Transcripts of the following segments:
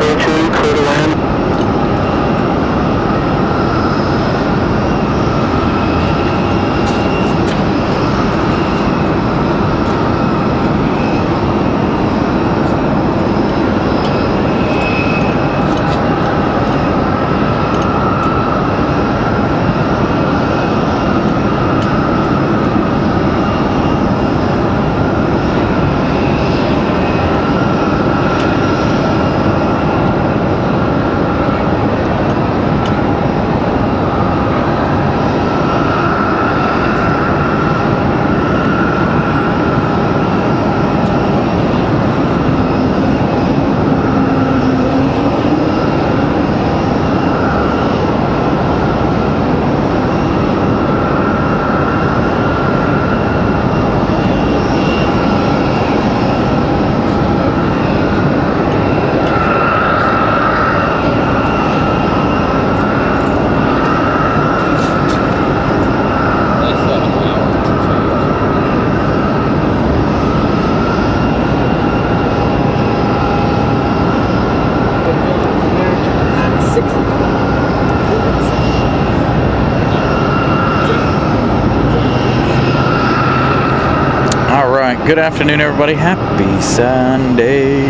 302, clear to land. Good afternoon, everybody. Happy Sunday.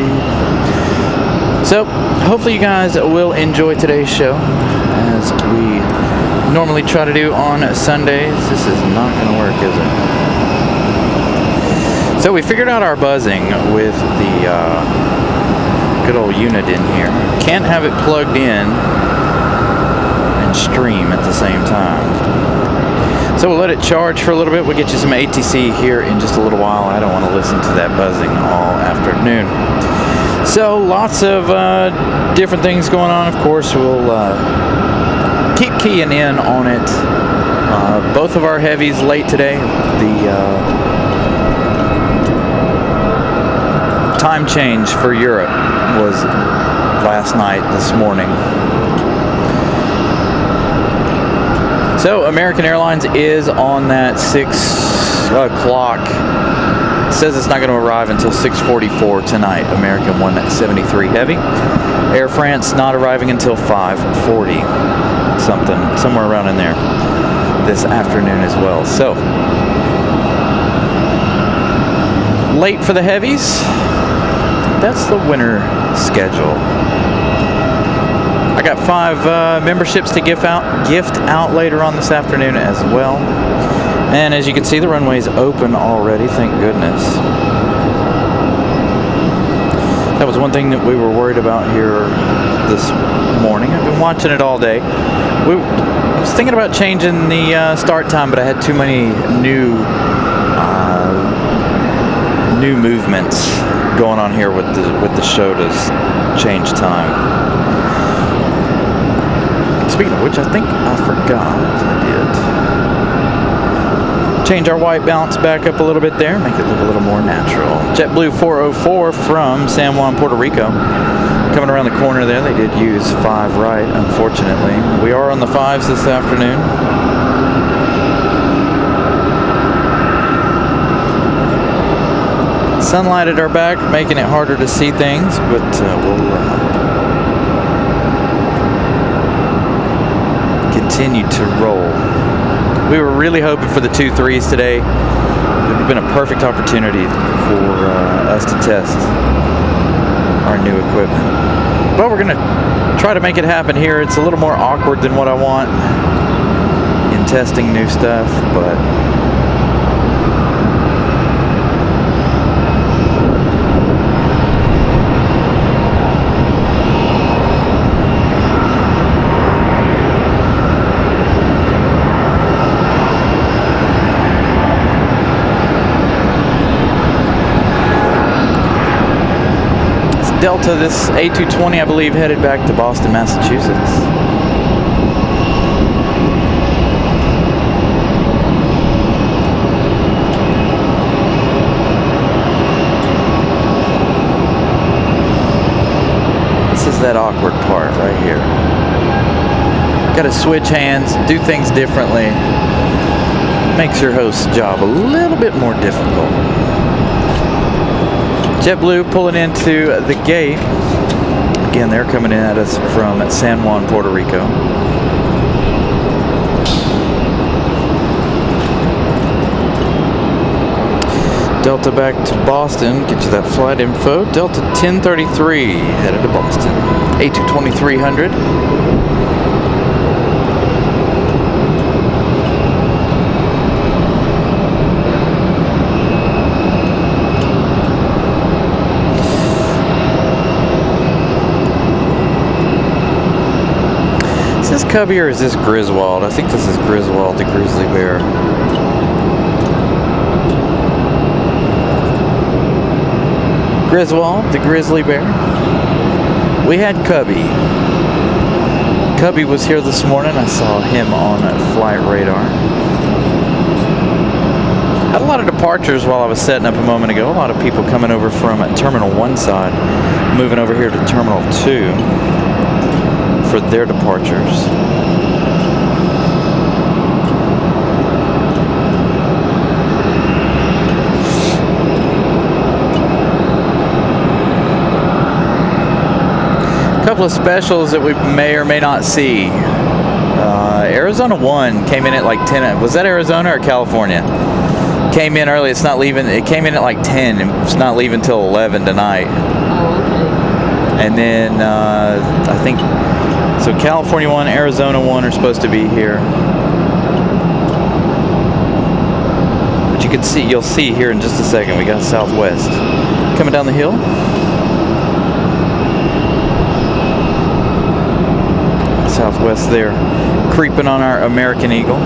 So, hopefully you guys will enjoy today's show, as we normally try to do on Sundays. This is not going to work, is it? So we figured out our buzzing with the good old unit in here. Can't have it plugged in and stream at the same time. So we'll let it charge for a little bit. We'll get you some ATC here in just a little while. I don't want to listen to that buzzing all afternoon. So lots of different things going on. Of course, we'll keep keying in on it. Both of our heavies late today. The time change for Europe was last night, this morning. So American Airlines is on that 6 o'clock. It says it's not going to arrive until 6:44 tonight. American 173 Heavy. Air France not arriving until 5:40. Somewhere around in there this afternoon as well. So late for the heavies. That's the winter schedule. I got 5 memberships to gift out later on this afternoon as well. And as you can see, the runway's open already, thank goodness. That was one thing that we were worried about here this morning. I've been watching it all day. I was thinking about changing the start time, but I had too many new movements going on here with the show to change time. Speaking of which, I think I forgot I did. Change our white balance back up a little bit there, make it look a little more natural. JetBlue 404 from San Juan, Puerto Rico. Coming around the corner there, they did use 5 right, unfortunately. We are on the 5s this afternoon. Sunlight at our back, making it harder to see things, but we'll continue to roll. We were really hoping for the 2-3s today. It would have been a perfect opportunity for us to test our new equipment. But we're going to try to make it happen here. It's a little more awkward than what I want in testing new stuff, but Delta, this A220, I believe, headed back to Boston, Massachusetts. This is that awkward part right here. Got to switch hands, do things differently. Makes your host's job a little bit more difficult. JetBlue pulling into the gate. Again, they're coming in at us from San Juan, Puerto Rico. Delta back to Boston, get you that flight info. Delta 1033 headed to Boston. A22300. Is this Cubby or is this Griswold? I think this is Griswold, the grizzly bear. Griswold, the grizzly bear. We had Cubby. Cubby was here this morning. I saw him on flight radar. Had a lot of departures while I was setting up a moment ago. A lot of people coming over from Terminal 1 side, moving over here to Terminal 2 for their departures. Couple of specials that we may or may not see. Arizona 1 came in at like 10. Was that Arizona or California? Came in early. It's not leaving. It came in at like 10. It's not leaving till 11 tonight. Oh, okay. And then I think so. California 1, Arizona 1 are supposed to be here. But you can see. You'll see here in just a second. We got Southwest coming down the hill. Southwest there, creeping on our American Eagle.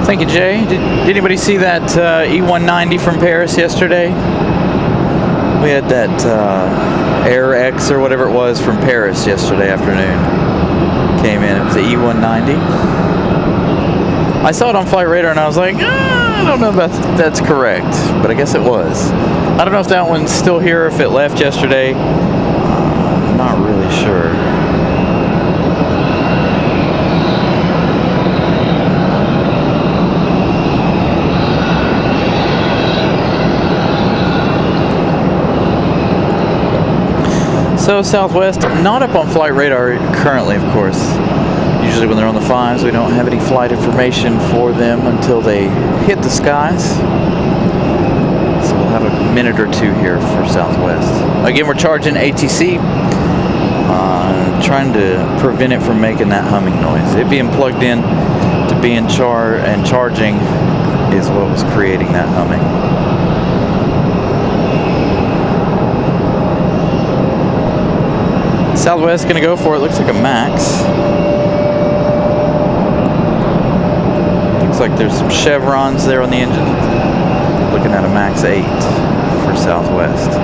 Thank you, Jay. Did anybody see that E190 from Paris yesterday? We had that Air X or whatever it was from Paris yesterday afternoon. Came in. It was the E190. I saw it on Flight Radar and I was like, I don't know if that's correct, but I guess it was. I don't know if that one's still here, if it left yesterday. I'm not really sure. So Southwest, not up on Flight Radar currently, of course. Usually when they're on the 5s, we don't have any flight information for them until they hit the skies. So we'll have a minute or two here for Southwest. Again, we're charging ATC, trying to prevent it from making that humming noise. It being plugged in to being charging is what was creating that humming. Southwest gonna go for it. Looks like a max. Looks like there's some chevrons there on the engine. Looking at a max 8 for Southwest.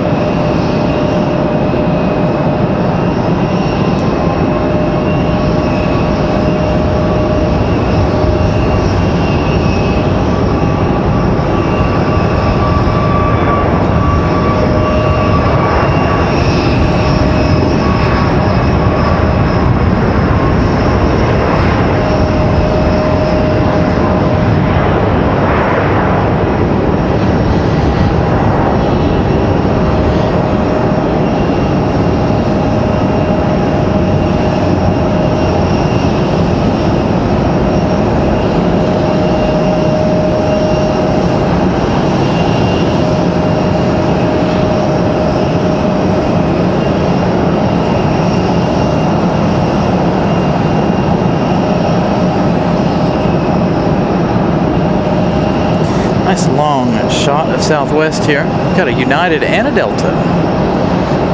Nice long shot of Southwest here. Got a United and a Delta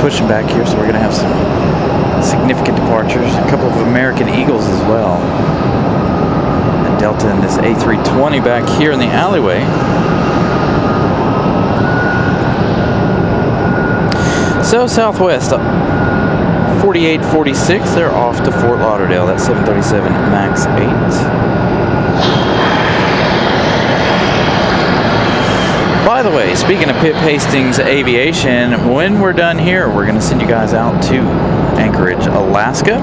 pushing back here, so we're going to have some significant departures. A couple of American Eagles as well. And Delta Delta and this A320 back here in the alleyway. So Southwest 4846, they're off to Fort Lauderdale. That's 737 MAX 8. By the way, speaking of Pip Hastings Aviation, when we're done here, we're going to send you guys out to Anchorage, Alaska.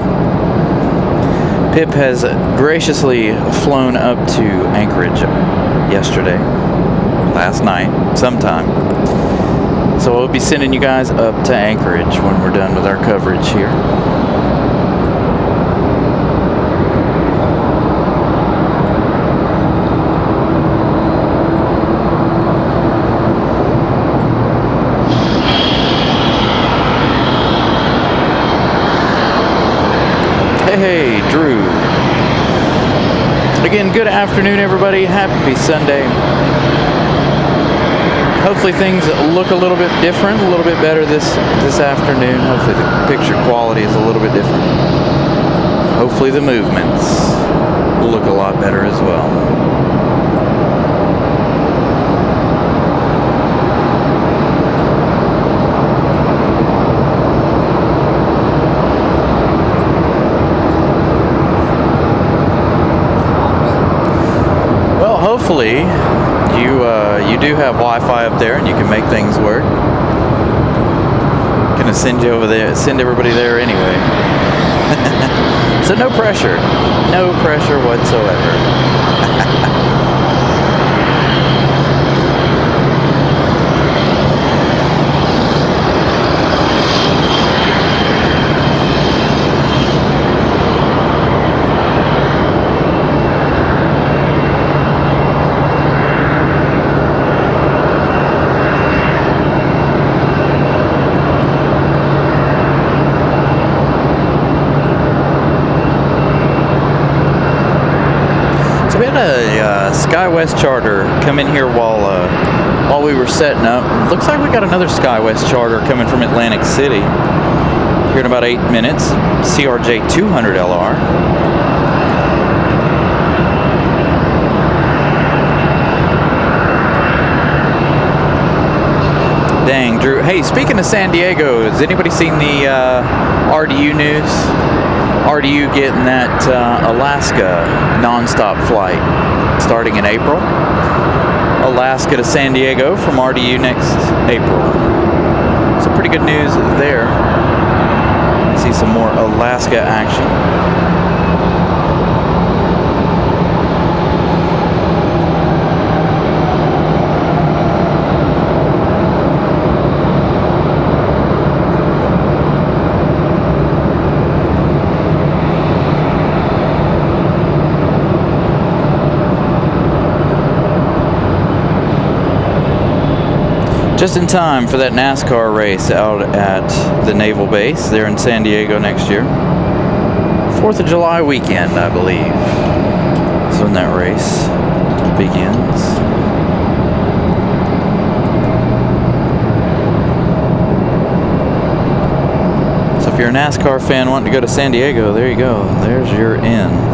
Pip has graciously flown up to Anchorage yesterday, last night, sometime. So we'll be sending you guys up to Anchorage when we're done with our coverage here. Hey, Drew. Again, good afternoon, everybody. Happy Sunday. Hopefully things look a little bit different, a little bit better this afternoon. Hopefully the picture quality is a little bit different. Hopefully the movements will look a lot better as well. Hopefully, you do have Wi-Fi up there and you can make things work. Gonna send you over there, send everybody there anyway. So no pressure whatsoever. SkyWest charter come in here while we were setting up. Looks like we got another SkyWest charter coming from Atlantic City here in about 8 minutes. CRJ 200 LR. Dang, Drew. Hey, speaking of San Diego, has anybody seen the RDU news? RDU getting that Alaska nonstop flight starting in April. Alaska to San Diego from RDU next April. So pretty good news there. See some more Alaska action. Just in time for that NASCAR race out at the Naval Base there in San Diego next year. 4th of July weekend, I believe, is when that race begins. So if you're a NASCAR fan wanting to go to San Diego, there you go. There's your in.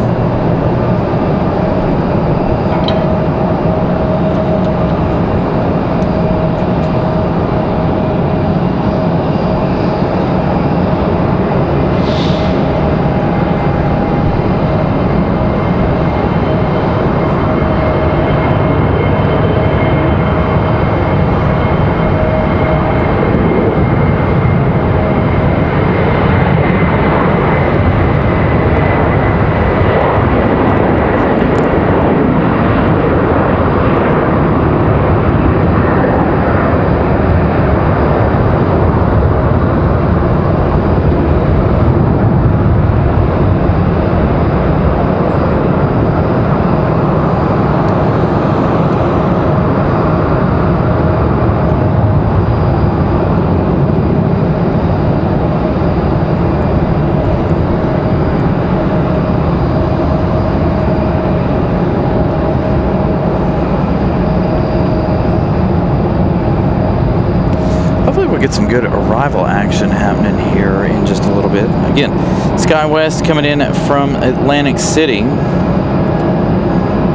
Get some good arrival action happening here in just a little bit. Again, SkyWest coming in from Atlantic City.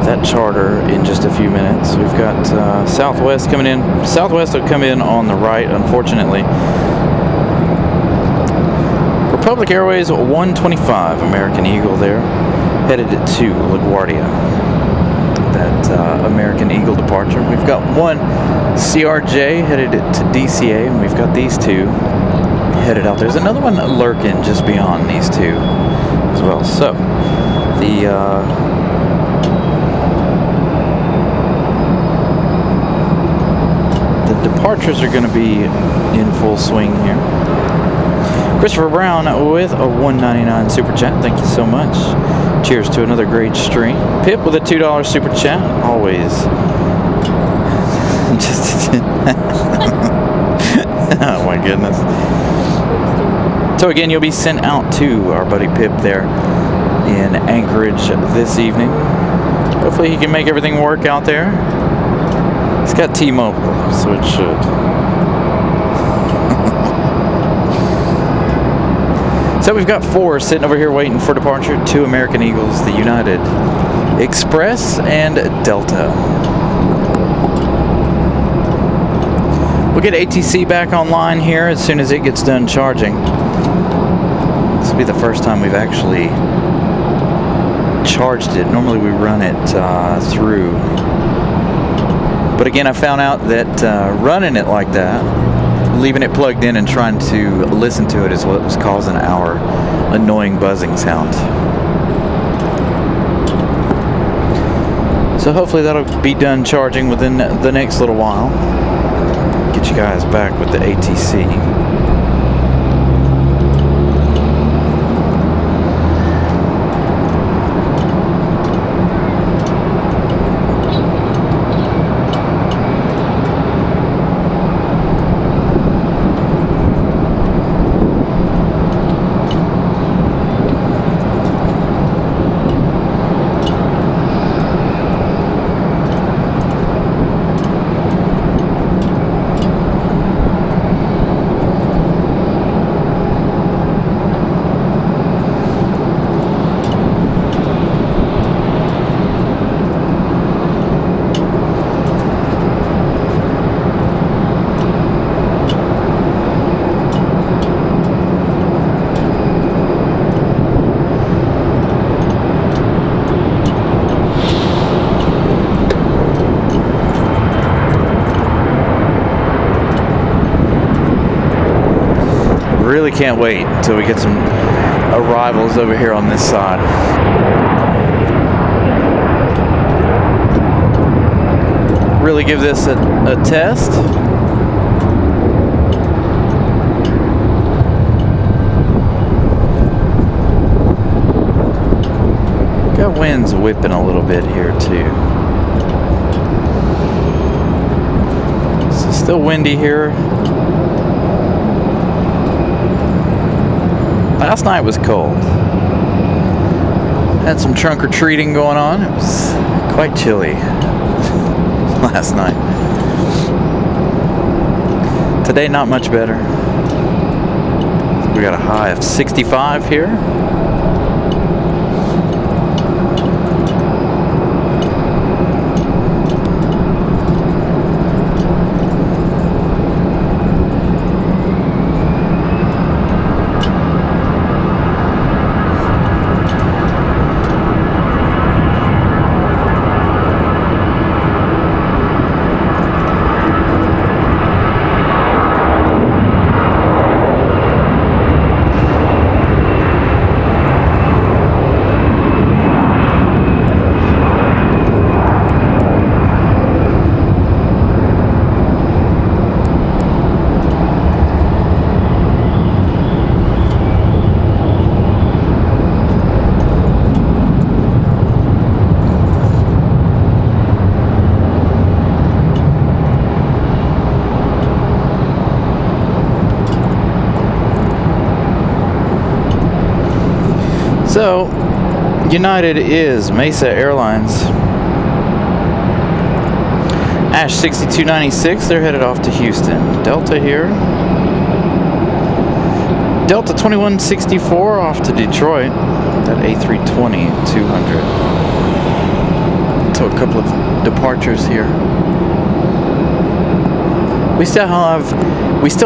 that charter in just a few minutes. We've got Southwest coming in. Southwest will come in on the right, unfortunately. Republic Airways 125, American Eagle there, headed to LaGuardia. That American Eagle departure. We've got one CRJ headed to DCA, and we've got these two headed out. There's another one lurking just beyond these two as well. So the departures are going to be in full swing here. Christopher Brown with a $1.99 super chat. Thank you so much. Cheers to another great stream. Pip with a $2 super chat. Always. Just oh my goodness. So again, you'll be sent out to our buddy Pip there in Anchorage this evening. Hopefully he can make everything work out there. He's got T-Mobile, so it should. So we've got 4 sitting over here waiting for departure. 2 American Eagles, the United Express, and Delta. We'll get ATC back online here as soon as it gets done charging. This will be the first time we've actually charged it. Normally we run it through. But again, I found out that running it like that, leaving it plugged in and trying to listen to it is what was causing our annoying buzzing sound. So hopefully that'll be done charging within the next little while. Get you guys back with the ATC. Really can't wait until we get some arrivals over here on this side. Really give this a test. Got winds whipping a little bit here too. So still windy here. Last night was cold. Had some trunk or treating going on. It was quite chilly last night. Today, not much better. We got a high of 65 here. So, United is Mesa Airlines. Ash 6296, they're headed off to Houston. Delta here. Delta 2164 off to Detroit. That A320-200. to a couple of departures here. We still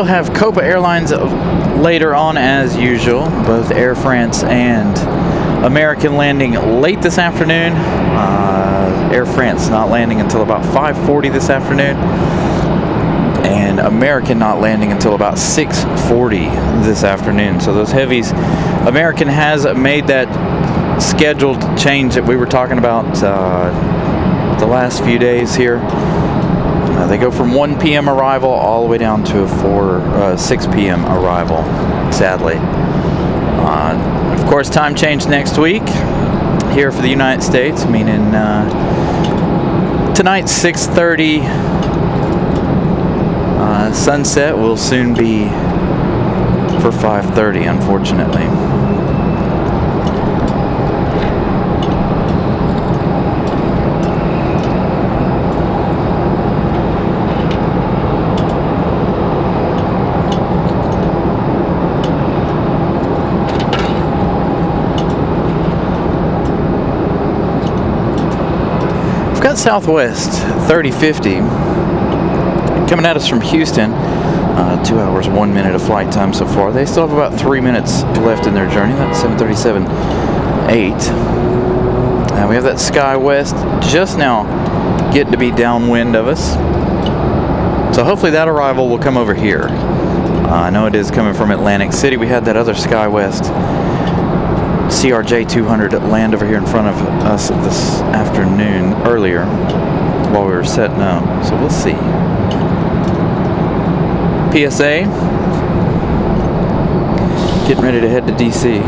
have Copa Airlines later on as usual. Both Air France and American landing late this afternoon. Air France not landing until about 5:40 this afternoon, and American not landing until about 6:40 this afternoon. So those heavies, American has made that scheduled change that we were talking about the last few days here. They go from 1 p.m. arrival all the way down to a 6 p.m. arrival, sadly. Of course, time change next week here for the United States, meaning tonight's 6:30 sunset will soon be for 5:30, unfortunately. We've got Southwest 3050 coming at us from Houston. 2 hours, 1 minute of flight time so far. They still have about 3 minutes left in their journey. That's 737-8. We have that SkyWest just now getting to be downwind of us. So hopefully that arrival will come over here. I know it is coming from Atlantic City. We had that other SkyWest CRJ 200 land over here in front of us this afternoon, earlier, while we were setting up. So we'll see. PSA, getting ready to head to DC.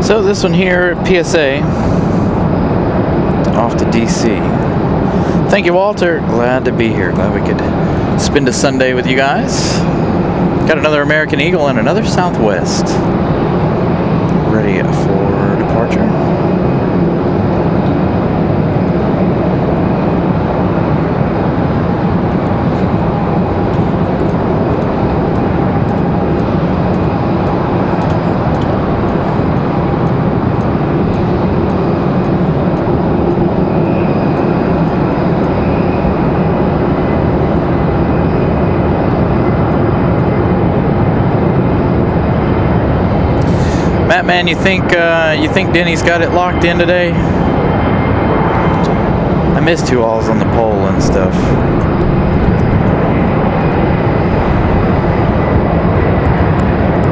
So this one here, PSA, off to DC. Thank you, Walter. Glad to be here. Glad we could spend a Sunday with you guys. Got another American Eagle and another Southwest ready for departure. man, you think Denny's got it locked in today? I missed 2 alls on the pole and stuff.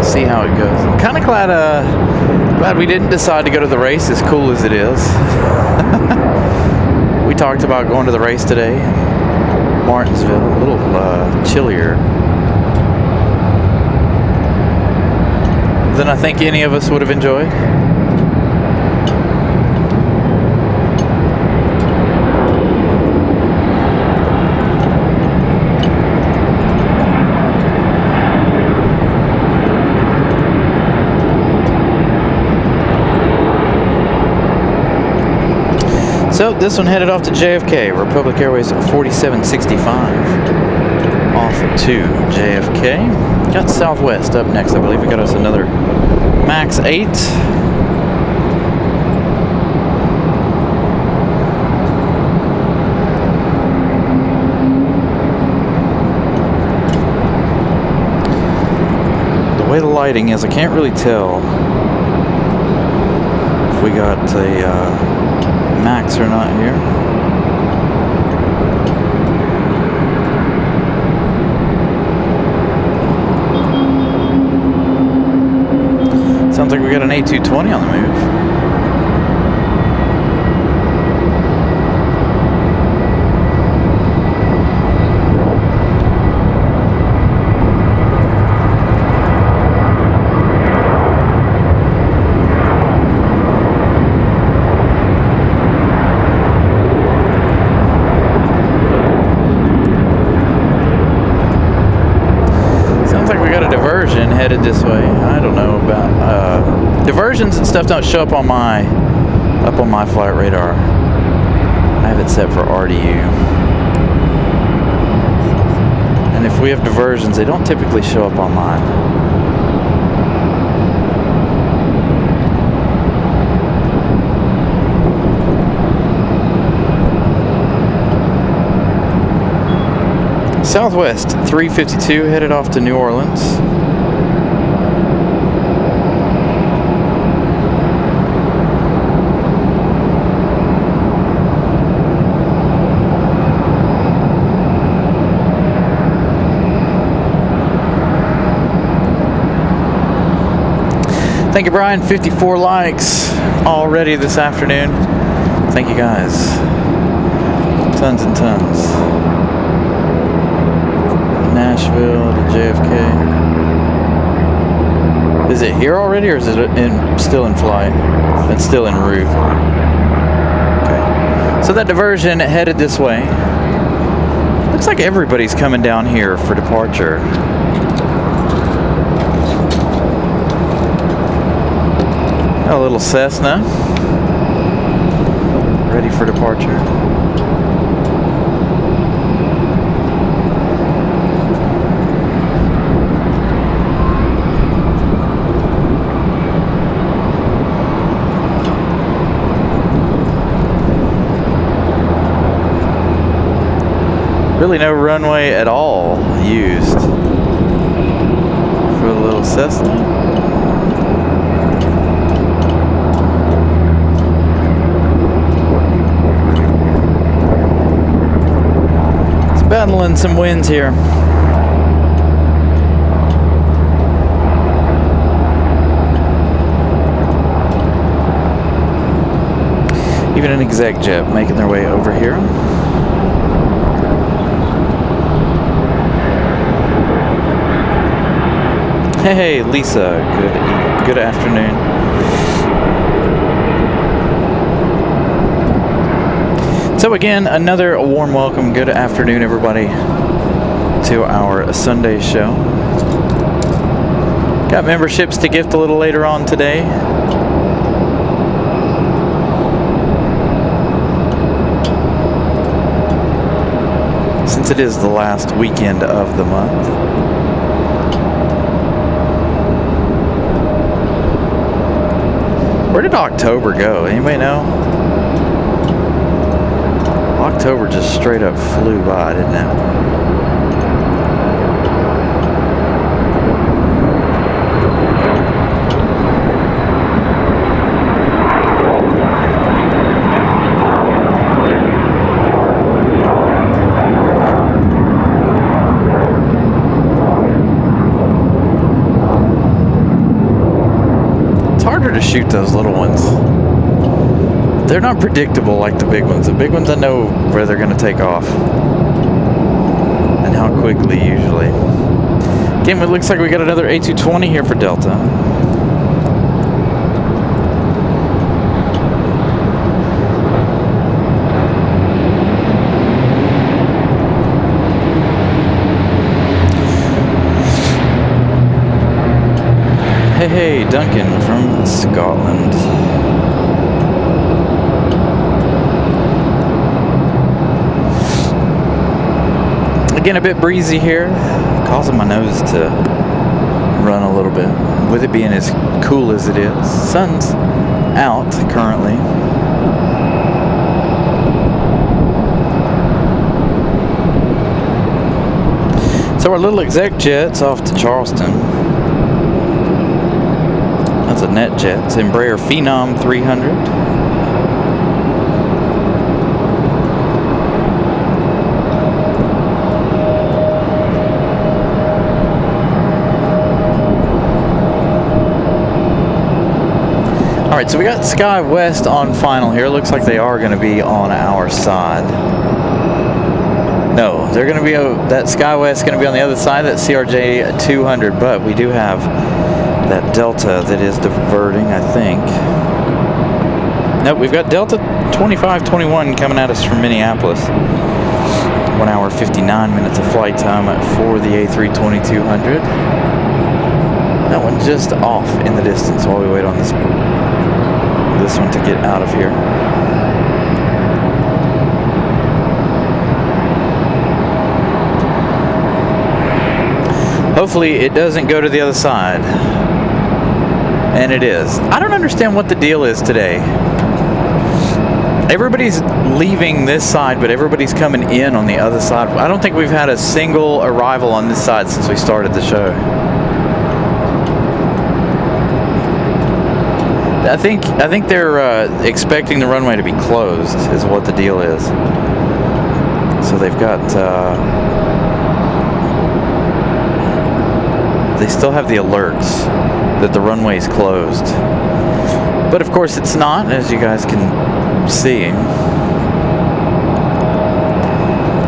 See how it goes. I'm kind of glad we didn't decide to go to the race, as cool as it is. We talked about going to the race today in Martinsville, a little chillier than I think any of us would have enjoyed. So this one headed off to JFK, Republic Airways 4765, off to JFK. Got Southwest up next. I believe we got us another Max 8. The way the lighting is, I can't really tell if we got a Max or not here. Sounds like we got an A220 on the move. Headed this way. I don't know about diversions and stuff. Don't show up on my flight radar. I have it set for RDU, and if we have diversions, they don't typically show up on mine. Southwest 352 headed off to New Orleans. Thank you, Brian. 54 likes already this afternoon. Thank you, guys. Tons and tons. Nashville to JFK. Is it here already, or is it still in flight? It's still en route. Okay. So that diversion headed this way. Looks like everybody's coming down here for departure. A little Cessna, ready for departure. Really no runway at all used for the little Cessna. Battling some winds here. Even an exec jet making their way over here. Hey, Lisa. Good afternoon. So again, another warm welcome. Good afternoon, everybody, to our Sunday show. Got memberships to gift a little later on today. Since it is the last weekend of the month. Where did October go? Anybody know? October just straight up flew by, didn't it? to shoot those little ones. They're not predictable like the big ones. The big ones, I know where they're going to take off. And how quickly, usually. Again, it looks like we got another A220 here for Delta. Hey, Duncan from Scotland. Again, a bit breezy here, causing my nose to run a little bit. With it being as cool as it is. Sun's out currently. So our little exec jet's off to Charleston. That's a net jet. It's Embraer Phenom 300. Alright, so we got Sky West on final here. Looks like they are going to be on our side. No, they're going to be, that Sky West going to be on the other side, that CRJ 200, but we do have that Delta that is diverting, I think. Nope, we've got Delta 2521 coming at us from Minneapolis. 1 hour 59 minutes of flight time for the A320-200. That one just off in the distance while we wait on this one to get out of here. Hopefully it doesn't go to the other side. And it is. I don't understand what the deal is today. Everybody's leaving this side, but everybody's coming in on the other side. I don't think we've had a single arrival on this side since we started the show. I think they're expecting the runway to be closed is what the deal is. So they've got they still have the alerts that the runway's closed. But of course it's not, as you guys can see.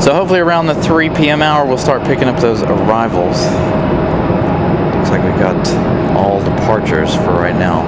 So hopefully around the 3 p.m. hour we'll start picking up those arrivals. Looks like we've got all departures for right now.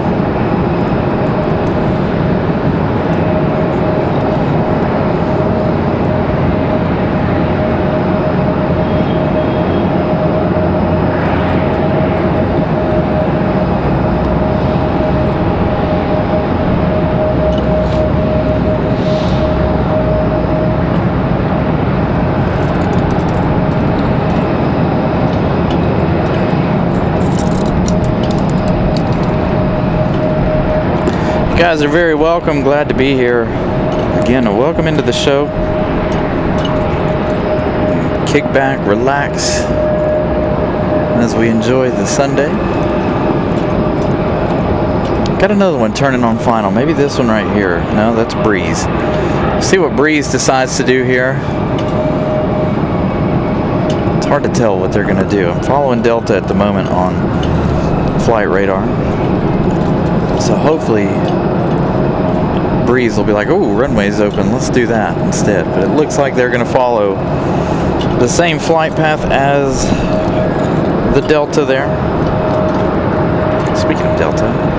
You guys are very welcome. Glad to be here. Again, welcome into the show. Kick back, relax as we enjoy the Sunday. Got another one turning on final. Maybe this one right here. No, that's Breeze. See what Breeze decides to do here. It's hard to tell what they're going to do. I'm following Delta at the moment on flight radar. So hopefully Breeze will be like, oh, runway's open, let's do that instead. But it looks like they're going to follow the same flight path as the Delta there. Speaking of Delta,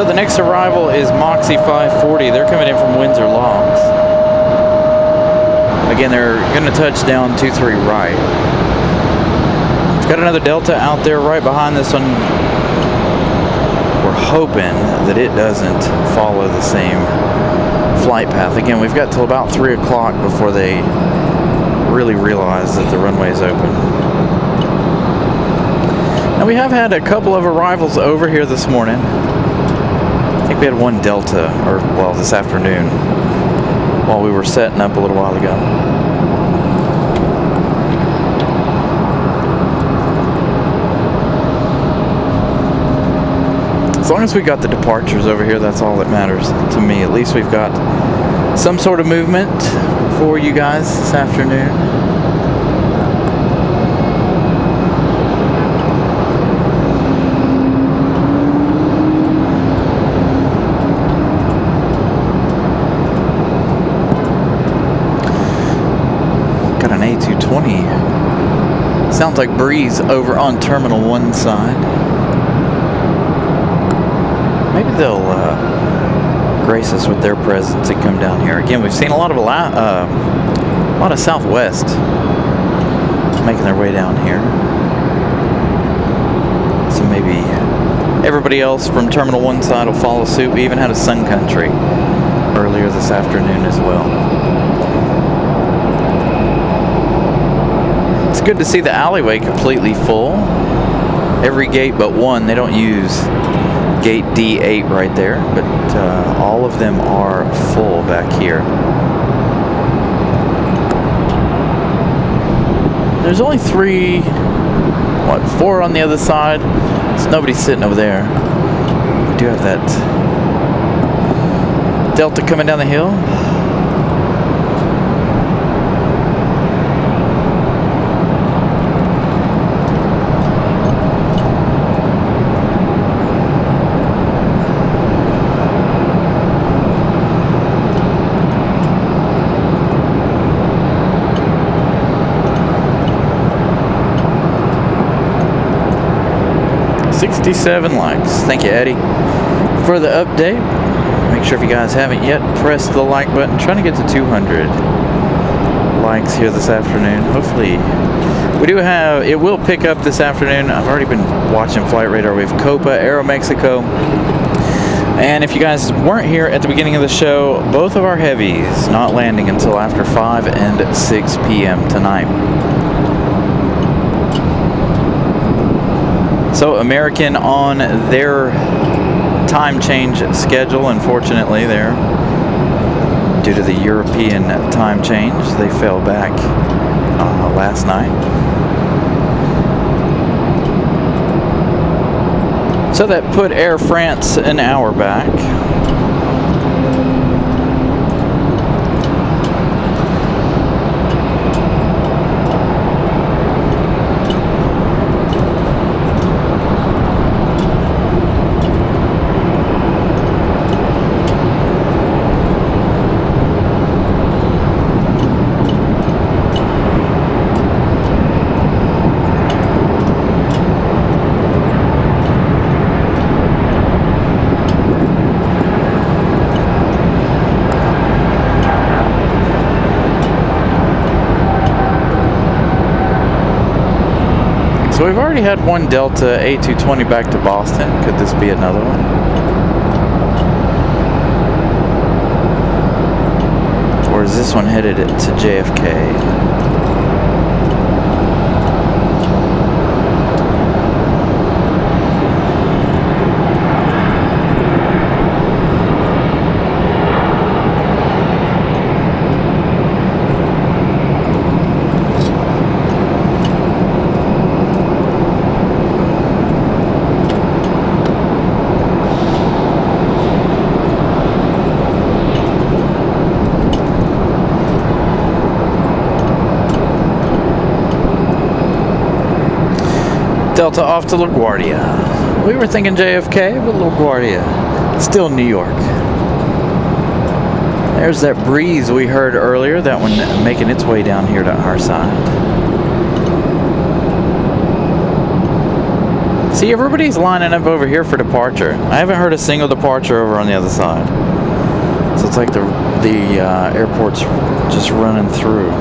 So the next arrival is Moxie 540. They're coming in from Windsor Locks. Again, they're going to touch down 23 right. It's got another Delta out there right behind this one. We're hoping that it doesn't follow the same flight path. Again, we've got till about 3 o'clock before they really realize that the runway is open. Now we have had a couple of arrivals over here this morning. I think we had one Delta, or well, this afternoon, while we were setting up a little while ago. As long as we got the departures over here, that's all that matters to me. At least we've got some sort of movement for you guys this afternoon. Got an A220. Sounds like Breeze over on Terminal 1 side. Maybe they'll grace us with their presence and come down here. Again, we've seen a lot of Southwest making their way down here. So maybe everybody else from Terminal 1 side will follow suit. We even had a Sun Country earlier this afternoon as well. It's good to see the alleyway completely full. Every gate but one. They don't use gate D8 right there, but all of them are full back here. There's only four on the other side, so nobody's sitting over there. We do have that Delta coming down the hill. .67 likes. Thank you, Eddie, for the update. Make sure if you guys haven't yet, press the like button. Trying to get to 200 likes here this afternoon. Hopefully, we do have, it will pick up this afternoon. I've already been watching Flight Radar. We have Copa, Aeromexico. And if you guys weren't here at the beginning of the show, both of our heavies not landing until after 5 and 6 p.m. tonight. So American on their time change schedule, unfortunately there, due to the European time change, they fell back last night. So that put Air France an hour back. So we've already had one Delta A220 back to Boston. Could this be another one? Or is this one headed to JFK? Delta off to LaGuardia. We were thinking JFK, but LaGuardia. Still New York. There's that Breeze we heard earlier, that one making its way down here to our side. See, everybody's lining up over here for departure. I haven't heard a single departure over on the other side. So it's like the airport's just running through.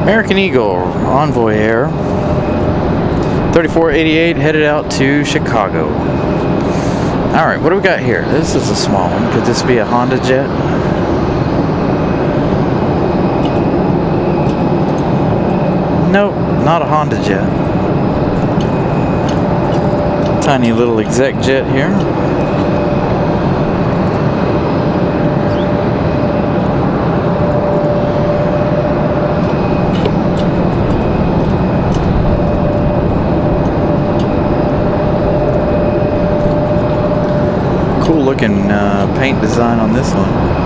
American Eagle, Envoy Air, 3488, headed out to Chicago. All right, what do we got here? This is a small one. Could this be a Honda jet? Nope, not a Honda jet. Tiny little exec jet here. Cool looking paint design on this one.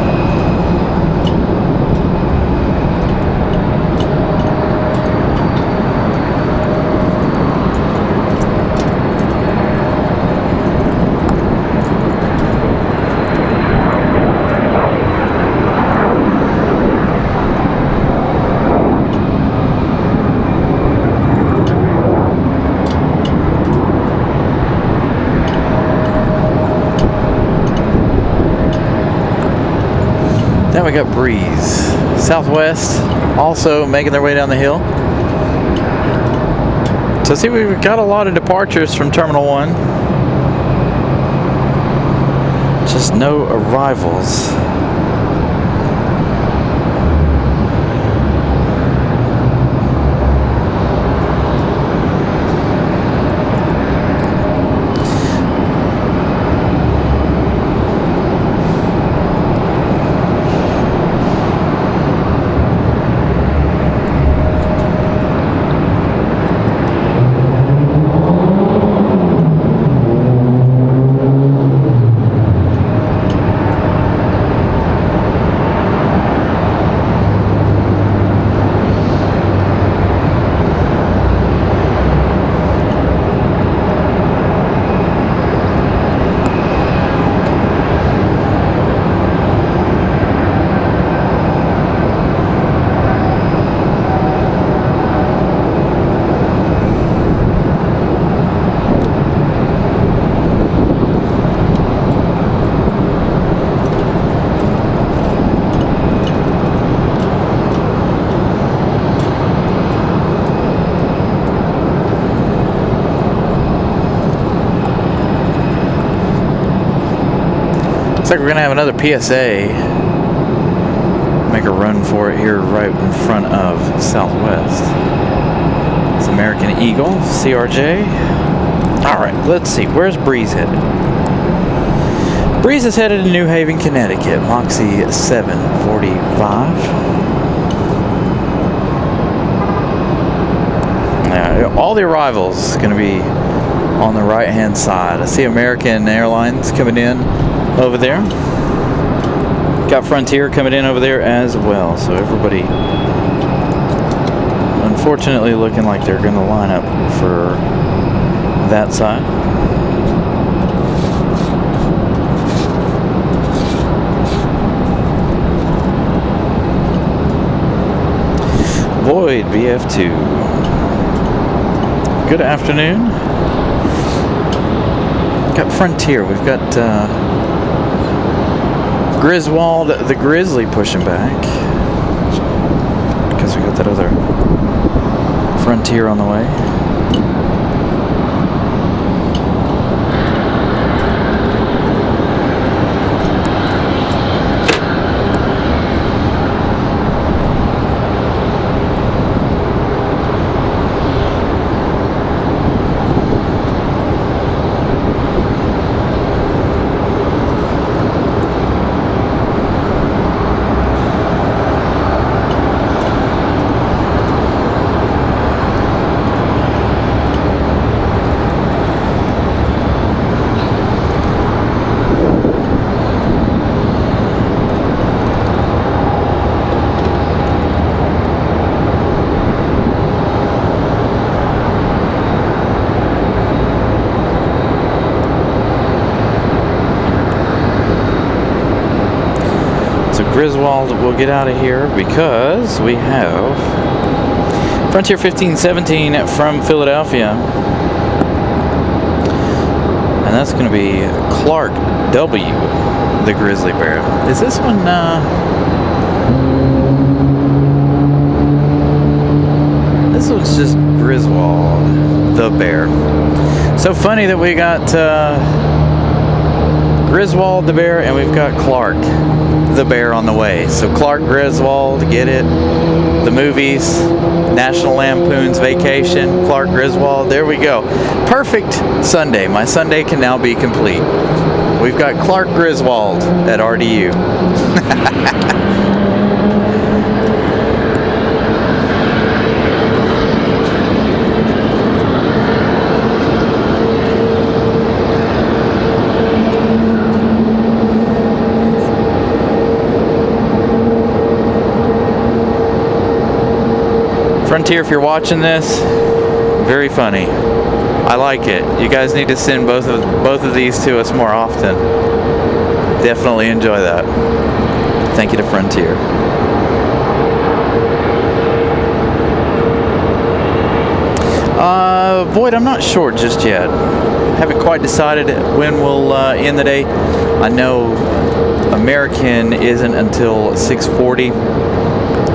Then we got Breeze. Southwest also making their way down the hill. So see, we've got a lot of departures from Terminal 1. Just no arrivals. Looks like we're gonna have another PSA. Make a run for it here right in front of Southwest. It's American Eagle, CRJ. Alright, let's see. Where's Breeze headed? Breeze is headed to New Haven, Connecticut. Moxie 745. Now, all the arrivals going to be on the right hand side. I see American Airlines coming in over there. Got Frontier coming in over there as well. So everybody, unfortunately, looking like they're going to line up for that side. Void BF2. Good afternoon. Got Frontier. We've got Griswold the Grizzly pushing back because we got that other deer on the way. Griswold will get out of here because we have Frontier 1517 from Philadelphia. And that's going to be Clark W., the grizzly bear. Is this one, this one's just Griswold, the bear. So funny that we got Griswold the bear and we've got Clark the bear on the way. So Clark Griswold, get it? The movies, National Lampoon's Vacation, Clark Griswold, there we go. Perfect Sunday. My Sunday can now be complete. We've got Clark Griswold at RDU. Frontier, if you're watching this, very funny. I like it. You guys need to send both of these to us more often. Definitely enjoy that. Thank you to Frontier. Void, I'm not sure just yet. Haven't quite decided when we'll end the day. I know American isn't until 6:40.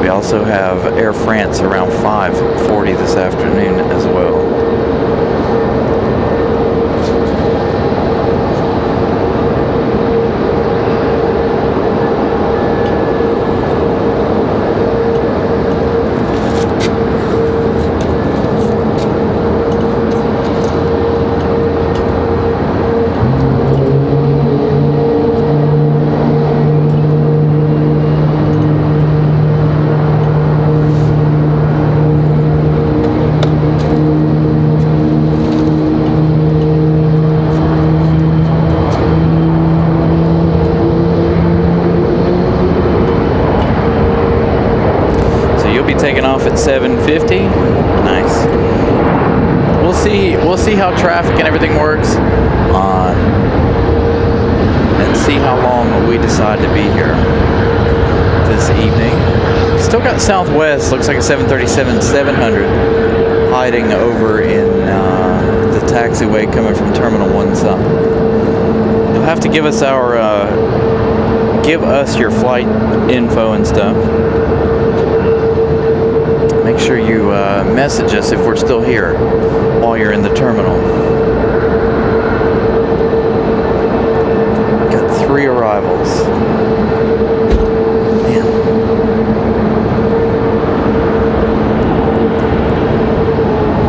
We also have Air France around 5:40 this afternoon as well. Taking off at 7:50. Nice. We'll see how traffic and everything works, and see how long we decide to be here this evening. Still got Southwest. Looks like a 737-700 hiding over in the taxiway coming from Terminal 1 South. You'll have to give us your flight info and stuff. Make sure you message us if we're still here while you're in the terminal. Got 3 arrivals. Man.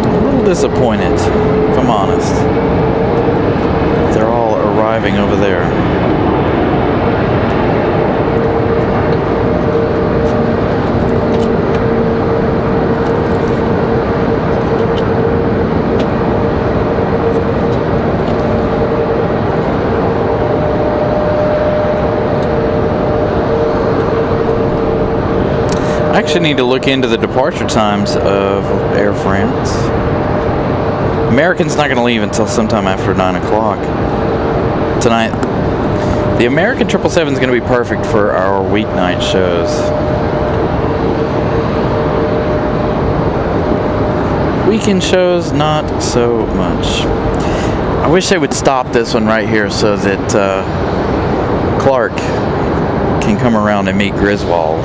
I'm a little disappointed, if I'm honest. They're all arriving over there. I actually need to look into the departure times of Air France. American's not going to leave until sometime after 9 o'clock tonight. The American 777 is going to be perfect for our weeknight shows. Weekend shows, not so much. I wish they would stop this one right here so that Clark can come around and meet Griswold.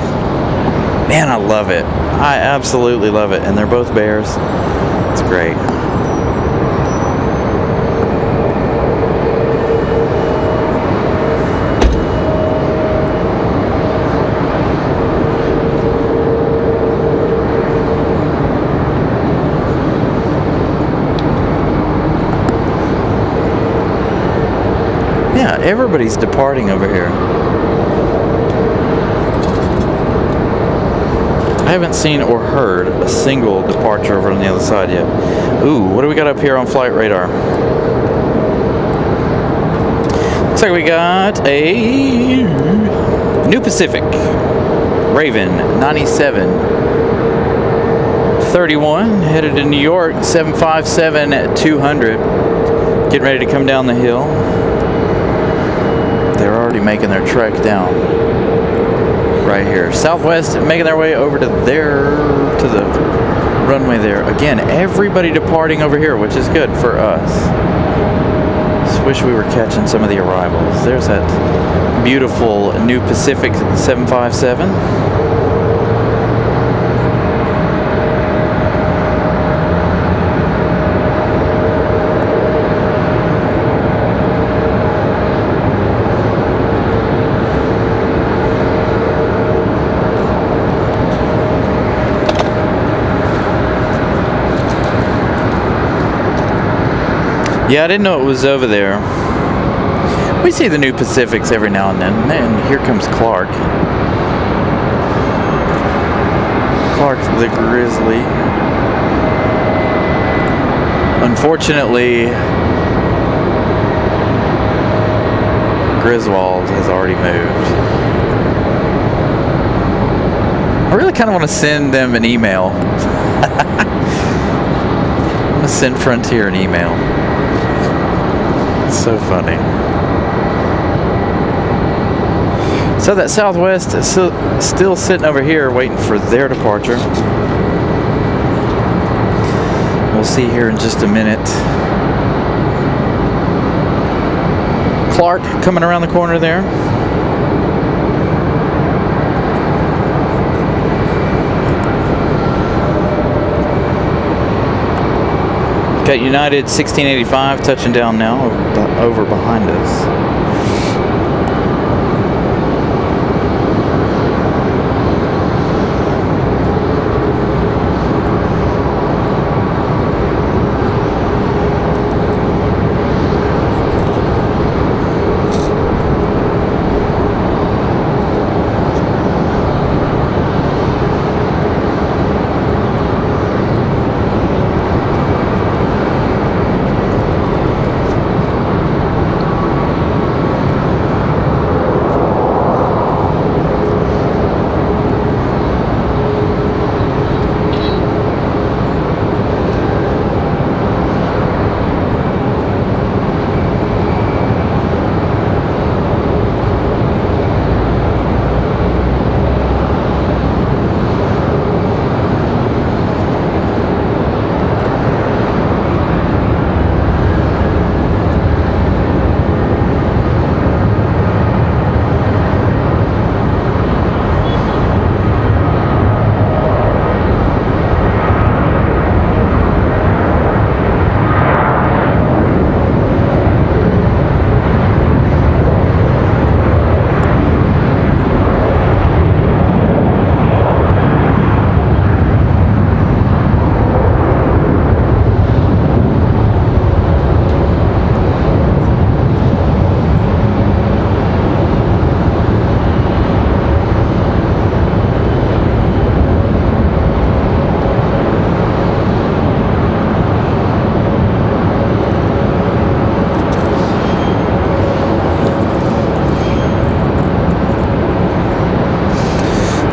Man, I love it. I absolutely love it. And they're both bears. It's great. Yeah, everybody's departing over here. I haven't seen or heard a single departure over on the other side yet. Ooh, what do we got up here on flight radar? Looks like we got a New Pacific Raven 9731 headed to New York, 757 at 200. Getting ready to come down the hill. They're already making their trek down right here. Southwest making their way over to the runway there. Again, everybody departing over here, which is good for us. Just wish we were catching some of the arrivals. There's that beautiful New Pacific 757. Yeah, I didn't know it was over there. We see the New Pacifics every now and then. And here comes Clark. Clark the Grizzly. Unfortunately, Griswold has already moved. I really kind of want to send them an email. I'm going to send Frontier an email. So funny. So that Southwest is still sitting over here waiting for their departure. We'll see here in just a minute. Clark coming around the corner there. Got United 1685 touching down now over behind us.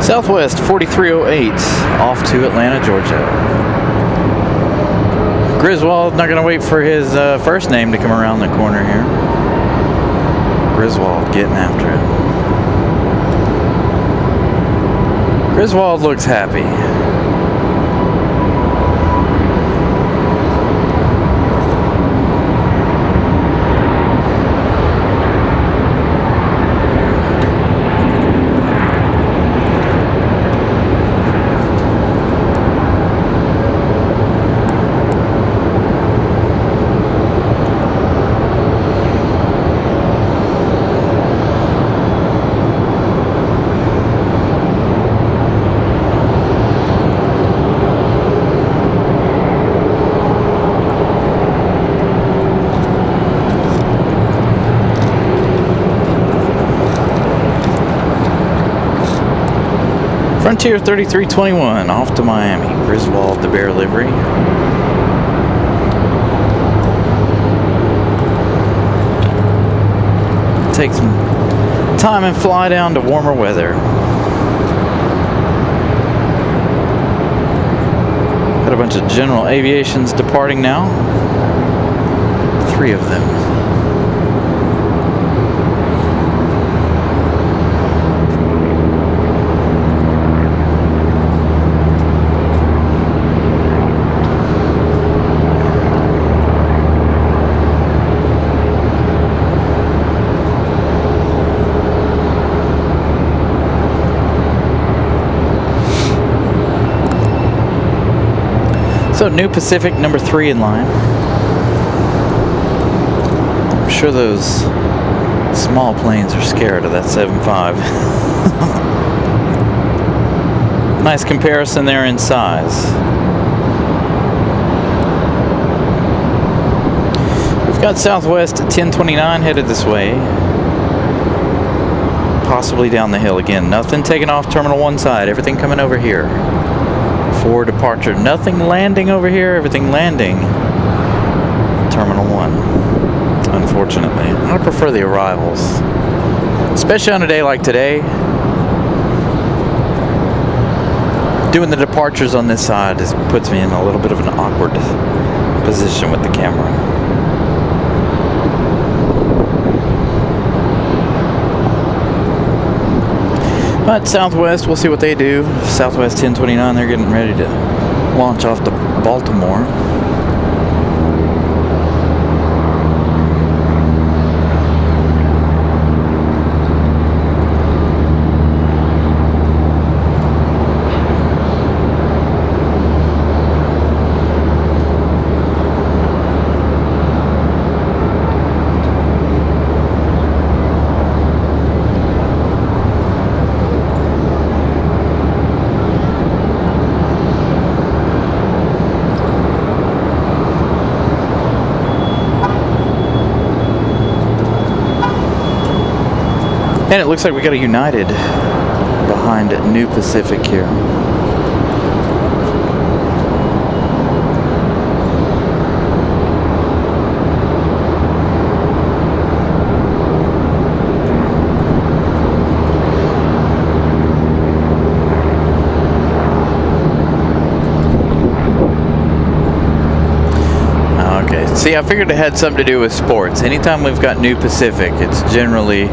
Southwest 4308 off to Atlanta, Georgia. Griswold not going to wait for his first name to come around the corner here. Griswold getting after it. Griswold looks happy. Frontier 3321 off to Miami. Griswold, the Bear livery. Take some time and fly down to warmer weather. Got a bunch of General Aviations departing now. 3 of them. So New Pacific, number 3 in line. I'm sure those small planes are scared of that 7.5. Nice comparison there in size. We've got Southwest 1029 headed this way. Possibly down the hill again. Nothing taking off Terminal 1 side. Everything coming over here for departure. Nothing landing over here. Everything landing Terminal 1. Unfortunately. I prefer the arrivals. Especially on a day like today. Doing the departures on this side puts me in a little bit of an awkward position with the camera. But Southwest, we'll see what they do. Southwest 1029, they're getting ready to launch off to Baltimore. And it looks like we got a United behind New Pacific here. Okay, see, I figured it had something to do with sports. Anytime we've got New Pacific, it's generally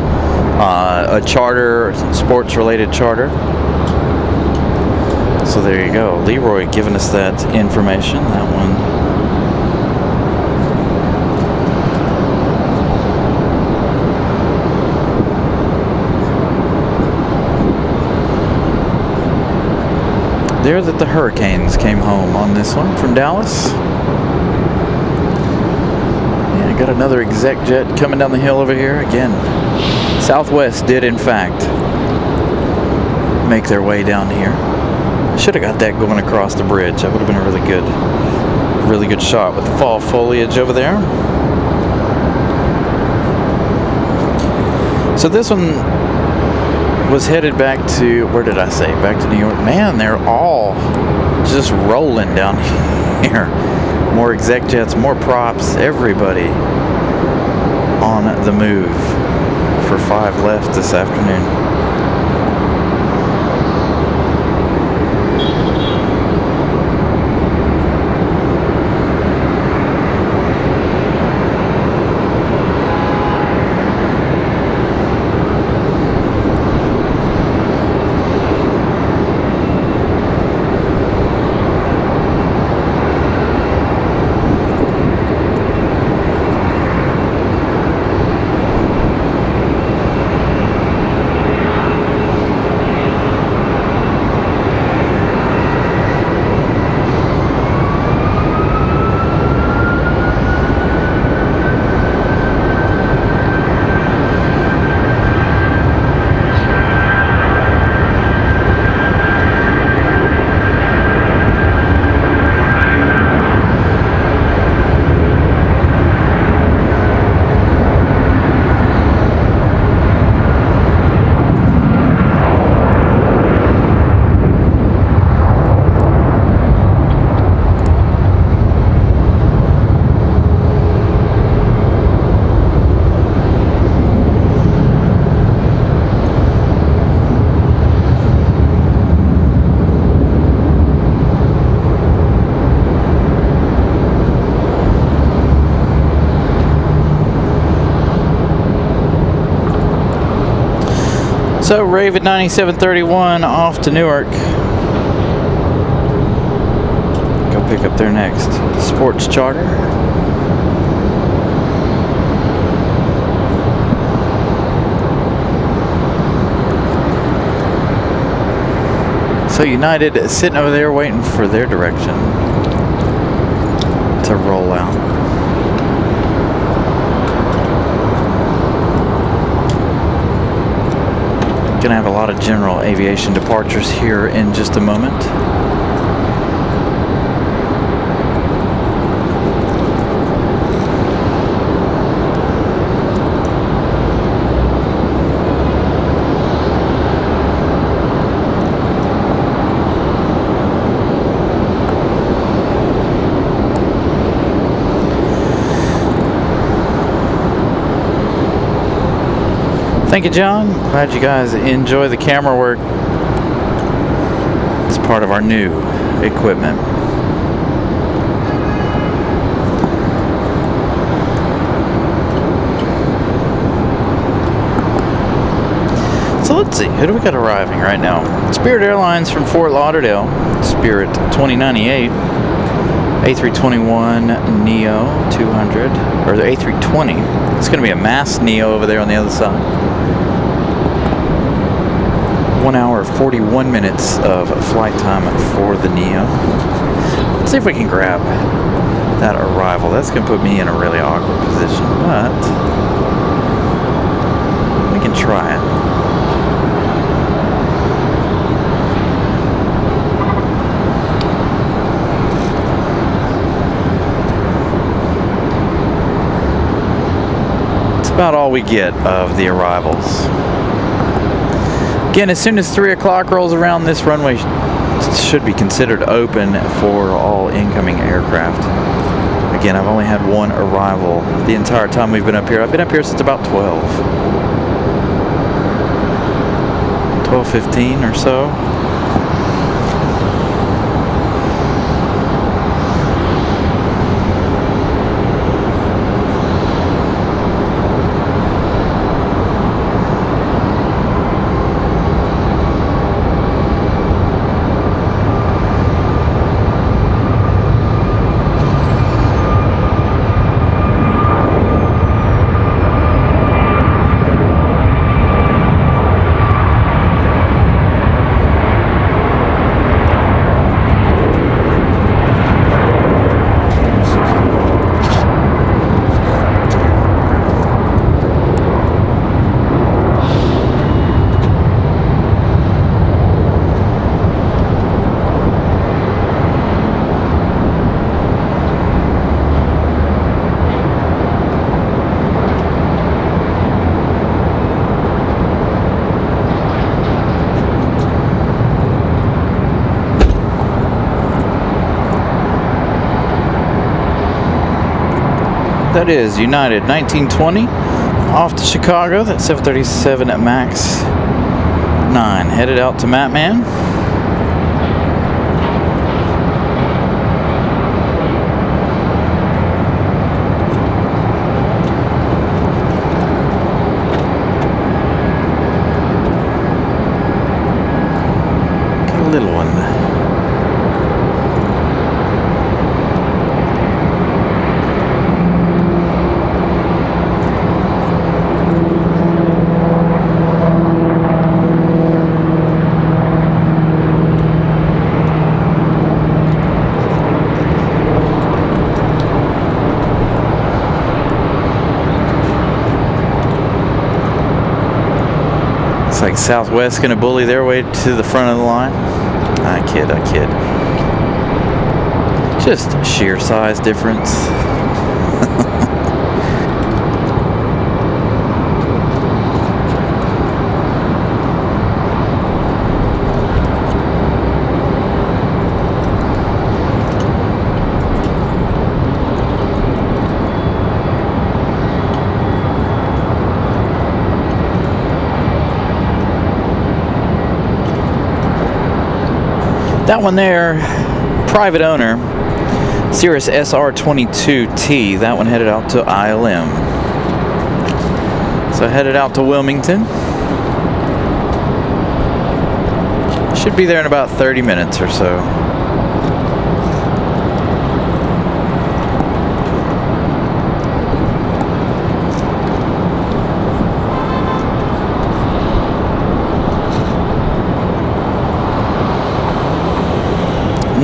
a charter, sports-related charter. So there you go. Leroy giving us that information. That one. There that the Hurricanes came home on this one from Dallas. Yeah, got another exec jet coming down the hill over here again. Southwest did, in fact, make their way down here. Should have got that going across the bridge. That would have been a really good shot with the fall foliage over there. So this one was headed back to, where did I say? Back to New York. Man, they're all just rolling down here. More exec jets, more props, everybody on the move. For 5 left this afternoon. So Raven 9731 off to Newark. Go pick up their next sports charter. So United is sitting over there waiting for their direction to roll out. Gonna have a lot of general aviation departures here in just a moment. Thank you, John. Glad you guys enjoy the camera work. It's part of our new equipment. So let's see, who do we got arriving right now? Spirit Airlines from Fort Lauderdale, Spirit 2098, A321 Neo 200, or the A320. It's going to be a mass Neo over there on the other side. 1 hour 41 minutes of flight time for the Neo. Let's see if we can grab that arrival. That's going to put me in a really awkward position, but we can try it. It's about all we get of the arrivals. Again, as soon as 3 o'clock rolls around, this runway should be considered open for all incoming aircraft. Again, I've only had one arrival the entire time we've been up here. I've been up here since about 12:15 or so. That is United 1920 off to Chicago. That's 737 at Max 9 headed out to Matman. Got a little one. Like Southwest gonna bully their way to the front of the line. I kid. Just sheer size difference. That one there, private owner, Cirrus SR22T. That one headed out to ILM. So headed out to Wilmington. Should be there in about 30 minutes or so.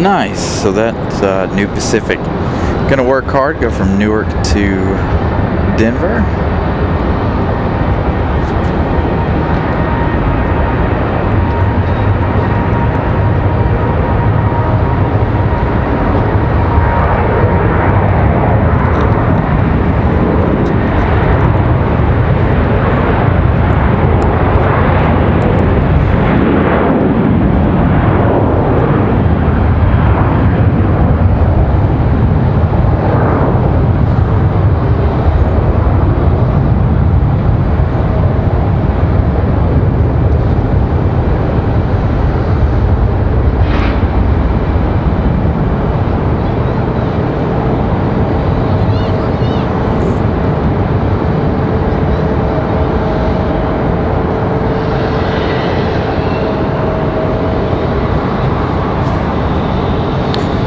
Nice. So that's New Pacific. Gonna work hard, go from Newark to Denver.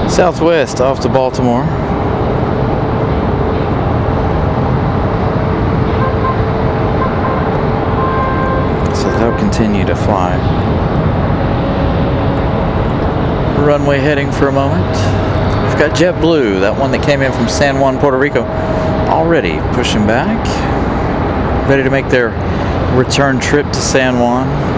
Southwest off to Baltimore. So they'll continue to fly. Runway heading for a moment. We've got JetBlue, that one that came in from San Juan, Puerto Rico, already pushing back. Ready to make their return trip to San Juan.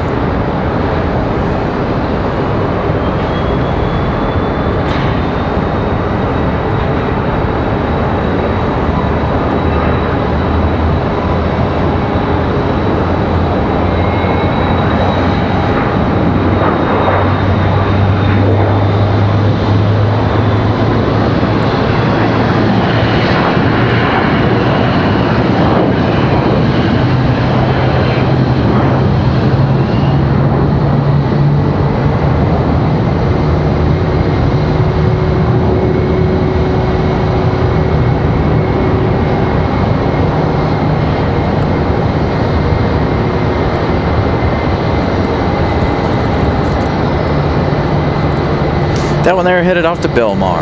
That one there headed off to Belmar.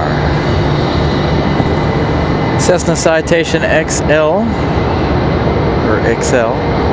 Cessna Citation XL, or XL.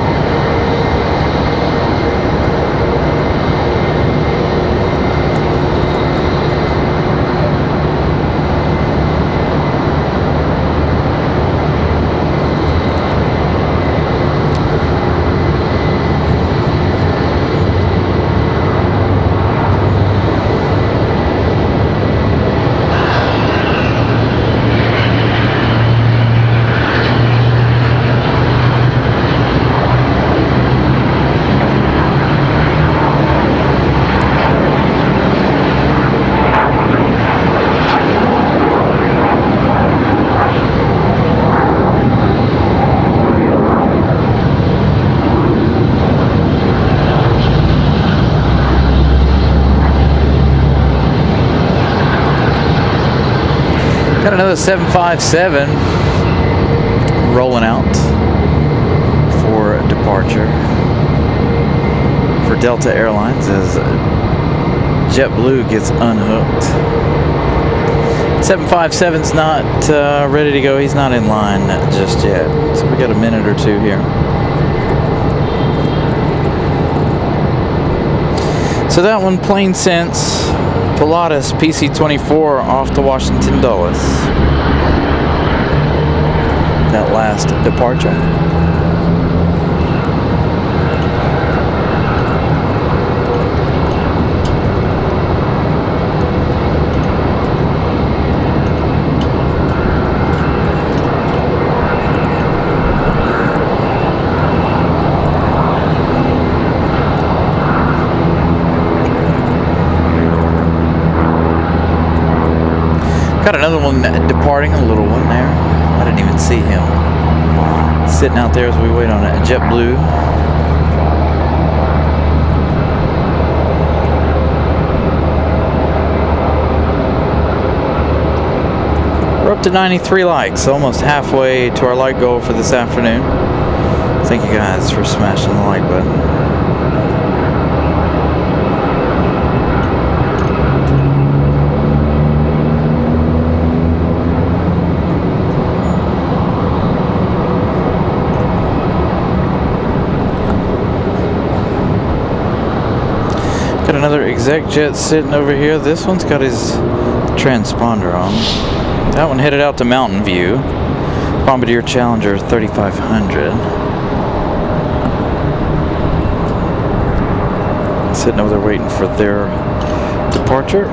Got another 757 rolling out for departure for Delta Airlines as JetBlue gets unhooked. 757's not ready to go. He's not in line just yet. So we got a minute or two here. So that one, plain sense. Pilatus PC-24 off to Washington Dulles. That last departure. Got another one departing, a little one there. I didn't even see him. Sitting out there as we wait on it. JetBlue. We're up to 93 likes, almost halfway to our like goal for this afternoon. Thank you guys for smashing the like button. exec jet sitting over here. This one's got his transponder on. That one headed out to Mountain View. Bombardier Challenger 3500. Sitting over there waiting for their departure.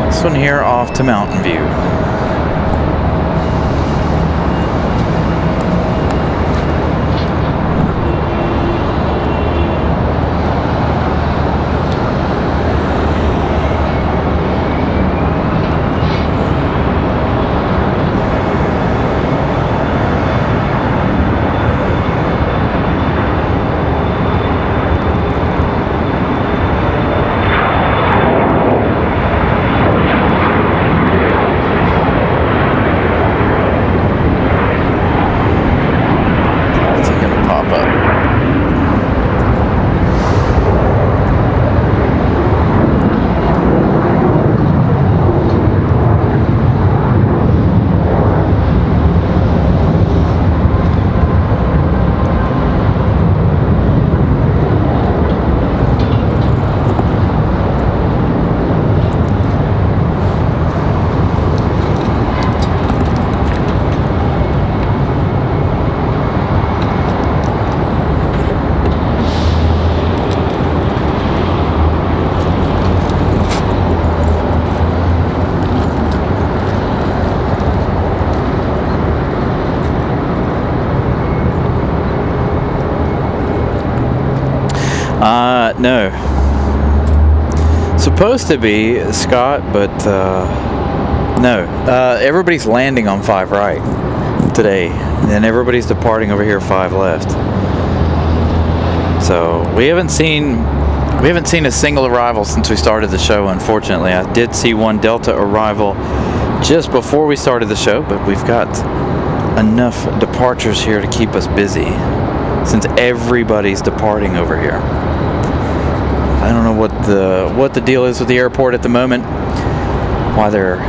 This one here off to Mountain View. No. Supposed to be Scott, but no. Everybody's landing on 5 right today, and everybody's departing over here 5 left. So we haven't seen a single arrival since we started the show. Unfortunately, I did see one Delta arrival just before we started the show, but we've got enough departures here to keep us busy since everybody's departing over here. I don't know what the deal is with the airport at the moment, why they're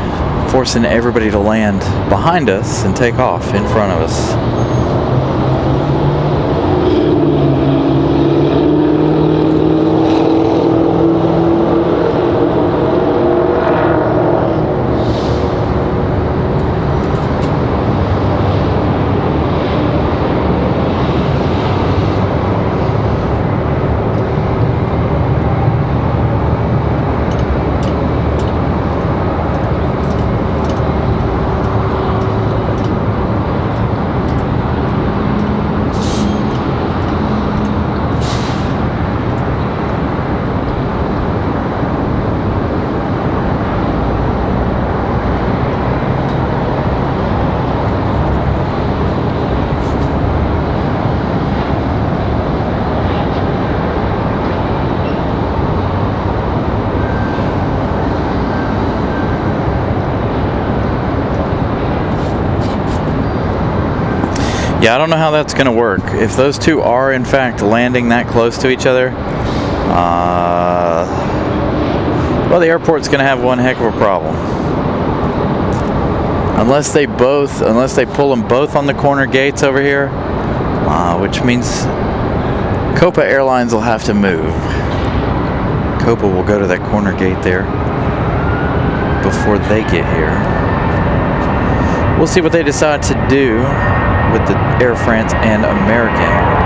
forcing everybody to land behind us and take off in front of us. Yeah, I don't know how that's going to work. If those two are in fact landing that close to each other, well, the airport's going to have one heck of a problem. Unless they pull them both on the corner gates over here, which means Copa Airlines will have to move. Copa will go to that corner gate there before they get here. We'll see what they decide to do with the Air France and American.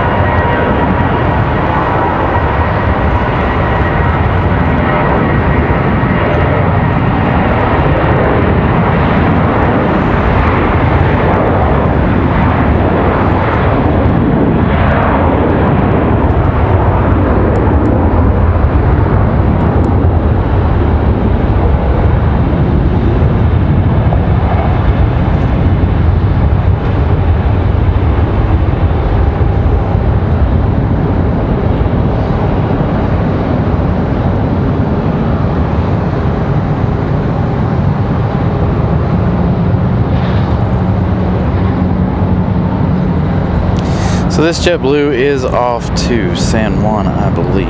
So this JetBlue is off to San Juan, I believe.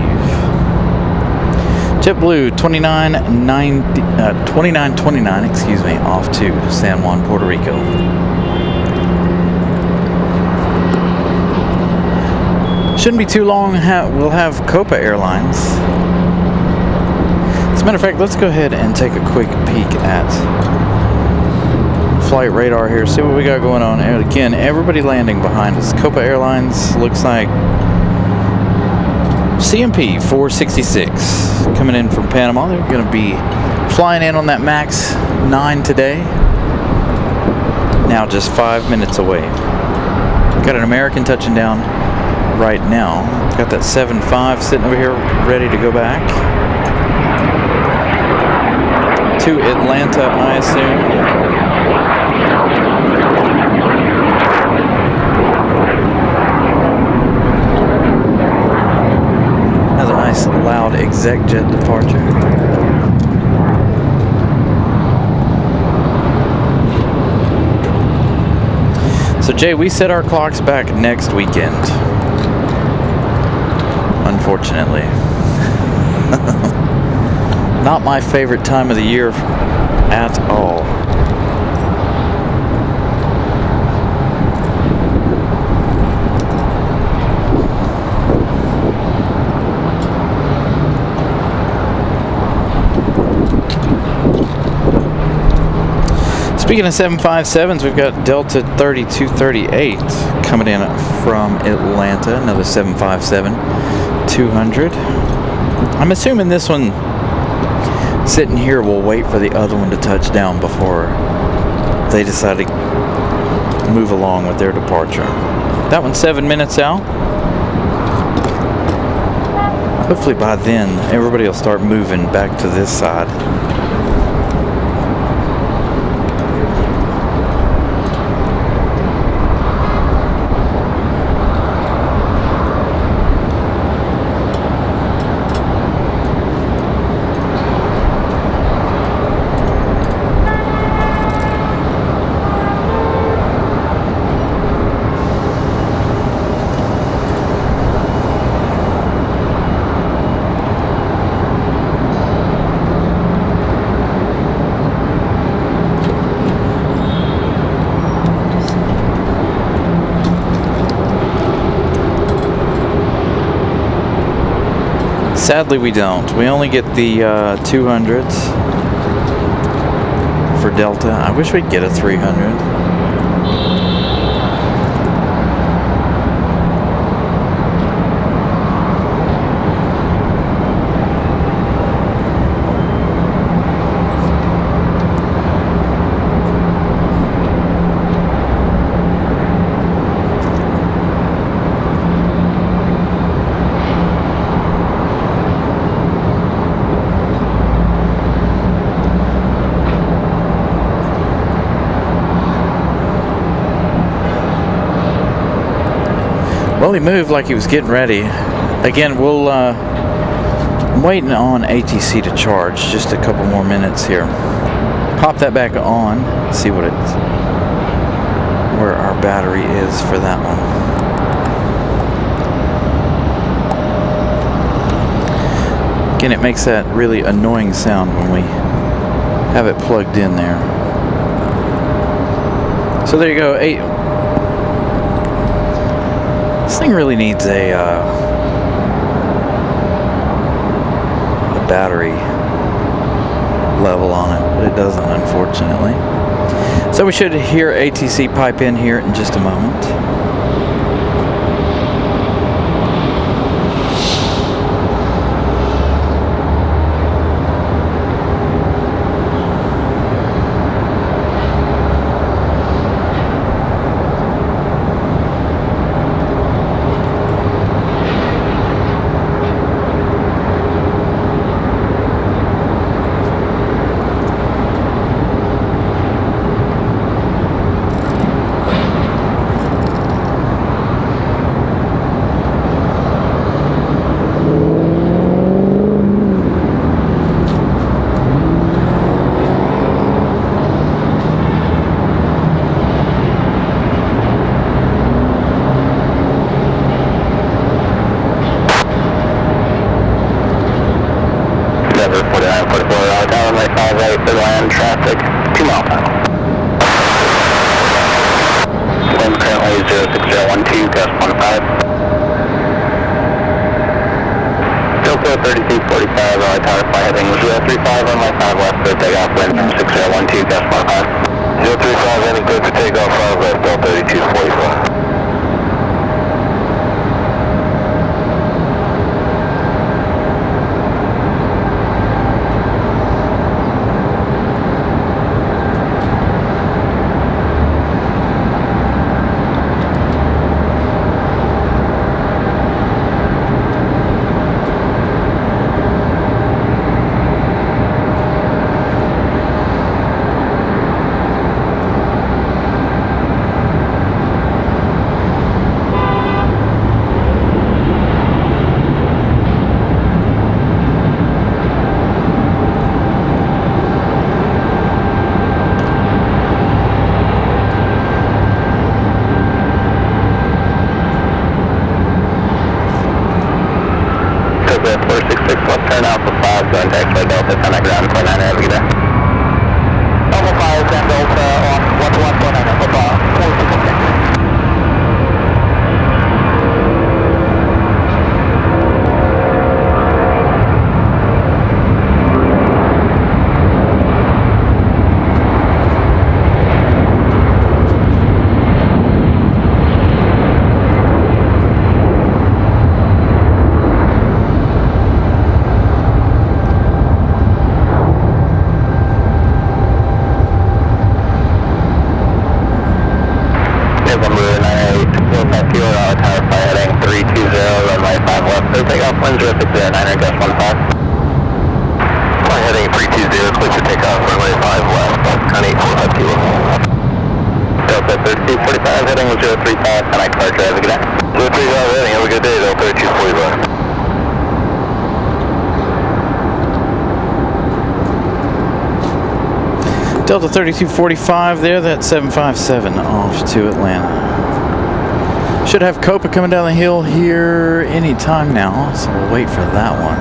JetBlue 2929, excuse me, off to San Juan, Puerto Rico. Shouldn't be too long. We'll have Copa Airlines. As a matter of fact, let's go ahead and take a quick peek at flight radar here, see what we got going on. And again, everybody landing behind us. Copa Airlines looks like CMP 466 coming in from Panama. They're going to be flying in on that MAX 9 today. Now just 5 minutes away. Got an American touching down right now. Got that 7.5 sitting over here ready to go back to Atlanta, I assume. Has a nice loud exec jet departure. So Jay, we set our clocks back next weekend. Unfortunately. Not my favorite time of the year at all. Speaking of 757s, we've got Delta 3238 coming in from Atlanta, another 757-200. I'm assuming this one sitting here will wait for the other one to touch down before they decide to move along with their departure. That one's 7 minutes out. Hopefully by then everybody will start moving back to this side. Sadly, we don't. We only get the 200s for Delta. I wish we'd get a 300. Well, he moved like he was getting ready. Again, we'll, I'm waiting on ATC to charge. Just a couple more minutes here. Pop that back on. See what it's, where our battery is for that one. Again, it makes that really annoying sound when we have it plugged in there. So there you go. This thing really needs a battery level on it, but it doesn't, unfortunately. So we should hear ATC pipe in here in just a moment. heading 035 on my 5 left, clear takeoff, wind 6012, gust 15. 035 heading clear for takeoff, 5 left, Del 3245. Delta 3245 there, that's 757 off to Atlanta. Should have Copa coming down the hill here any time now, so we'll wait for that one.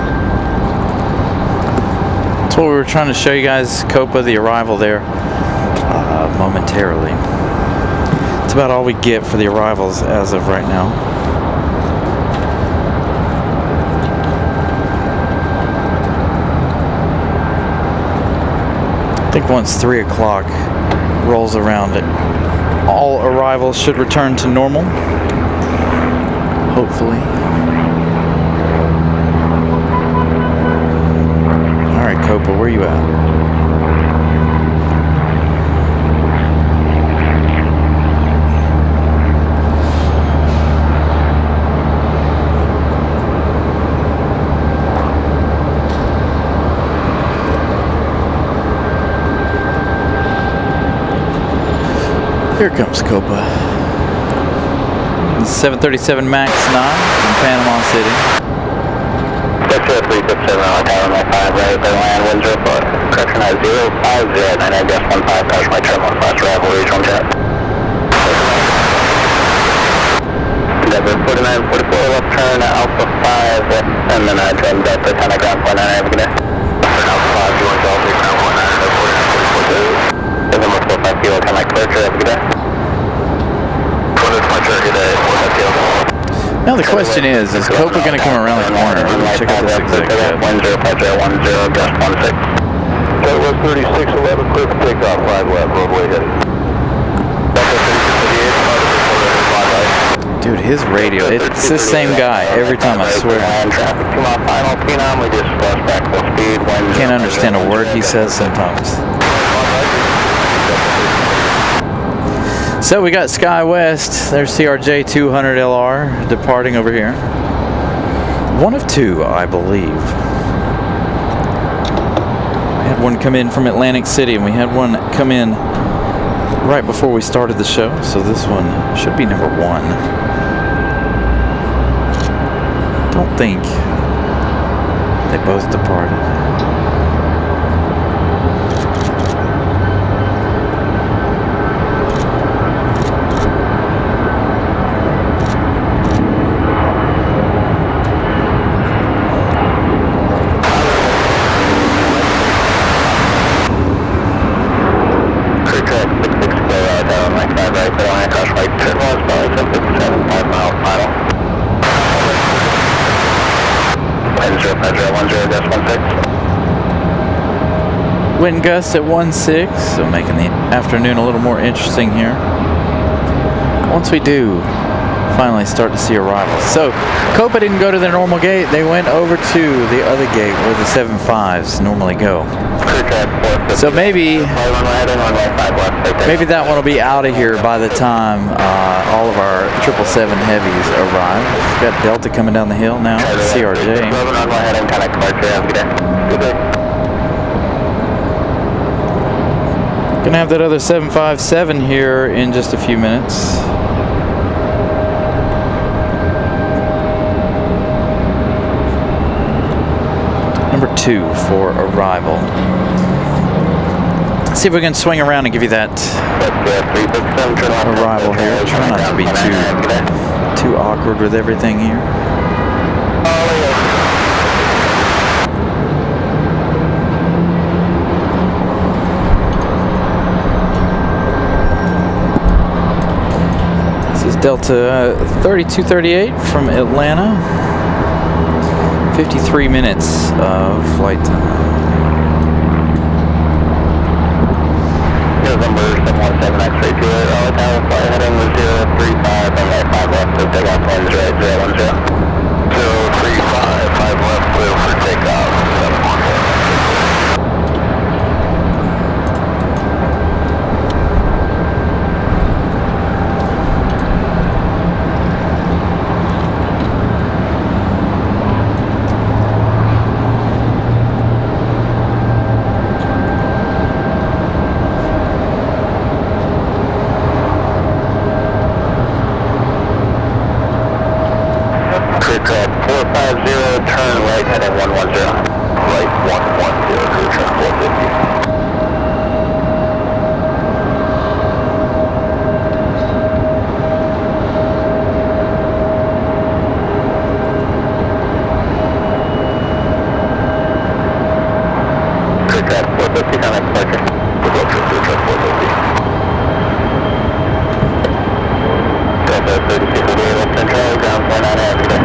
That's what we were trying to show you guys, Copa, the arrival there momentarily. It's about all we get for the arrivals as of right now. I think once 3 o'clock rolls around, all arrivals should return to normal, hopefully. All right, Copa, where you at? Here comes Copa. 737 MAX 9 from Panama City. That's 357 on tower, my 5 right, they land, wind 04. Correction at 050, 9 air, gust 15, touch my trim on flash, arrival, regional jet. Endeavor 4944, left turn, Alpha 5, and then trim Delta 10 at ground point 9 air, beginning. Turn Alpha 5, join Delta, ground point 9 air, 4944. And then we'll 5 kilo, 10 like clear, trip, good day. Now the question is Copa going to come around the corner? Check out this exit. 10, gust 16. West 3611, clear for takeoff, 5 left, roadway heading. Dude, his radio, it's the same guy every time, I swear. Can't understand a word he says sometimes. So we got Sky West, there's CRJ 200 LR departing over here. One of two, I believe. We had one come in from Atlantic City, and we had one come in right before we started the show, so this one should be number 1. Don't think they both departed. Roger, 10, 16. Wind gusts at 1.6, so making the afternoon a little more interesting here. Once we do finally start to see arrivals. So Copa didn't go to their normal gate. They went over to the other gate where the 75s normally go. So maybe that one will be out of here by the time all of our 777 heavies arrive. We've got Delta coming down the hill now. CRJ. Gonna have that other 757 here in just a few minutes. Number 2 for arrival. Let's see if we can swing around and give you that arrival here. Try not to be too awkward with everything here. This is Delta 3238 from Atlanta. 53 minutes of flight time. November 717 X-ray to it. All tower flight heading was 035 and 5 left, so takeoff plans right 010. 035, 5 left, clear for takeoff, 717. Turn right heading 110. Right 110, crew turn 450. Crew trap 450, connect departure. Crew trap 450. Delta 3238, left central, ground 49 after that.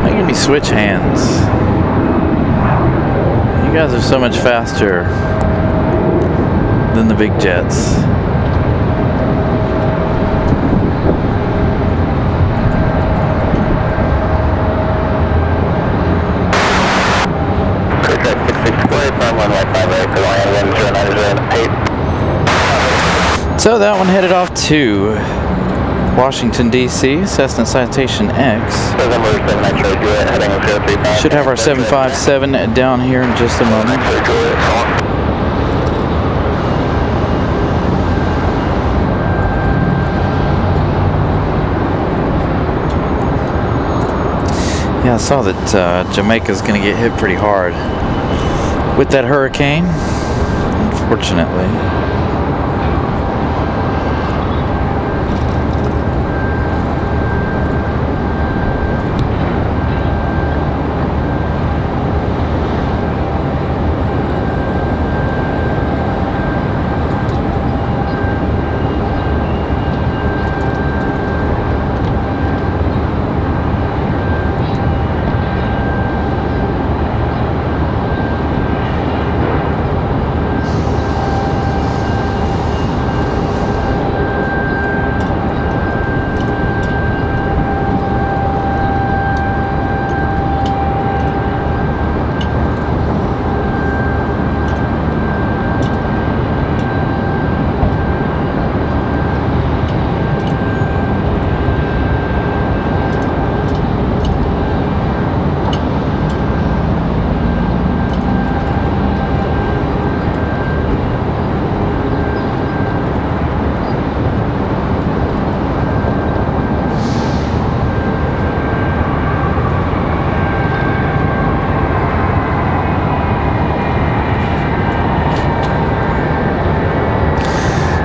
Making me switch hands. You guys are so much faster than the big jets. So that one headed off to Washington, D.C., Cessna Citation X. Should have our 757 down here in just a moment. Yeah, I saw that Jamaica's going to get hit pretty hard with that hurricane, unfortunately.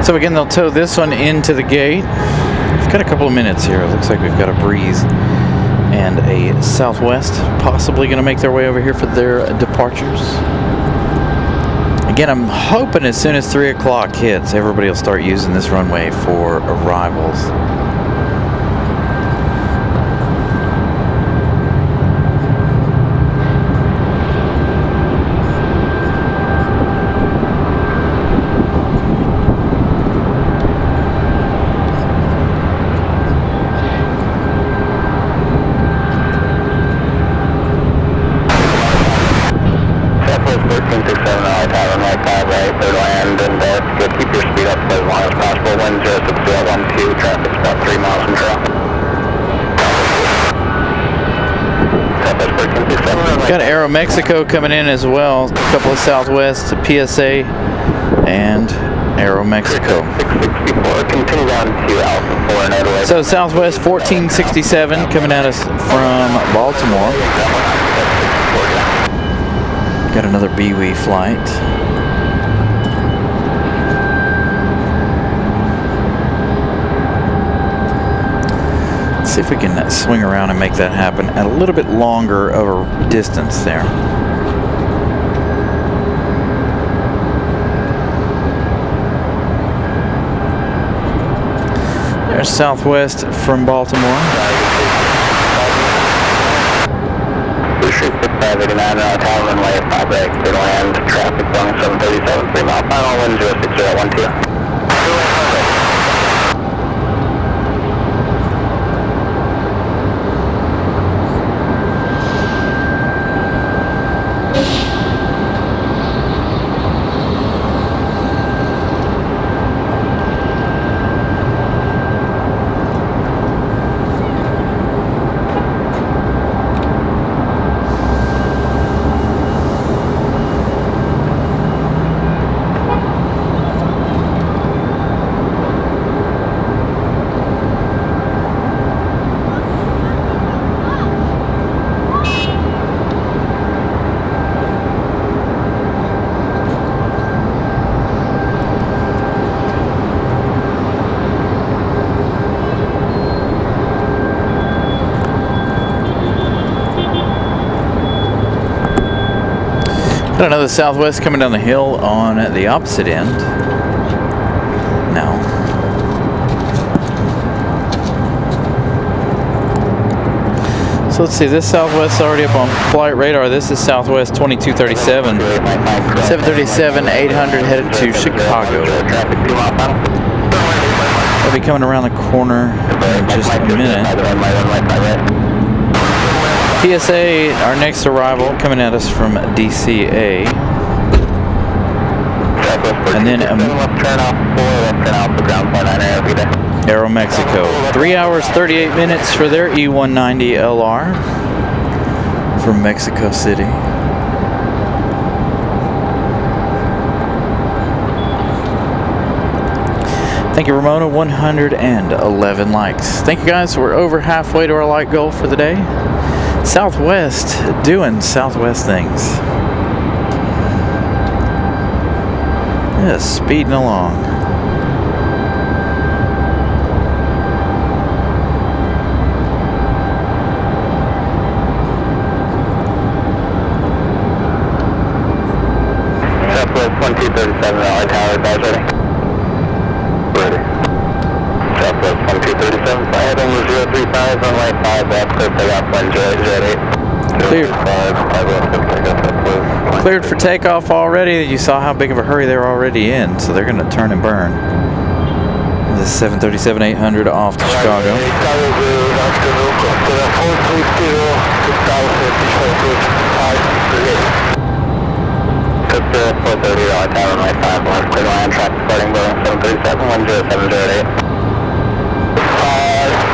So again, they'll tow this one into the gate. We've got a couple of minutes here. It looks like we've got a breeze and a southwest possibly going to make their way over here for their departures. Again, I'm hoping as soon as 3 o'clock hits, everybody will start using this runway for arrivals. 1467 Raleigh, tower right 5 right, clear to land, and good, keep your speed up as long as possible. Wind 06012, traffic's about 3 miles from trail. Got Aero Mexico coming in as well. A couple of Southwest, PSA, and Aero Mexico. 664, continue down to Alpha 4 and Adelaide. So Southwest 1467 coming at us from Baltimore. Got another BWE flight. Let's see if we can swing around and make that happen at a little bit longer of a distance there. There's Southwest from Baltimore. Blue Street 589 tower runway 5 right, clear to land, traffic Boeing 737, 3 mile final, wind 06012. Got another Southwest coming down the hill on the opposite end. Now. So let's see, this Southwest is already up on flight radar. This is Southwest 2237. 737 800 headed to Chicago. They'll be coming around the corner in just a minute. PSA, our next arrival, coming at us from DCA. And then Aero Mexico. 3 hours, 38 minutes for their E190 LR from Mexico City. Thank you, Ramona. 111 likes. Thank you, guys. We're over halfway to our like goal for the day. Southwest doing Southwest things. Yeah, speeding along. Southwest 1237 Raleigh tower, guys ready? Ready. Southwest 1237, fly heading 035, runway 5 left, clear takeoff, wind 008. Cleared for takeoff already. You saw how big of a hurry they were already in, so they're going to turn and burn. This is 737 800 off to Chicago. Took the 430 tower runway 5 left, clear to land, traffic starting Boeing 737, 10708.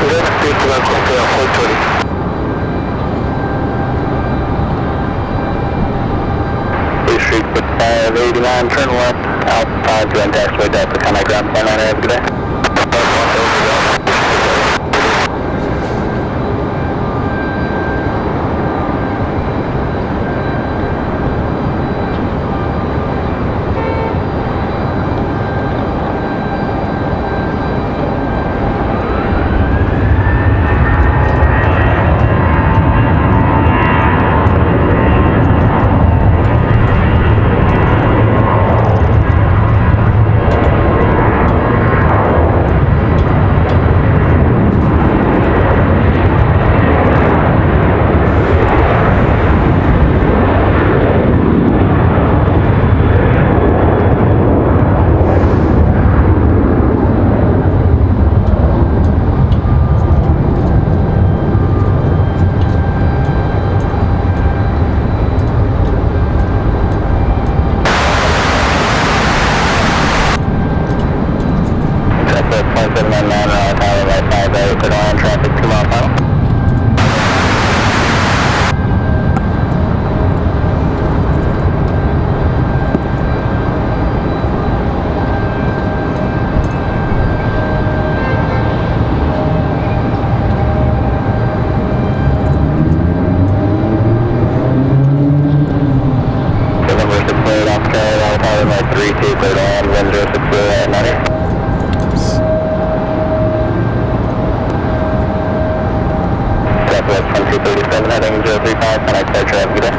Let's speak to that 430. Street 589, turn left, Alpha 5, join taxiway Delta, contact ground plan 9, have a good day. runway 32, clear to land, wind 060 at 90. Southwest 1237, heading 035, connect air traffic, good day.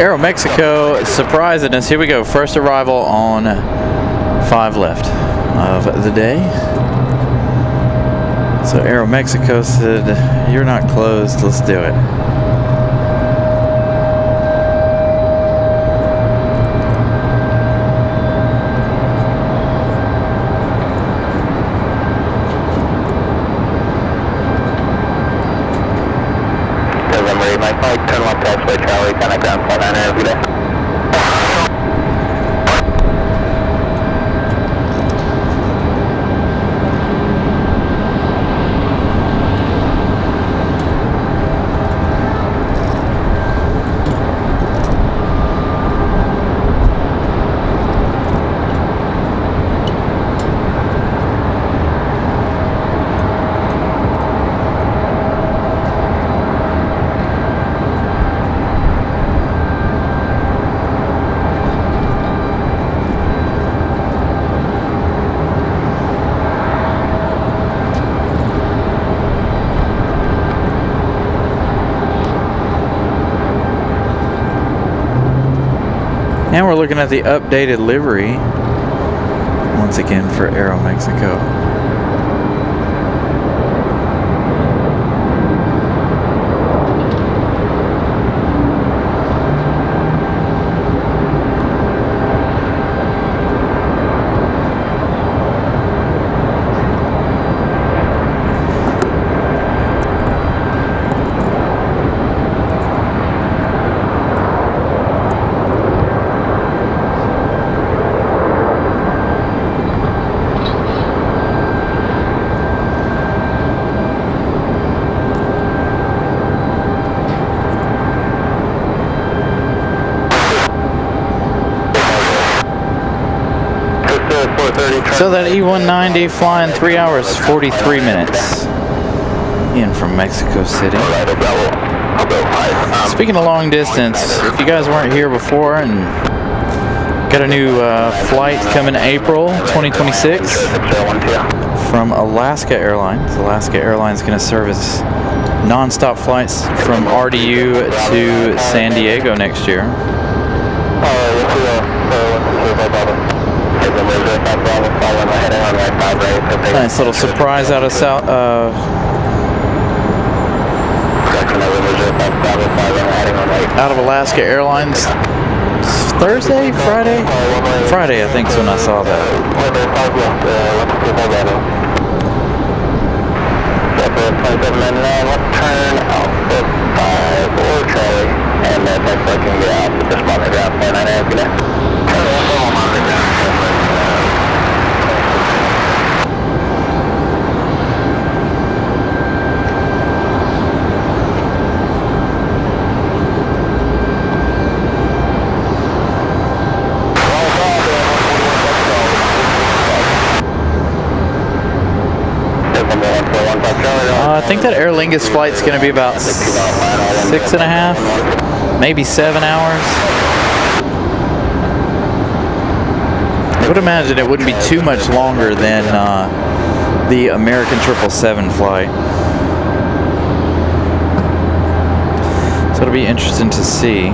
Aero Mexico surprising us. Here we go. First arrival on 5 left of the day. So Aero Mexico said, "You're not closed. Let's do it." Mike, turn left taxiway Charlie, connect ground 49 every day. And we're looking at the updated livery once again for Aero Mexico. So that E190 flying 3 hours 43 minutes in from Mexico City. Speaking of long distance, if you guys weren't here before and got a new flight coming April 2026 from Alaska Airlines. Alaska Airlines going to service non-stop flights from RDU to San Diego next year. Nice little surprise out of Alaska Airlines. Thursday, Friday, I think is when I saw that. Turn Alpha 5 or Charlie, and next I can get out. Just on the ground, 49 air, good day. I think that Aer Lingus flight's going to be about 6.5, maybe 7 hours. I would imagine it wouldn't be too much longer than the American 777 flight. So it'll be interesting to see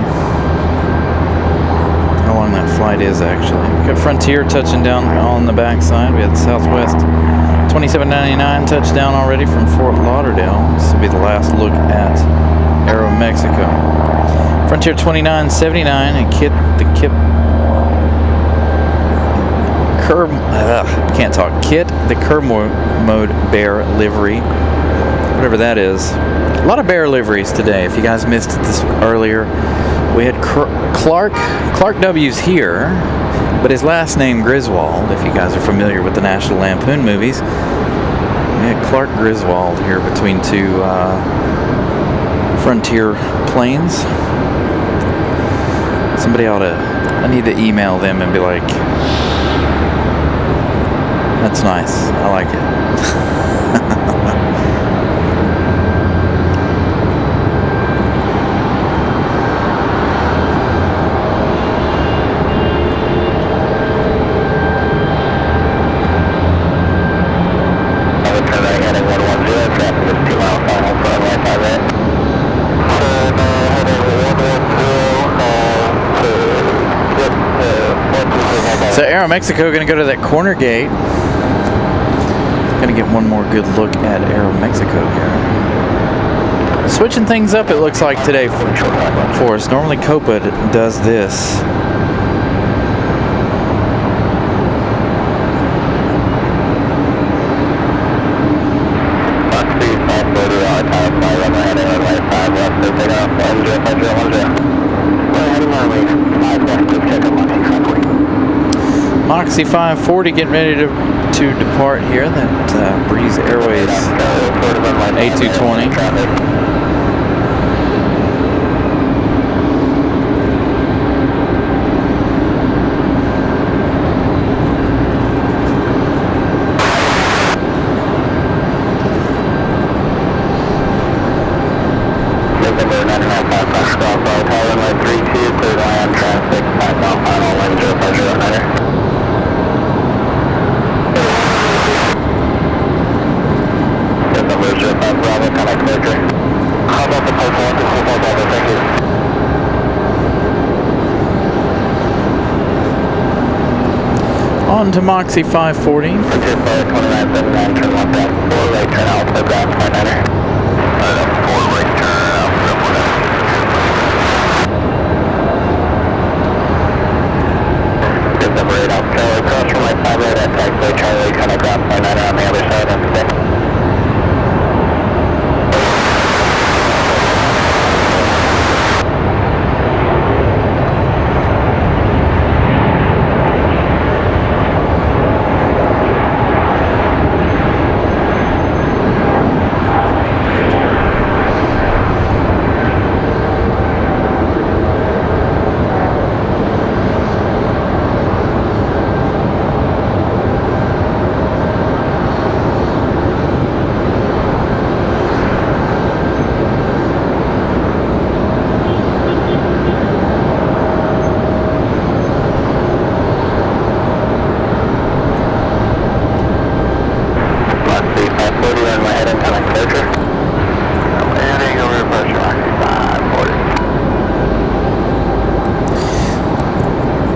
how long that flight is actually. We got Frontier touching down on the backside. We had Southwest 2799 touchdown already from Fort Lauderdale. This will be the last look at Aero Mexico. Frontier 2979 and Kit the Kermode Bear livery, whatever that is. A lot of bear liveries today. If you guys missed this earlier, we had Clark W's here, but his last name Griswold, if you guys are familiar with the National Lampoon movies. We had Clark Griswold here between two Frontier planes. I need to email them and be like, that's nice, I like it. Aeromexico gonna go to that corner gate. Gonna get one more good look at Aeromexico here. Switching things up, it looks like today for us. Normally Copa does this. Moxie 540 getting ready to depart here. That Breeze Airways A220. On to Moxie 540.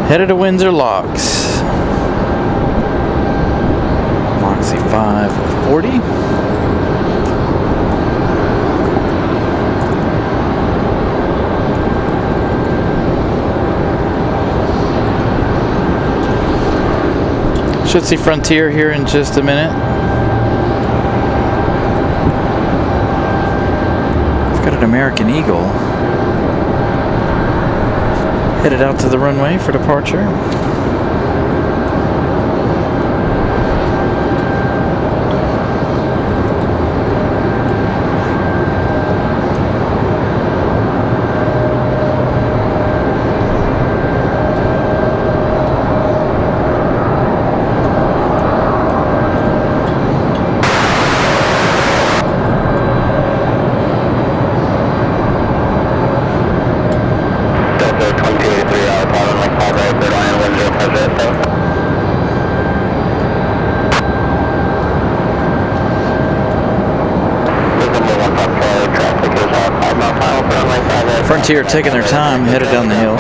Headed to Windsor Locks. Moxie 540. Should see Frontier here in just a minute. I've got an American Eagle headed out to the runway for departure. Frontier taking their time, headed down the hill.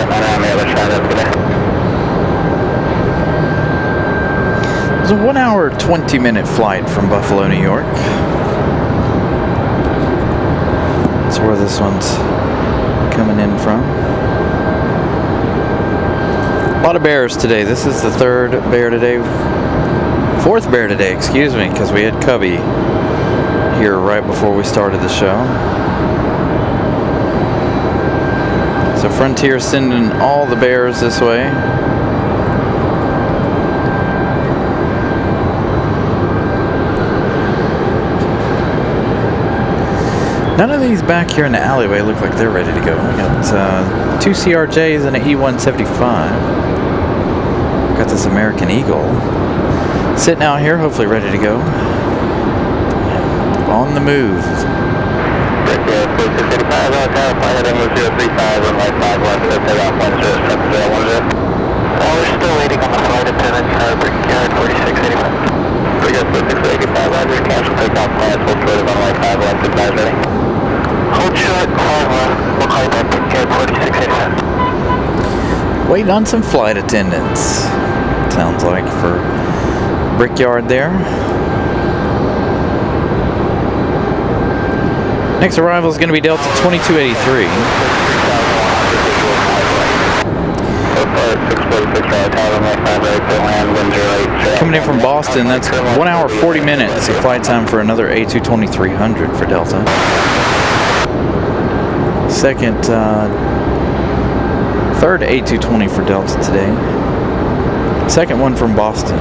It was a 1 hour, 20-minute flight from Buffalo, New York. That's where this one's coming in from. A lot of bears today. This is the third bear today. Fourth bear today, excuse me, because we had Cubby here right before we started the show. So Frontier sending all the bears this way. None of these back here in the alleyway look like they're ready to go. We got 2 CRJs and an E175. Got this American Eagle sitting out here, hopefully ready to go. On the move. We're still waiting on the flight attendant for Brigade 4685. Brigade 4685, Roger, cancel takeoff plans, we'll put it on like 5 left, advise ready. Hold short, 5 left, we'll call back Brigade 4685. Waiting on some flight attendants to sounds like, for Brickyard there. Next arrival is going to be Delta 2283. Coming in from Boston, that's 1 hour 40 minutes of flight time for another A220-300 for Delta. Third A220 for Delta today. Second one from Boston.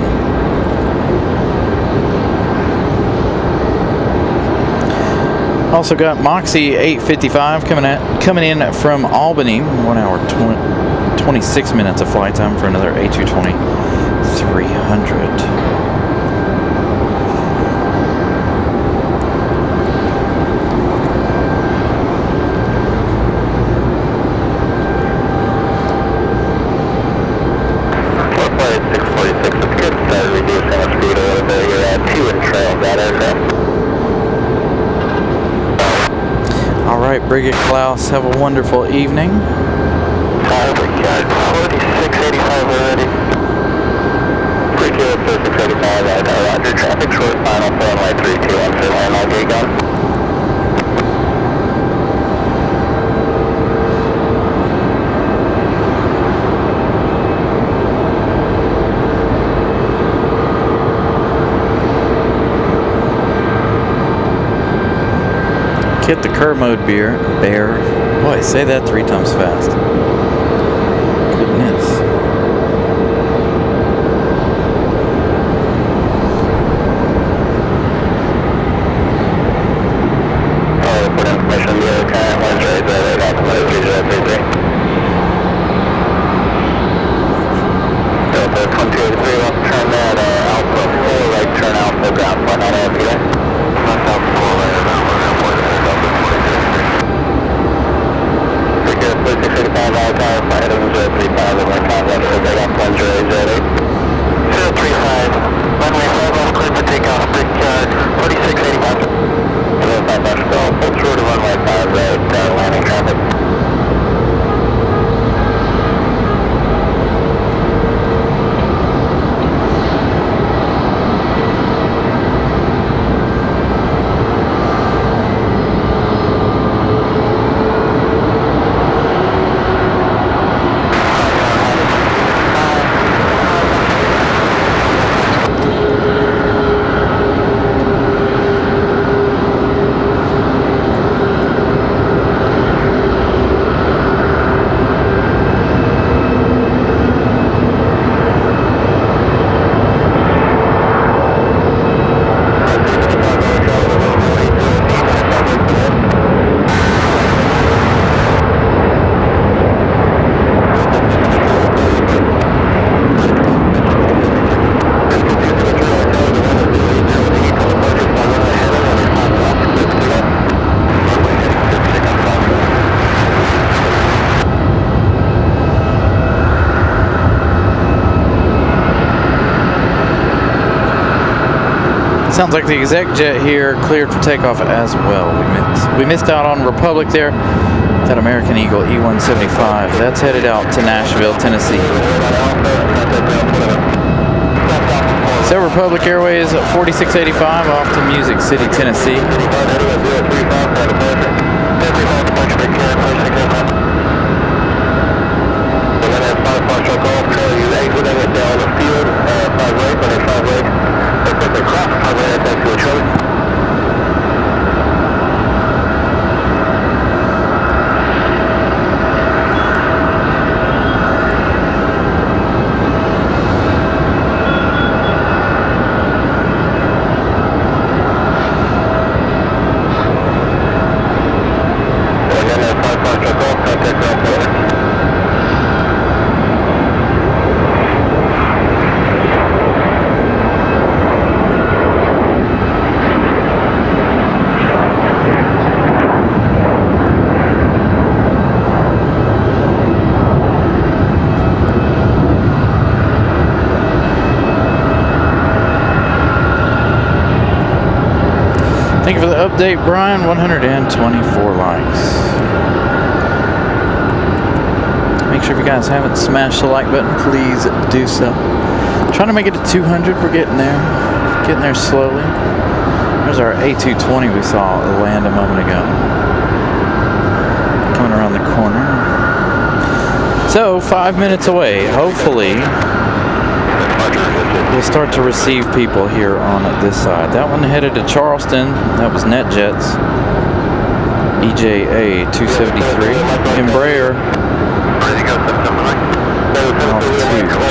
Also got Moxie 855 coming in from Albany. 1 hour 26 minutes of flight time for another A220-300. Alright, Brigadier Klaus, have a wonderful evening. 4685 already. Brigadier 4685, Roger, traffic short, final for runway 321 for land, all gate gun. Get the Kermode bear. Boy, say that 3 times fast. Goodness. Put information on the other current ones right there. That's what it is right there. Delta 2283 left turn there at Alpha 4, right turn Alpha ground point on Aviation. Left Alpha 4, right at Alpha ground point on Delta 2283. Brigadier 4685, all tower, flight heading 035, and my time left, so they got plunge raise ready. 035, runway 5 left, clear for takeoff, Brickyard 4685. 05 left, go, full through to runway 5 right, landing traffic. Sounds like the exec jet here cleared for takeoff as well. We missed out on Republic there. That American Eagle E-175. That's headed out to Nashville, Tennessee. So Republic Airways 4685 off to Music City, Tennessee. Thank you for the update, Brian. 124 likes. Make sure if you guys haven't smashed the like button, please do so. Trying to make it to 200. We're getting there. Getting there slowly. There's our A220 we saw land a moment ago. Coming around the corner. So, 5 minutes away. Hopefully, we'll start to receive people here on this side. That one headed to Charleston. That was NetJets. EJA 273. Embraer. Off to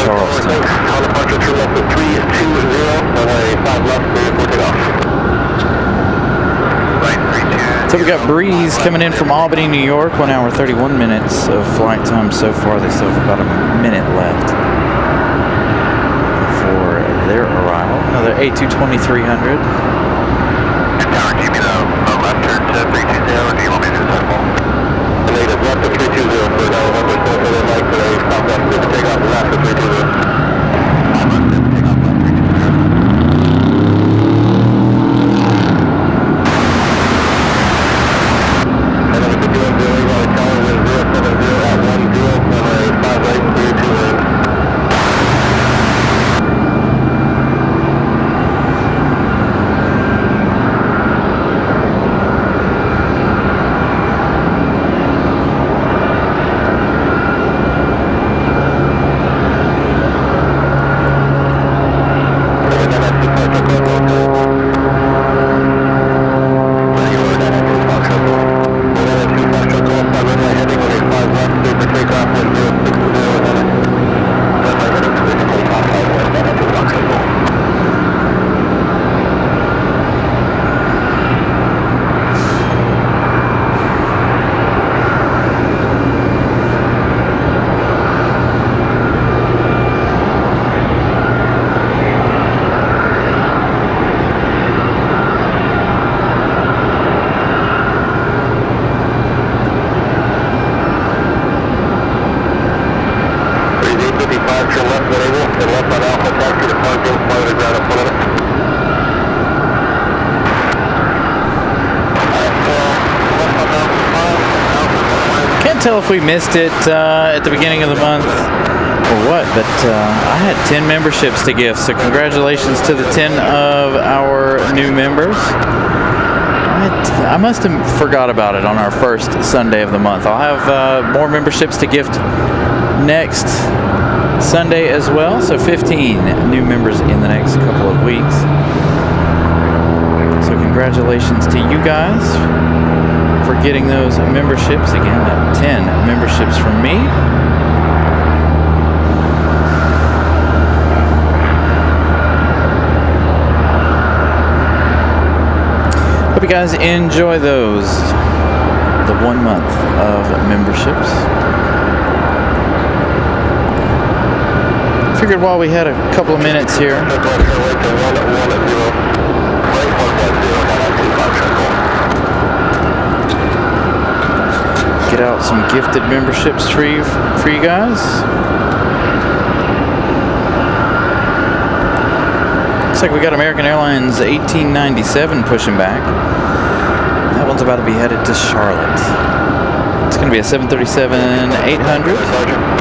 Charleston. So we got Breeze coming in from Albany, New York. 1 hour 31 minutes of flight time so far. They still have about a minute left before their arrival. Another A220 300. Tower, give me the left turn to 320, or do you want me to do the circle? Native left to 320 for now. Remember, so for the night today, stop left to take off left to 320. Tell if we missed it at the beginning of the month or what, but I had 10 memberships to give, so congratulations to the 10 of our new members. I must have forgot about it on our first Sunday of the month. I'll have more memberships to gift next Sunday as well, so 15 new members in the next couple of weeks. So congratulations to you guys for getting those memberships. Again, 10 memberships from me. Hope you guys enjoy those, the 1 month of memberships. Figured while we had a couple of minutes here, get out some gifted memberships for you guys. Looks like we got American Airlines 1897 pushing back. That one's about to be headed to Charlotte. It's going to be a 737-800.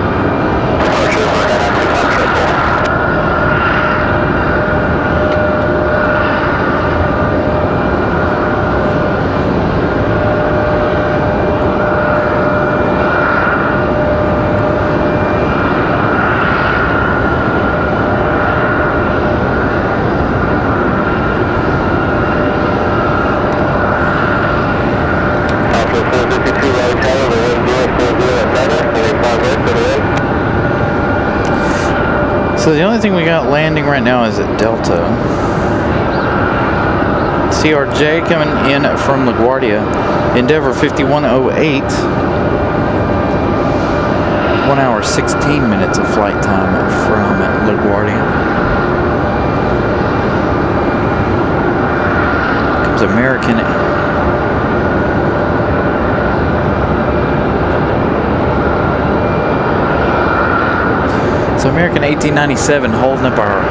So the only thing we got landing right now is at Delta. CRJ coming in from LaGuardia. Endeavor 5108. 1 hour 16 minutes of flight time from LaGuardia. Comes American. So American 1897 holding up our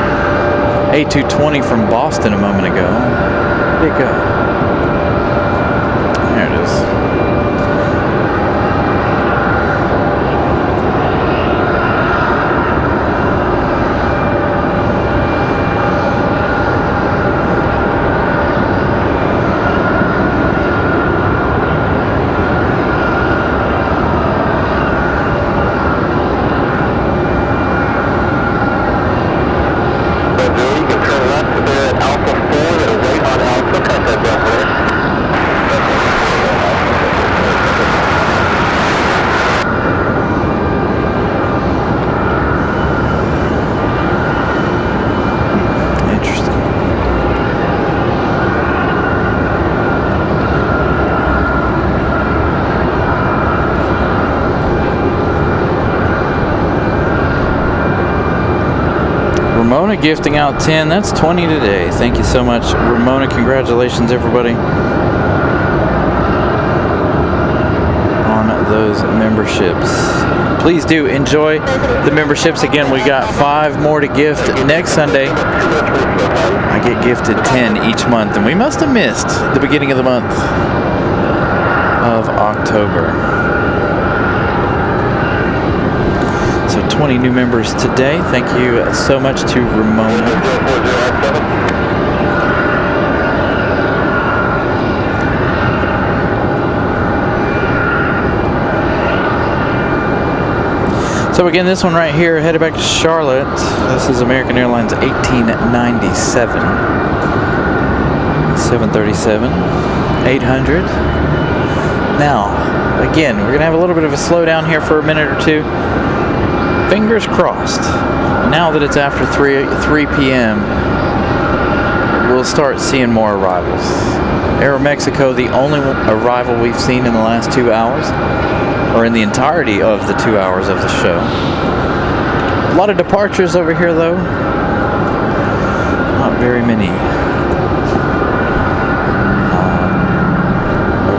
A220 from Boston a moment ago. Where'd it go? There it is. Ramona gifting out 10. That's 20 today. Thank you so much, Ramona. Congratulations, everybody, on those memberships. Please do enjoy the memberships. Again, we got 5 more to gift next Sunday. I get gifted 10 each month, and we must have missed the beginning of the month of October. So 20 new members today. Thank you so much to Ramona. So again, this one right here, headed back to Charlotte. This is American Airlines 1897. 737, 800. Now, again, we're going to have a little bit of a slowdown here for a minute or two. Fingers crossed. Now that it's after 3 p.m., we'll start seeing more arrivals. Aeromexico, the only arrival we've seen in the last 2 hours, or in the entirety of the 2 hours of the show. A lot of departures over here, though. Not very many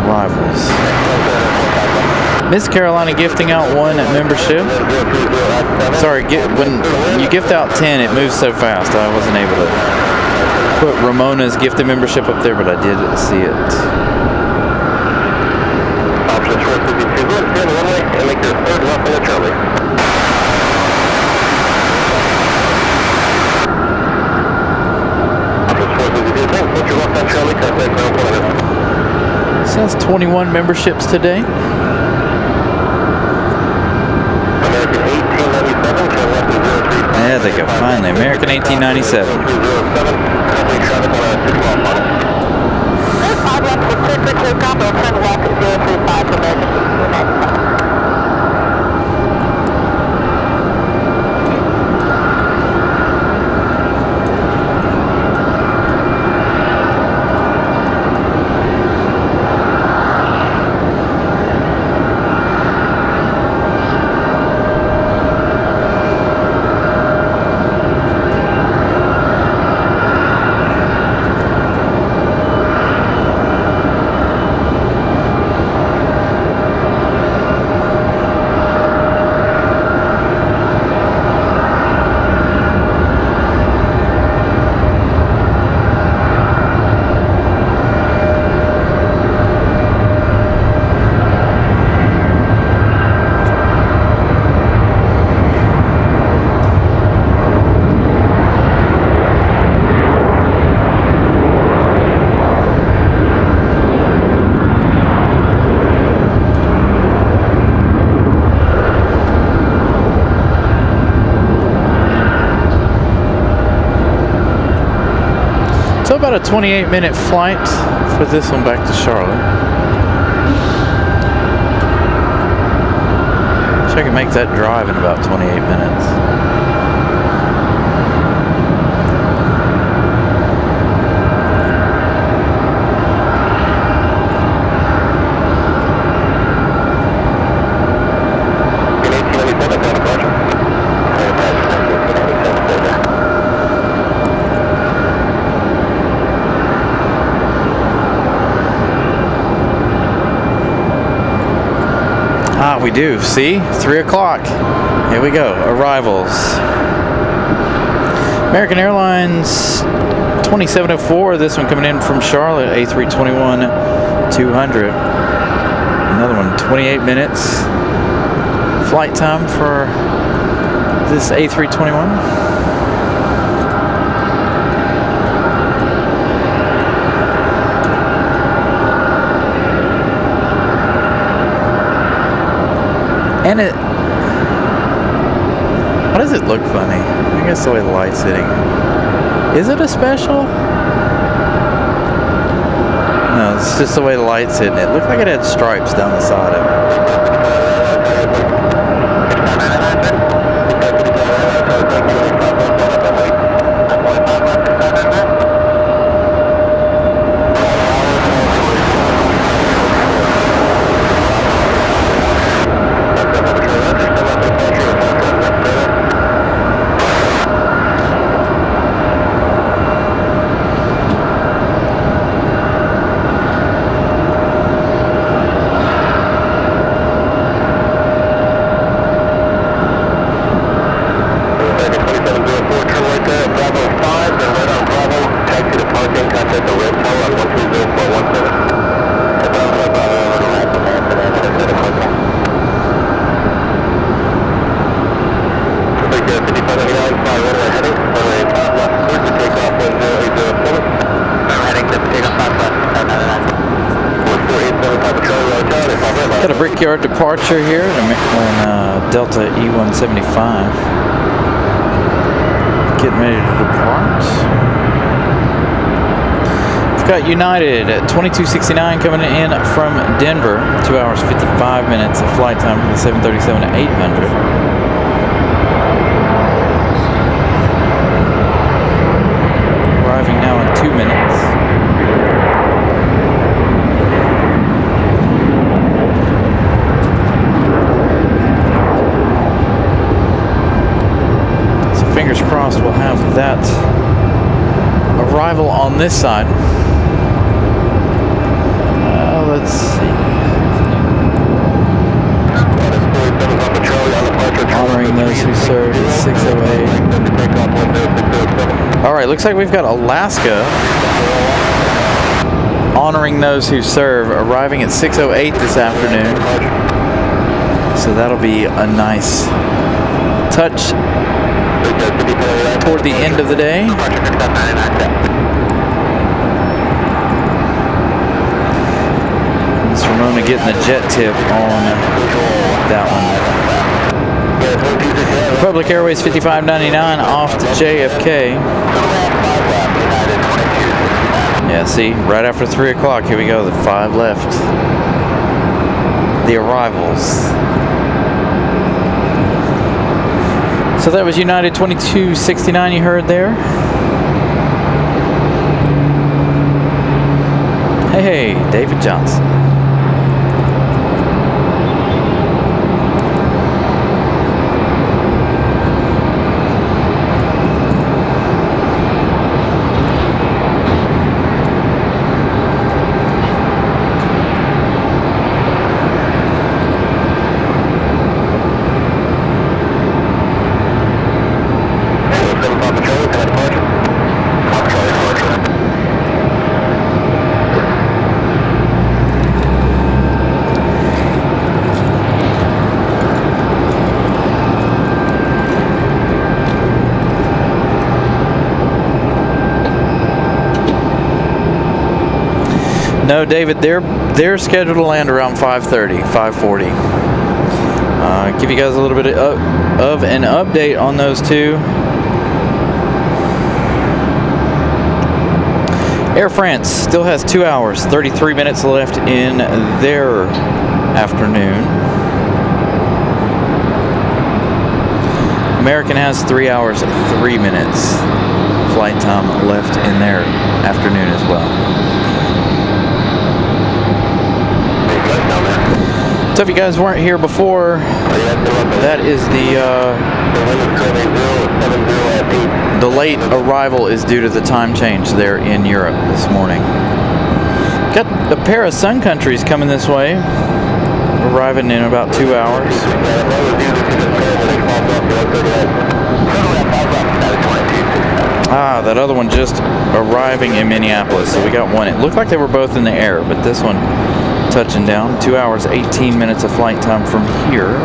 arrivals. Miss Carolina gifting out 1 membership. Sorry, when you gift out 10, it moves so fast. I wasn't able to put Ramona's gifted membership up there, but I did see it. And make your third left in the Charlie. Put your left on Charlie, contact ground point. Says 21 memberships today. American 1897, turn left to 035. There they go, finally. American 1897. 307, contact traffic on a 212 model. 5 left to Pacific, takeoff, and turn left to 035 for emergency. About a 28-minute flight for this one back to Charlotte. So I can make that drive in about 28 minutes. We do. See? 3 o'clock. Here we go. Arrivals. American Airlines 2704. This one coming in from Charlotte. A321-200. Another one. 28 minutes. Flight time for this A321. And it, why does it look funny? I guess the way the light's hitting. Is it a special? No, it's just the way the light's hitting it. It looked like it had stripes down the side of it. our departure here on Delta E175. Getting ready to depart. We've got United at 2269 coming in from Denver. 2 hours 55 minutes of flight time for the 737-800. Arriving now in 2 minutes. So fingers crossed we'll have that arrival on this side. Let's see. Honoring those who served at 6:08. All right, looks like we've got Alaska honoring those who serve, arriving at 6:08 this afternoon. So that'll be a nice touch toward the end of the day. Miss Ramona getting the jet tip on that one. Republic Airways 5599 off to JFK. Yeah, see, right after 3 o'clock, here we go, the 5 left. The arrivals. So that was United 2269 you heard there. Hey, David Johnson. No, David, they're scheduled to land around 5:30, 5:40. Give you guys a little bit of an update on those two. Air France still has 2 hours, 33 minutes left in their afternoon. American has 3 hours, 3 minutes flight time left in their afternoon as well. So if you guys weren't here before, that is the late arrival is due to the time change there in Europe this morning. Got a pair of Sun Countries coming this way, arriving in about 2 hours. That other one just arriving in Minneapolis, so we got one. It looked like they were both in the air, but this one touching down. 2 hours, 18 minutes of flight time from here.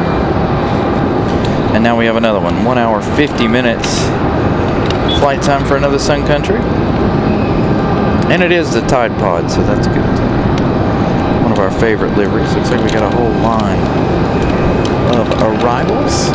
And now we have another one. 1 hour, 50 minutes flight time for another Sun Country. And it is the Tide Pod, so that's good. One of our favorite liveries. Looks like we got a whole line of arrivals.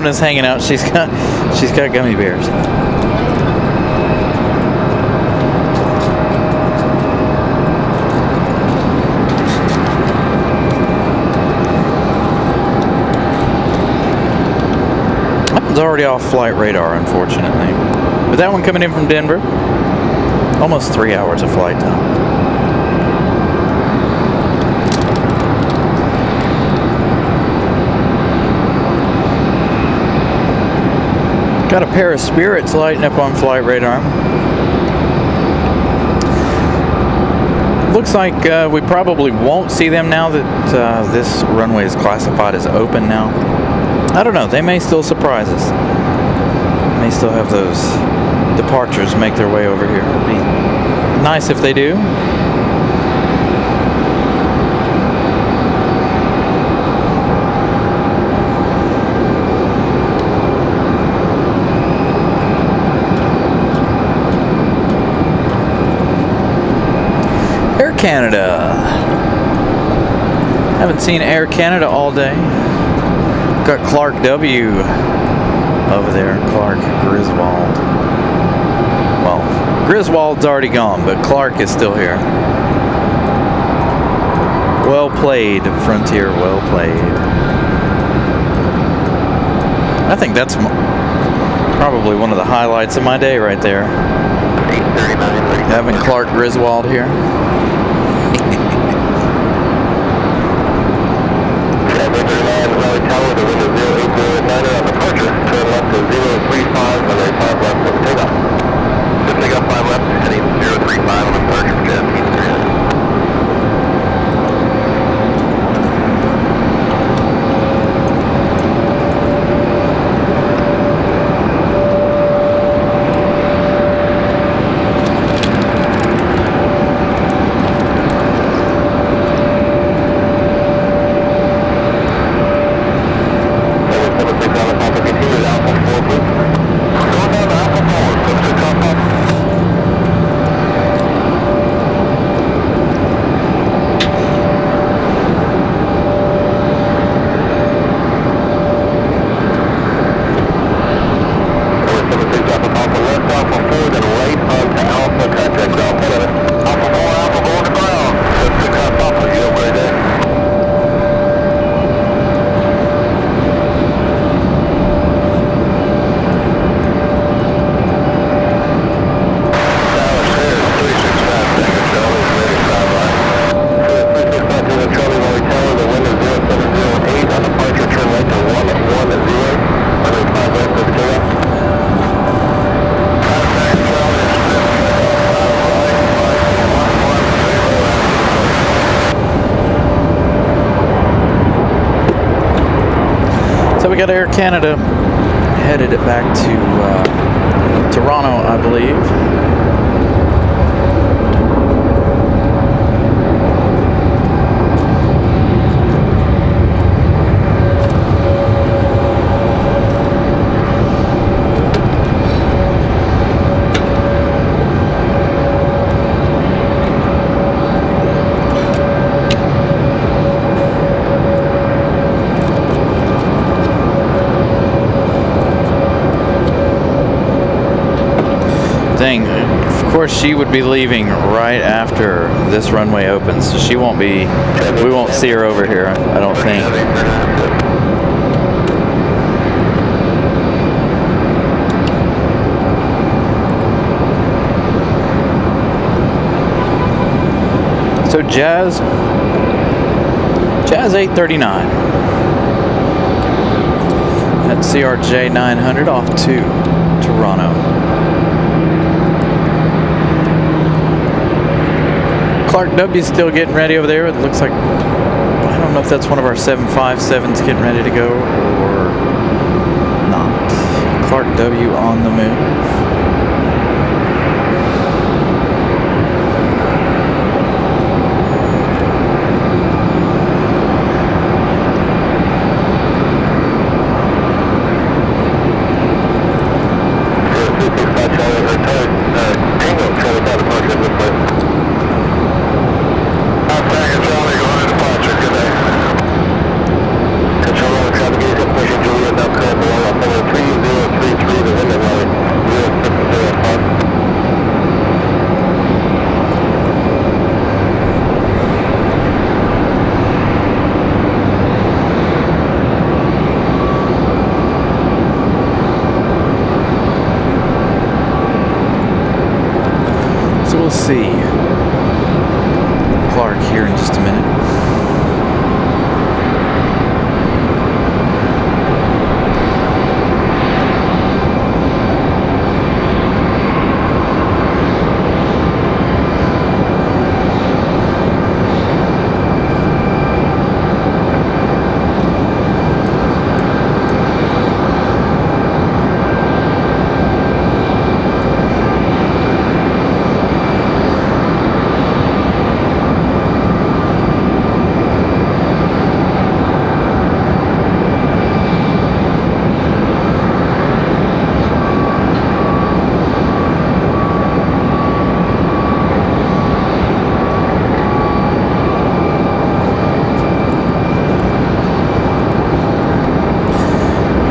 Mona's hanging out. She's got gummy bears. That one's already off flight radar, unfortunately. But that one coming in from Denver, almost 3 hours of flight time. Got a pair of Spirits lighting up on flight radar. Looks like we probably won't see them now that this runway is classified as open now. I don't know, they may still surprise us. May still have those departures make their way over here. It'd be nice if they do. Air Canada. Haven't seen Air Canada all day. Got Clark W over there, Clark Griswold. Well, Griswold's already gone, but Clark is still here. Well played, Frontier, well played. I think that's probably one of the highlights of my day right there. Having Clark Griswold here. Tower to window 0809 on departure. Turn left to 035 and a 5 left for takeoff. Just take off 5 left, heading 035 on departure for jet 839. We got Air Canada headed it back to Toronto, I believe. Of course, she would be leaving right after this runway opens, so we won't see her over here, I don't think. So Jazz 839 at CRJ 900 off to Toronto. Clark W still getting ready over there. It looks like, I don't know if that's one of our 757s getting ready to go or not. Clark W on the move. Control, traffic is pushing Juliet, now current below will see Clark here in just a minute.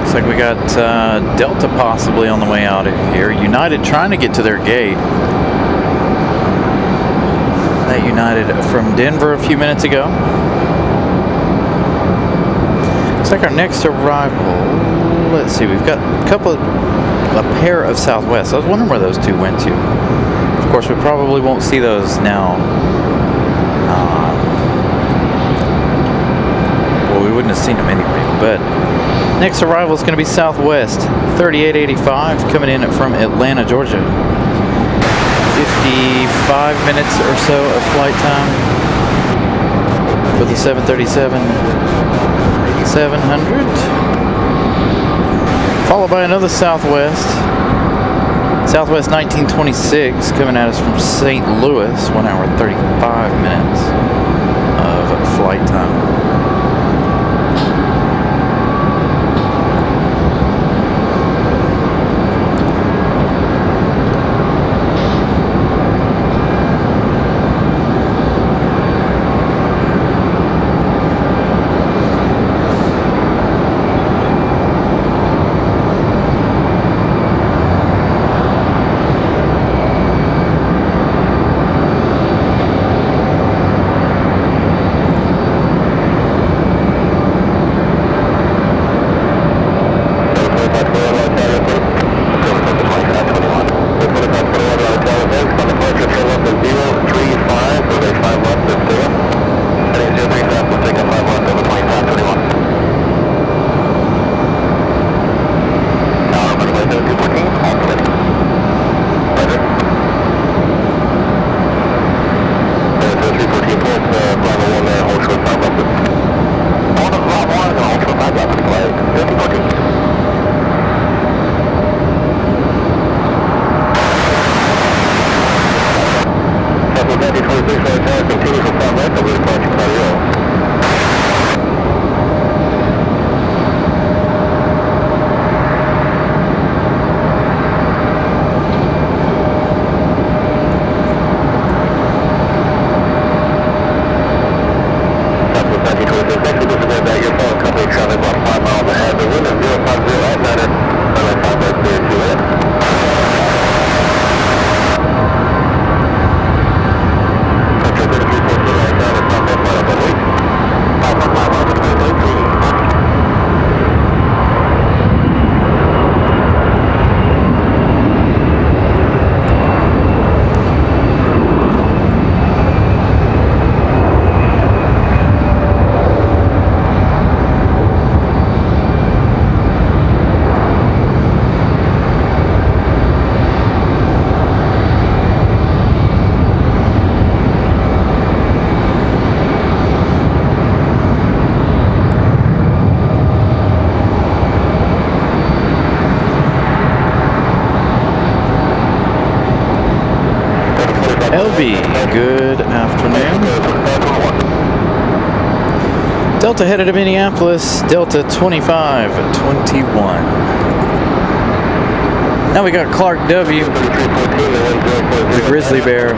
Looks like we got Delta possibly on the way out of here. United trying to get to their gate. That United from Denver a few minutes ago. Looks like our next arrival, let's see, we've got a pair of Southwest. I was wondering where those two went to. Of course, we probably won't see those now. Well, we wouldn't have seen them anyway, but next arrival is going to be Southwest 3885 coming in from Atlanta, Georgia. 55 minutes or so of flight time for the 737-700. Followed by another Southwest 1926 coming at us from St. Louis, 1 hour 35 minutes of flight time. Good afternoon. Delta headed to Minneapolis, Delta 2521. Now we got Clark W, the Grizzly Bear.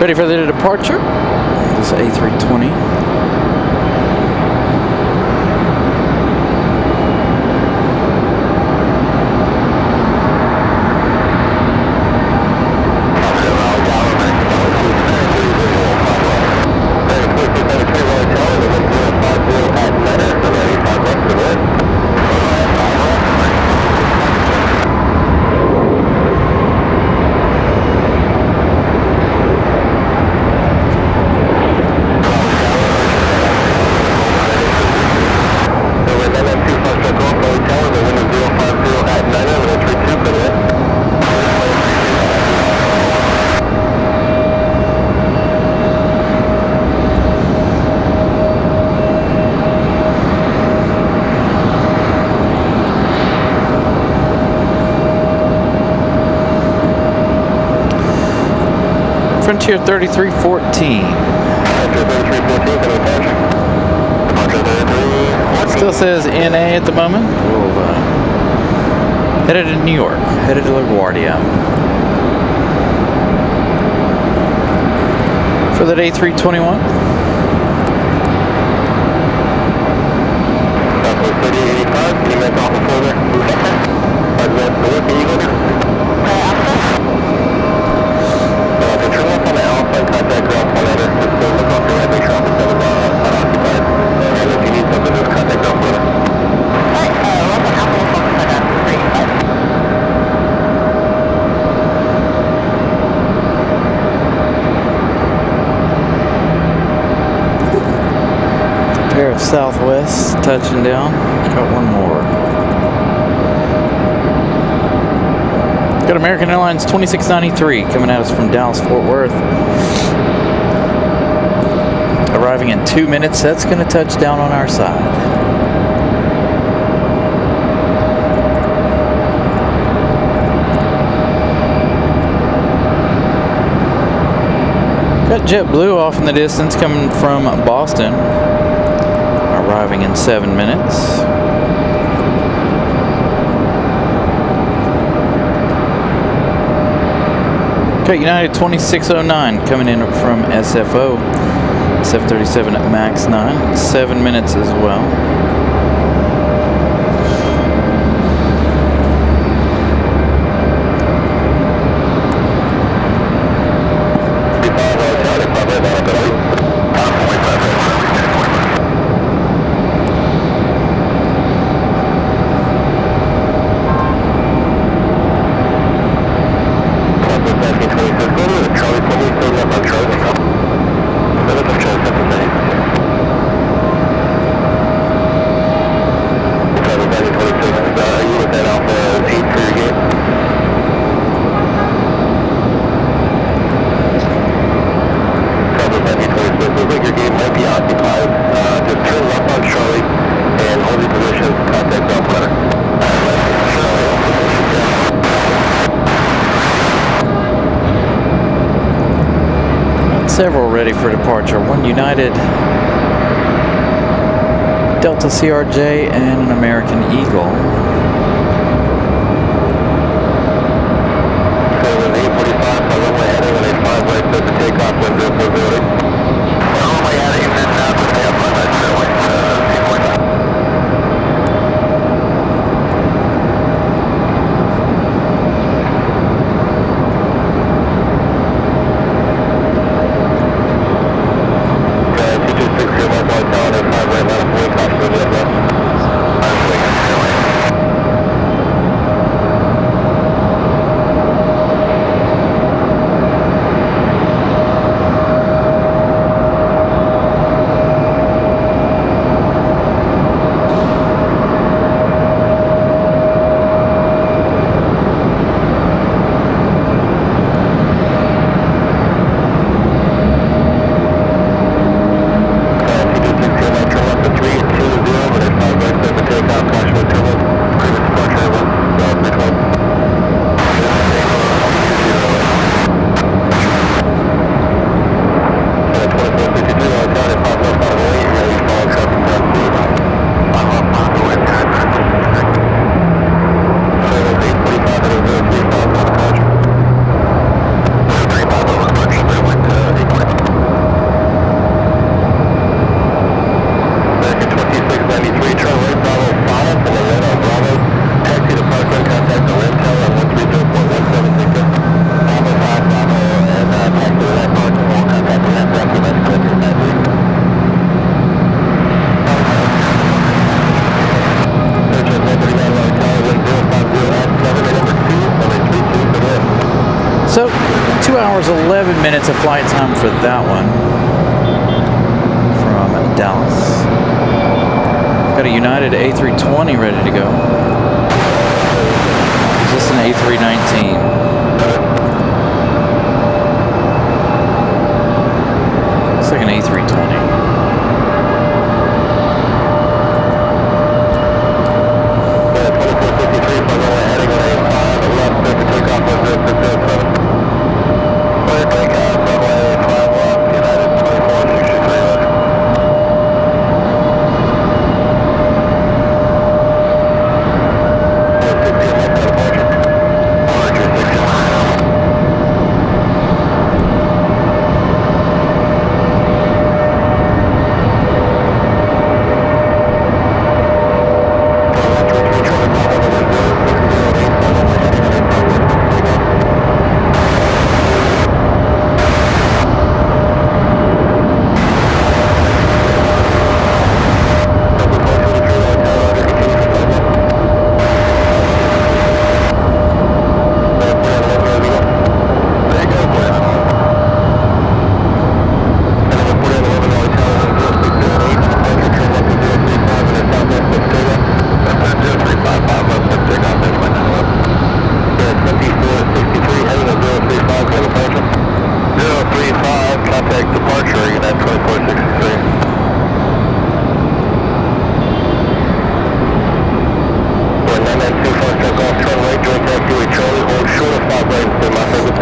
Ready for the departure. This is A320. Frontier 3314. Still says NA at the moment. We'll, headed to New York, headed to LaGuardia. For that A321. Pair of Southwest touching down. Got one more. Got American Airlines 2693 coming at us from Dallas Fort Worth. Arriving in 2 minutes. That's going to touch down on our side. Got JetBlue off in the distance coming from Boston. Arriving in 7 minutes. Okay, United 2609 coming in from SFO. 737 at max 9. 7 minutes as well. Several ready for departure. One United, Delta CRJ, and an American Eagle. So 2 hours 11 minutes of flight time for that one from Dallas. Got a United A320 ready to go. Is this an A319? Looks like an A320.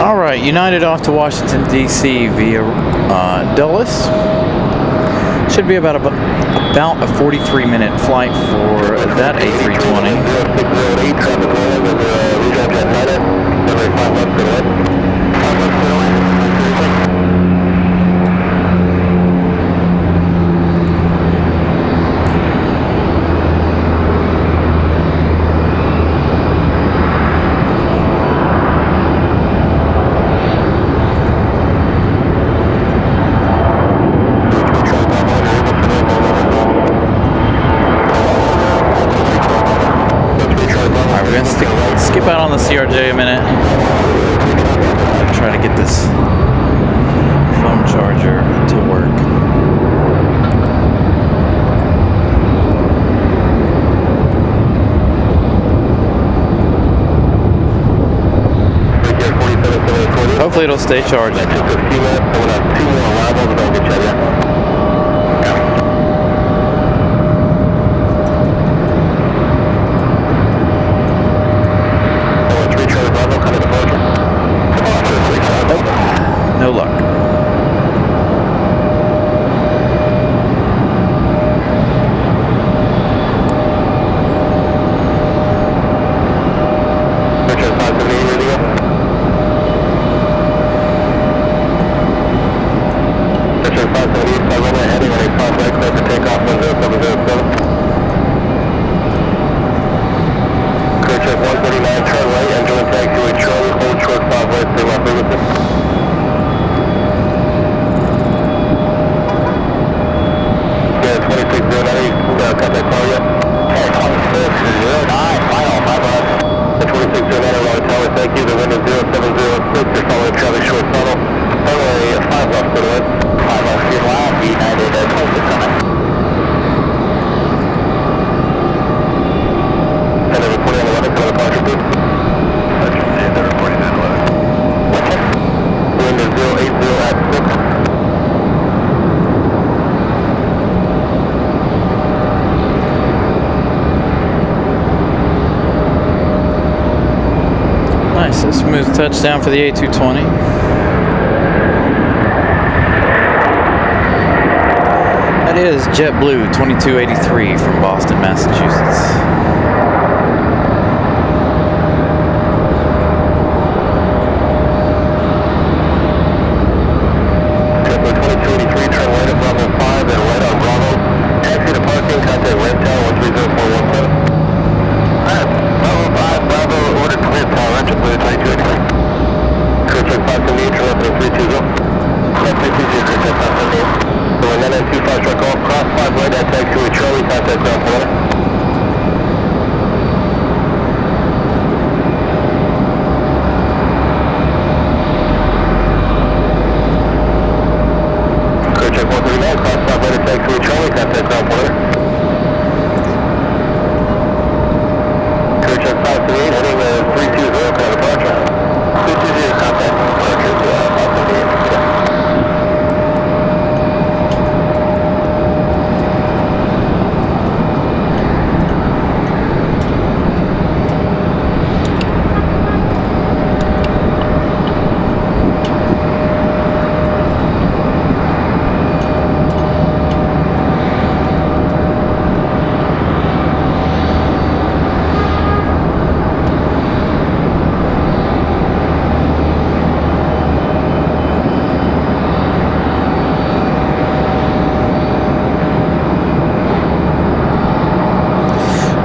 All right, United off to Washington, D.C. via Dulles. Should be about a 43-minute flight for that A320. Skip out on the CRJ a minute. Try to get this phone charger to work. Hopefully it'll stay charging. No luck. Nice, a smooth touchdown for the A220. That is JetBlue 2283 from Boston, Massachusetts.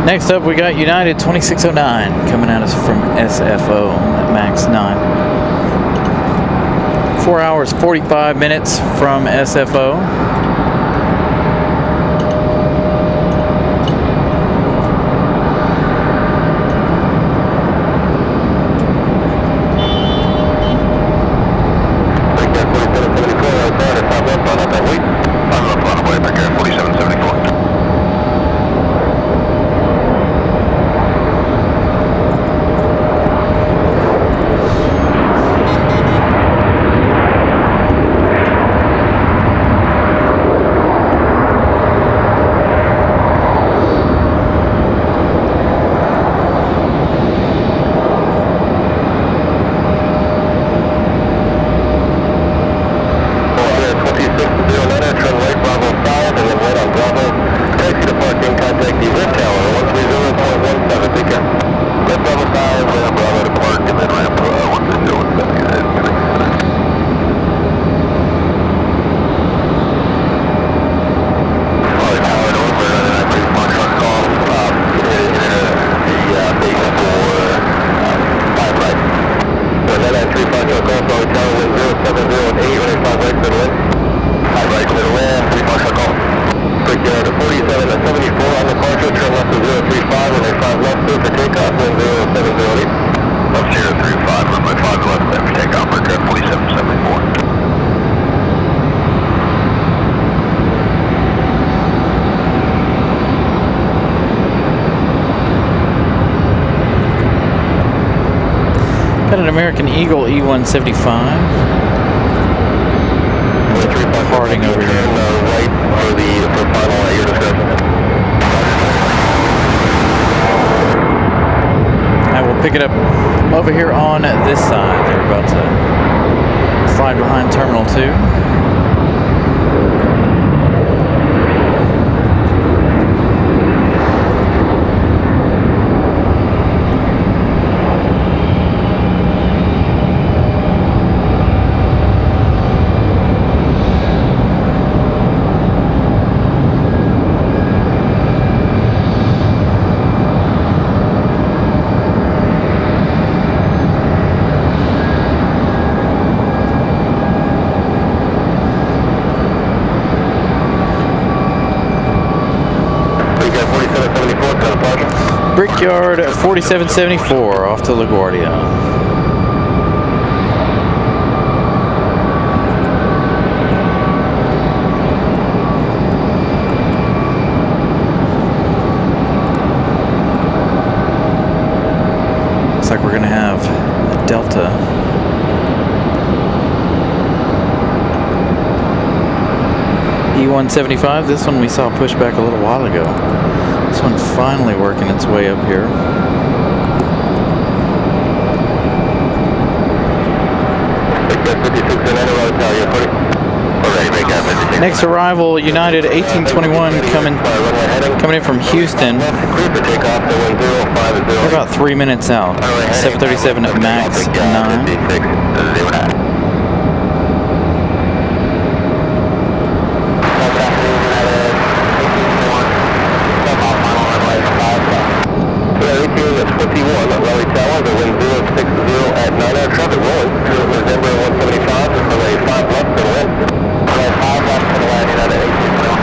Next up, we got United 2609 coming at us from SFO at max 9. 4 hours, 45 minutes from SFO. got an American Eagle E-175 departing over here. Right for final at your discretion. I will pick it up over here on this side. They're about to slide behind Terminal 2. Brickyard 4774 off to LaGuardia. Looks like we're going to have a Delta. E-175, this one we saw push back a little while ago. This one finally working its way up here. Next arrival, United 1821 coming in from Houston. They're about 3 minutes out. 737 MAX 9. Raleigh Tower, the wind 060 at 9 hour traffic rolling. November 175 for a 5 left to the wind. 5 left to the land, United 1821.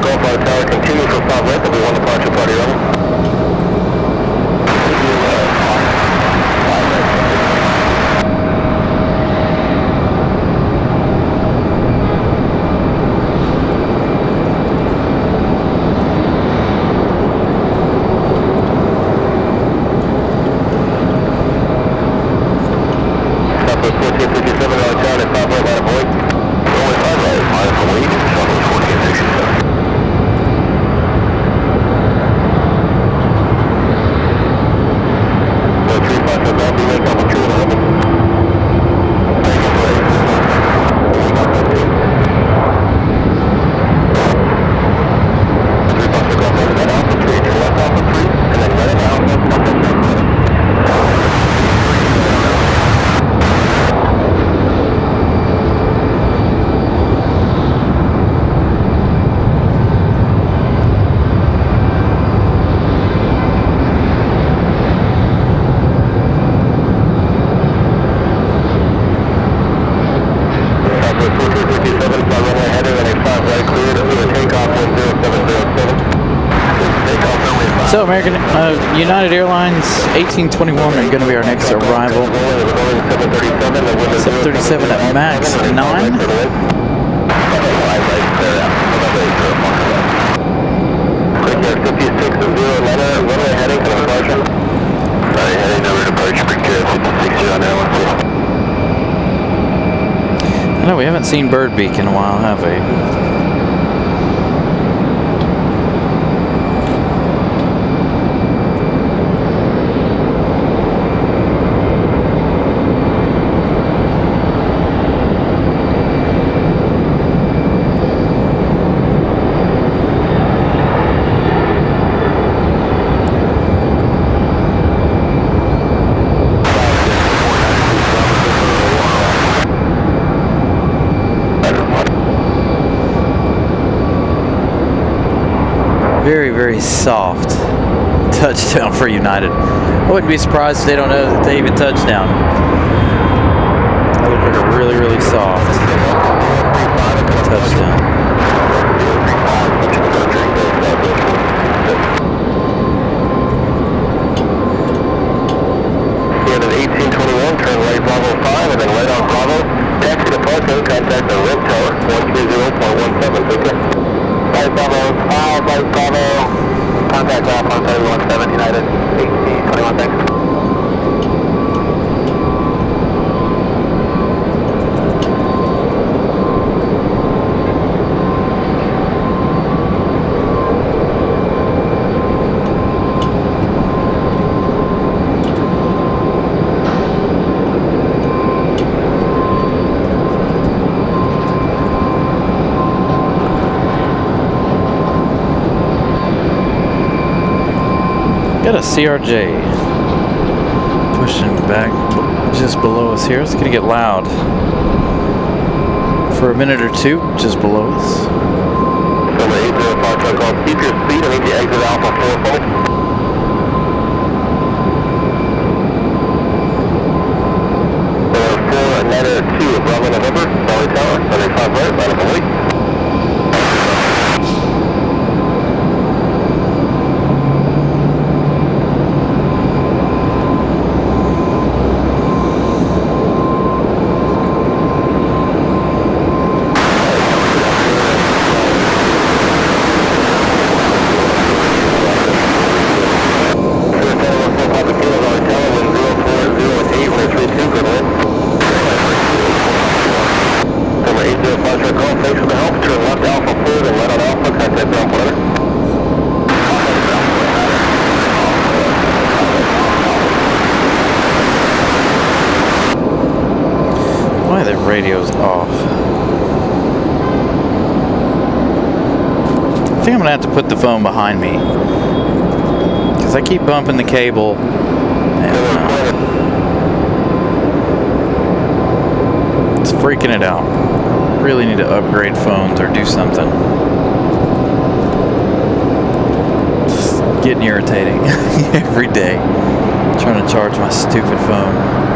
Golf Tower, continue for 5 left, there'll be 1 departure party level. So American United Airlines 1821 are going to be our next arrival. 737 at MAX 9. I know we haven't seen Bird Beak in a while, have we? Very, very soft touchdown for United. I wouldn't be surprised if they don't know that they even touchdown. That looked like a really, really soft touchdown. Yeah, an 18 Delta 17 United, 1821, thanks. Got a CRJ pushing back just below us here. It's gonna get loud for a minute or two just below us. Number 805 truck call. Keep your speed. I need you exit Alpha 4 fully. Number 4 Niner 2 of Bravo November. Raleigh Tower. 75 right. Line up and wait. Why the radio's off? I think I'm gonna have to put the phone behind me because I keep bumping the cable and it's freaking it out. Really need to upgrade phones or do something. Just getting irritating every day trying to charge my stupid phone.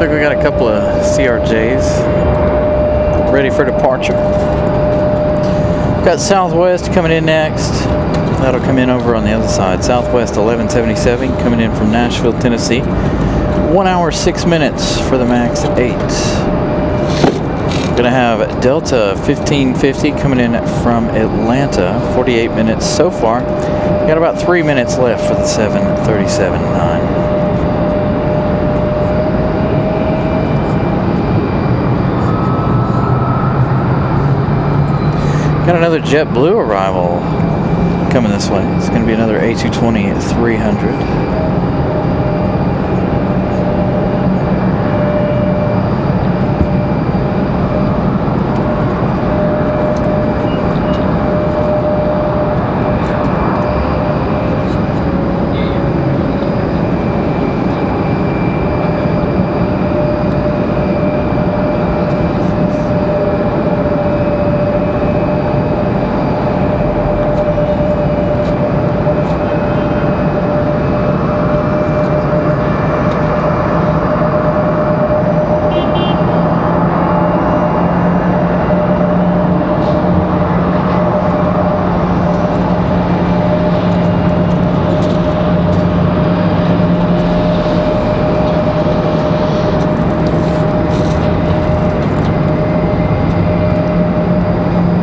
like we got a couple of CRJs ready for departure. Got Southwest coming in next. That'll come in over on the other side. Southwest 1177 coming in from Nashville, Tennessee. 1 hour 6 minutes for the MAX 8. Gonna have Delta 1550 coming in from Atlanta. 48 minutes so far. Got about 3 minutes left for the 737-9. Got another JetBlue arrival coming this way. It's going to be another A220-300.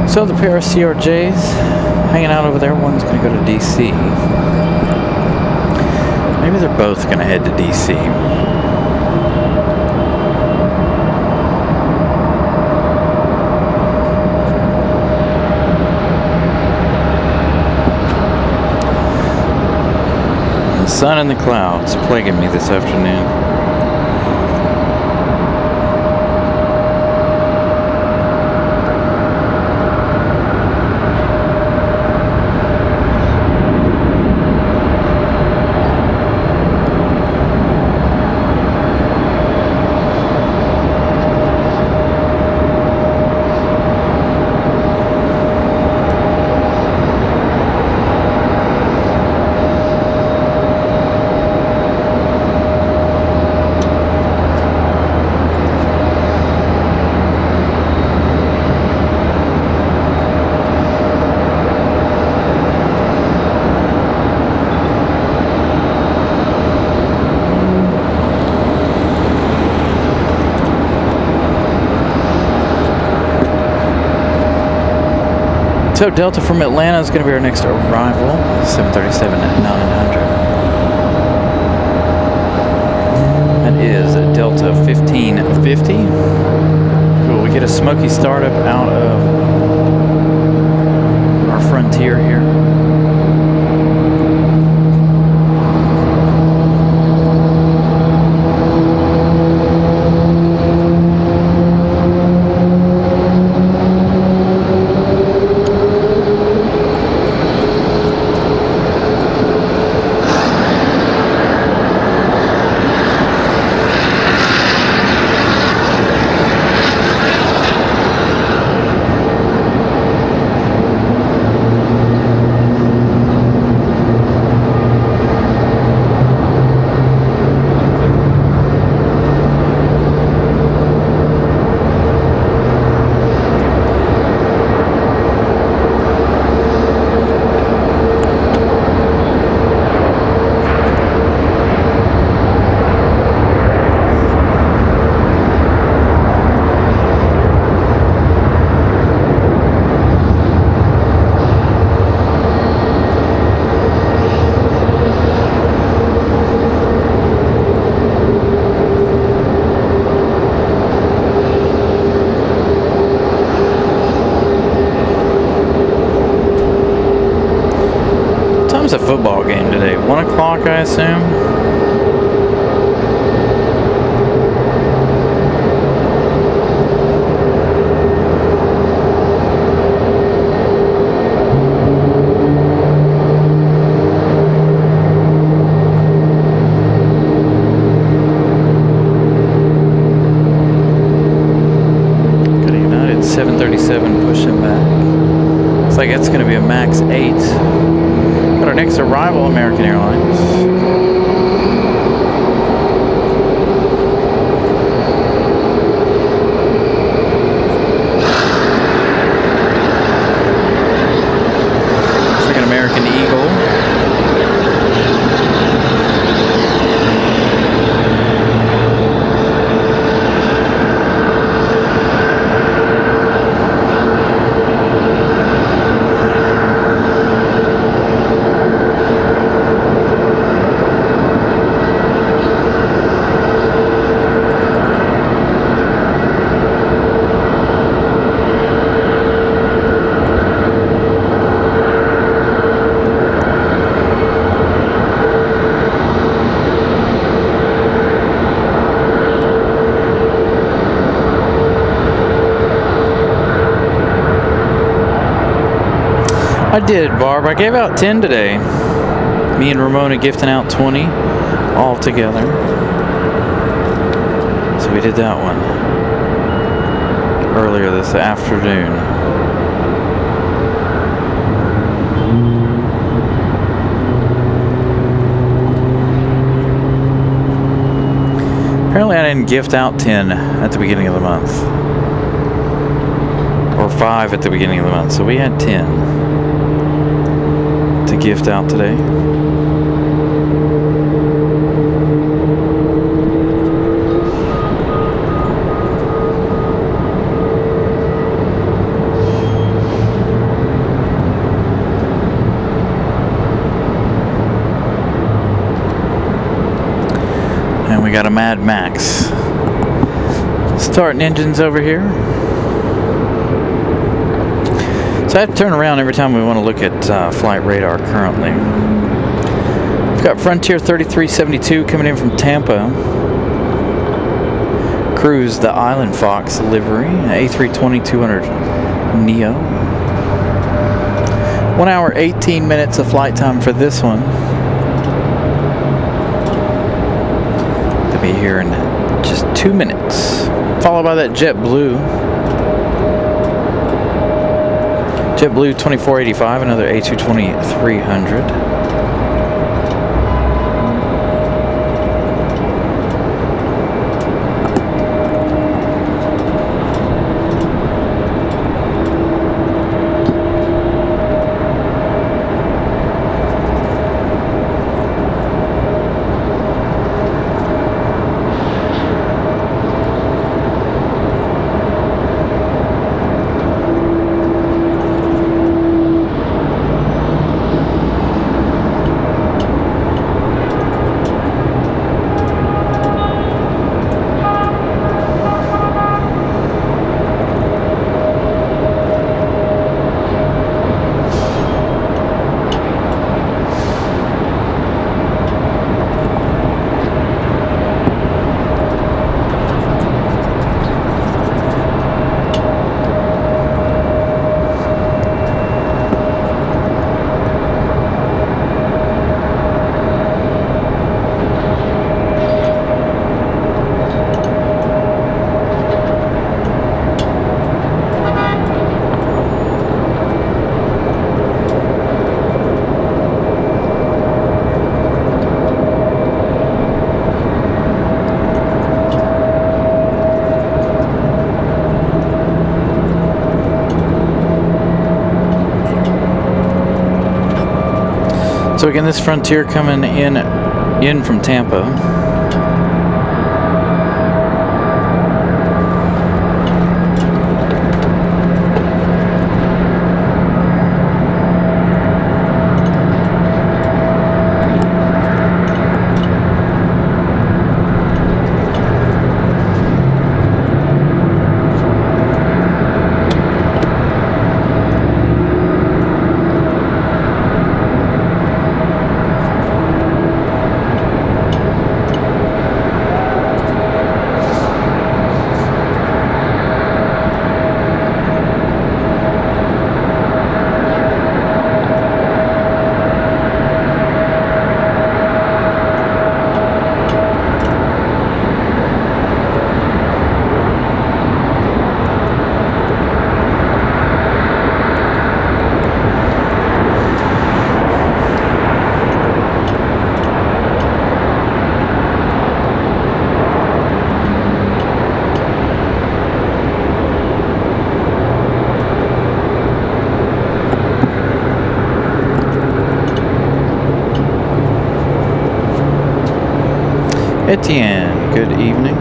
So the pair of CRJs hanging out over there. One's going to go to DC. Maybe they're both going to head to DC. The sun and the clouds plaguing me this afternoon. So Delta from Atlanta is going to be our next arrival, 737-900. That is a Delta 1550. Cool, we get a smoky startup out of our Frontier here. A football game today. 1 o'clock, I assume. Got a United 737 pushing back. Looks like it's going to be a MAX 8. Our next arrival, American Airlines. I did, Barb. I gave out 10 today. Me and Ramona gifting out 20 all together. So we did that one earlier this afternoon. Apparently I didn't gift out 10 at the beginning of the month. Or 5 at the beginning of the month. So we had 10 to gift out today. And we got a Mad Max. Starting engines over here. So I have to turn around every time we want to look at flight radar currently. We've got Frontier 3372 coming in from Tampa. Cruise the Island Fox livery, A320-200 Neo. 1 hour, 18 minutes of flight time for this one. They'll be here in just 2 minutes. Followed by that JetBlue. JetBlue 2485, another A220-300. So again, this Frontier coming in from Tampa. Etienne, good evening.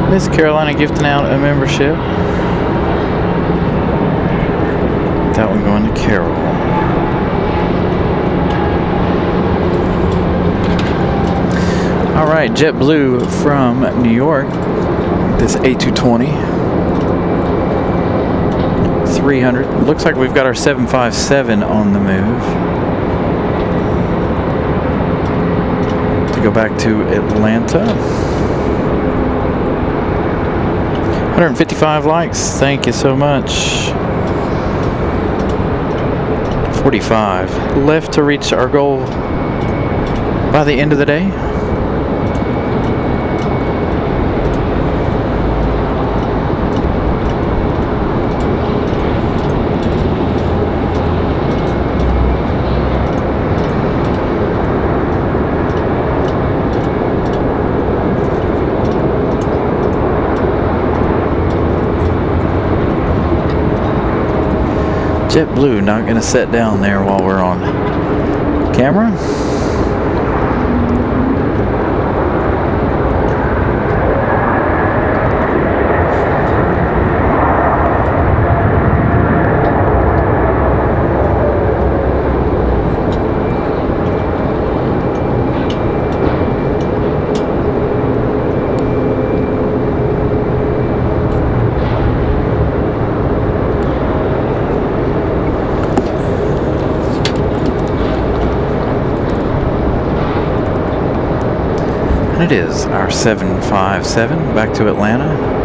Miss Carolina gifting out a membership. That one going to Carol. All right, JetBlue from New York. This A220-300. 300. Looks like we've got our 757 on the move to go back to Atlanta. 155 likes. Thank you so much. 45 left to reach our goal by the end of the day. JetBlue not going to sit down there while we're on camera. It is our 757 back to Atlanta.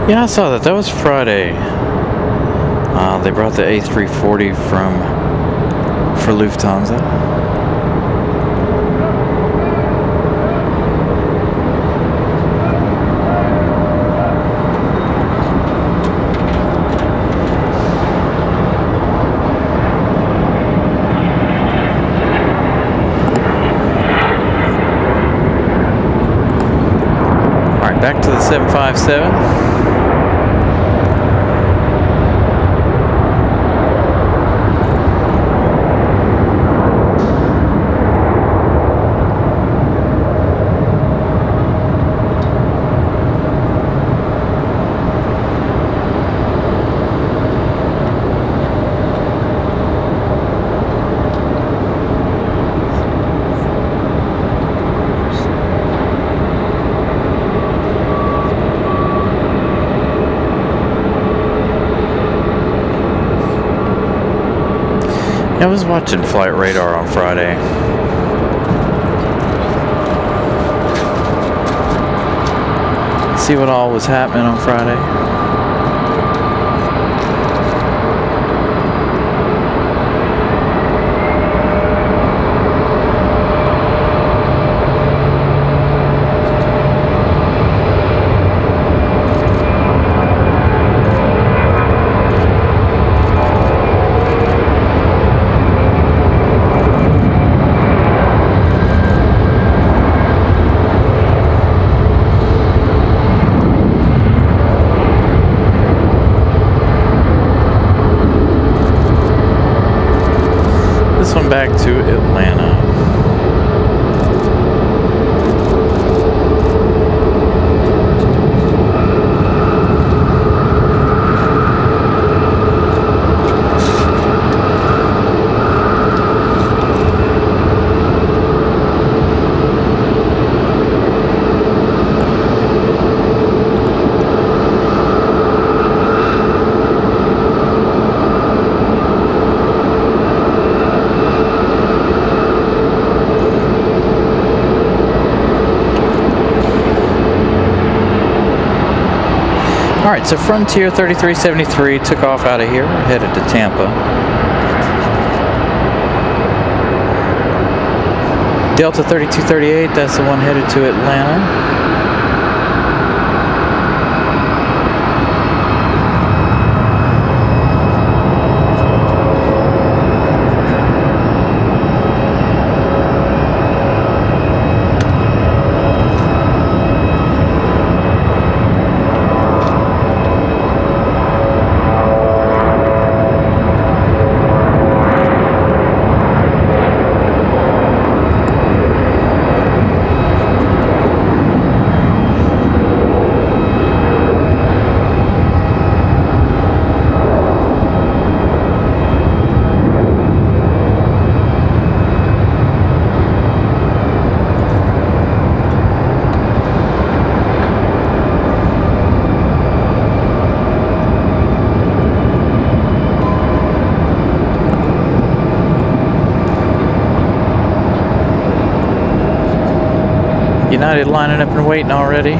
Yeah, I saw that. That was Friday. They brought the A340 for Lufthansa. All right, back to the 757. I was watching Flight Radar on Friday. See what all was happening on Friday. This one back to Atlanta. All right, so Frontier 3373 took off out of here, headed to Tampa. Delta 3238, that's the one headed to Atlanta. United lining up and waiting already.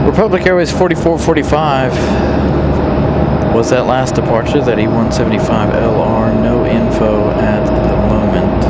Republic Airways 4445 was that last departure, that E175LR. No info at the moment.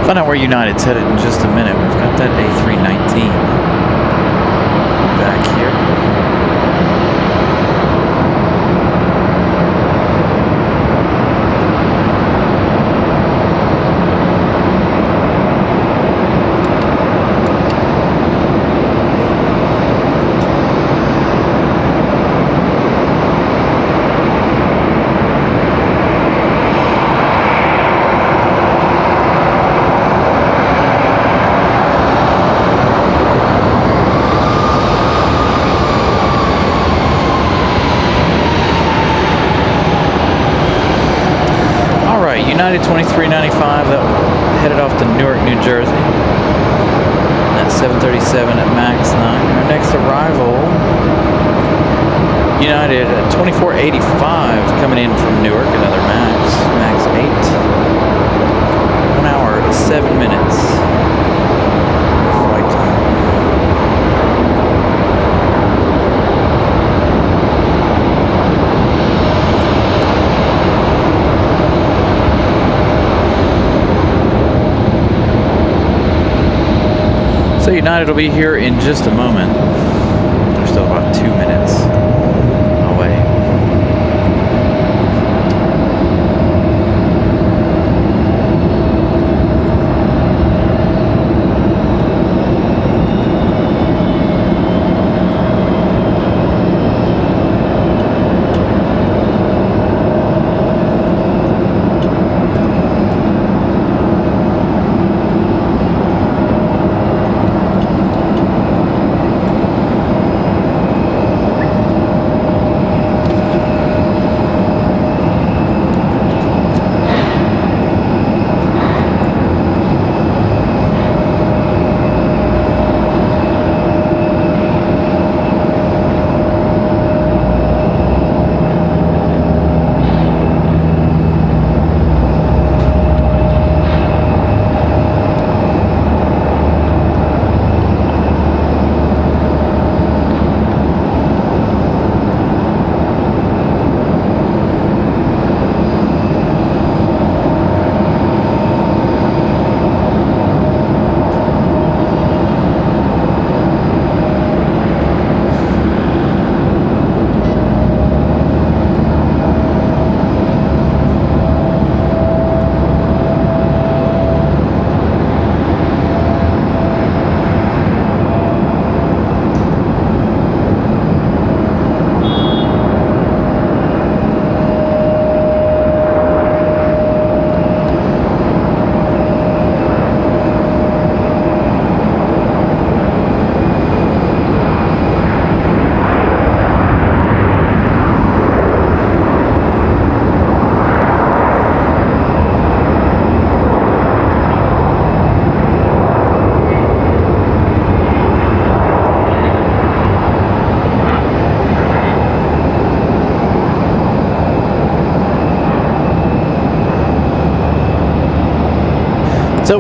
Find out where United's headed in just a minute. We've got that A319 back here. United 2395 that headed off to Newark, New Jersey. That 737 at Max 9. Our next arrival, United 2485 coming in from Newark, another Max 8. 1 hour, 7 minutes. Flight time. So United will be here in just a moment. They're still about 2 minutes away.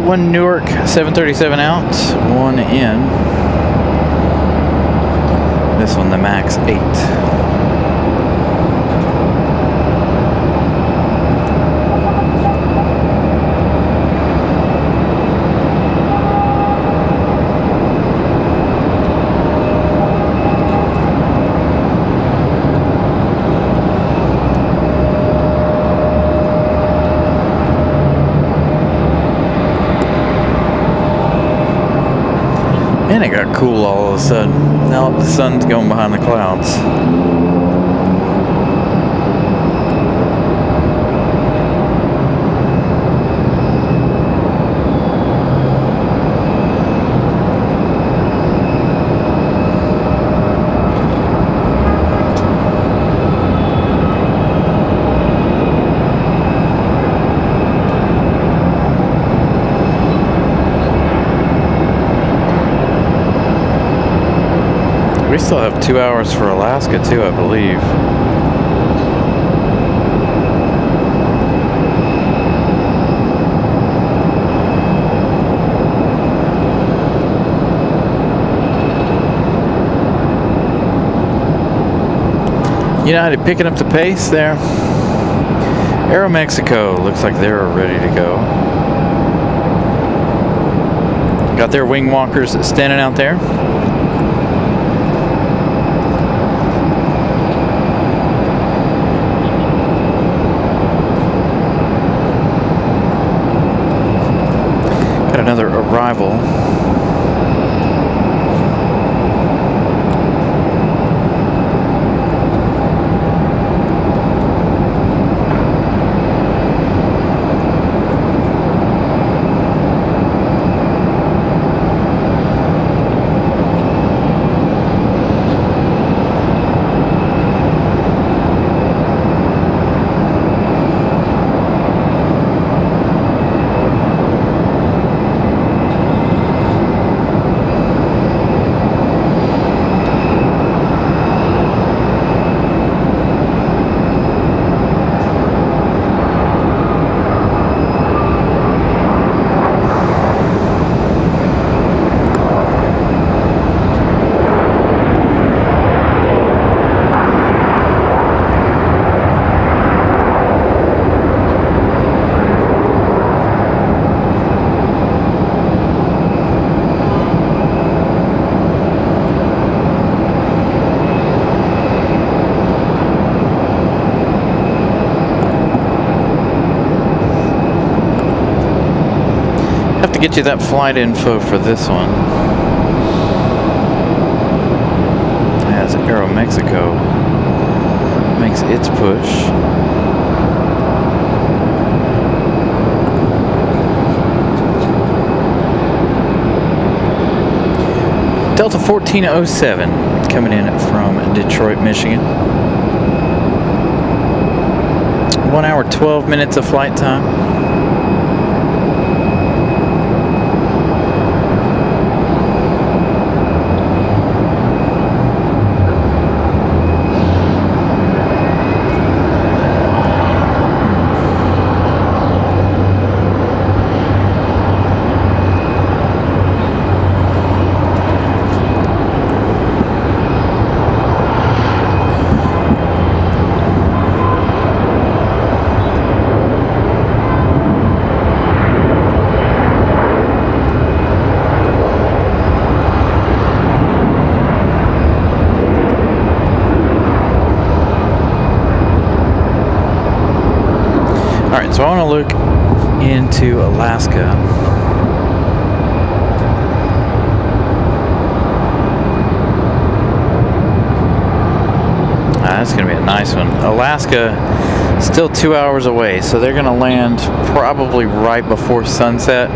one Newark 737 out, one in. This one, the Max 8. And it got cool all of a sudden. Now the sun's going behind the clouds. We still have 2 hours for Alaska too, I believe. United picking up the pace there. Aeromexico looks like they're ready to go. Got their wing walkers standing out there. Got another arrival. Get you that flight info for this one. As Aeromexico makes its push. Delta 1407 coming in from Detroit, Michigan. 1 hour, 12 minutes of flight time. So I want to look into Alaska. That's going to be a nice one. Alaska, still 2 hours away, so they're going to land probably right before sunset.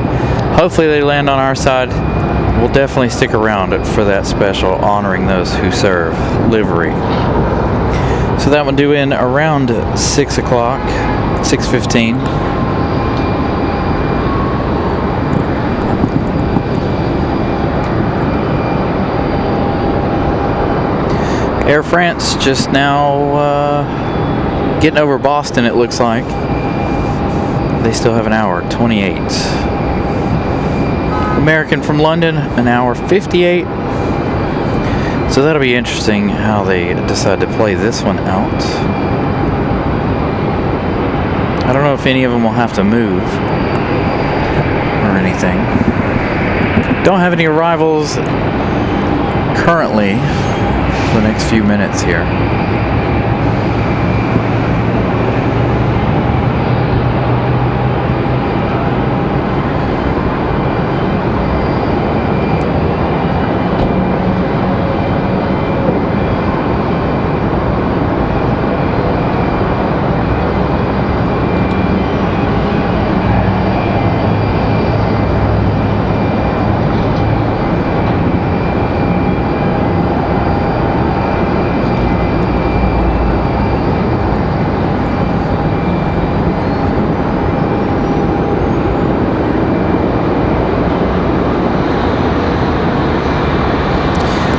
Hopefully they land on our side. We'll definitely stick around for that special honoring those who serve livery. So that one due in around 6 o'clock, 6:15. Air France just now getting over Boston, it looks like. They still have an hour, 28. American from London, an hour 58. So that'll be interesting how they decide to play this one out. I don't know if any of them will have to move or anything. Don't have any arrivals currently for the next few minutes here.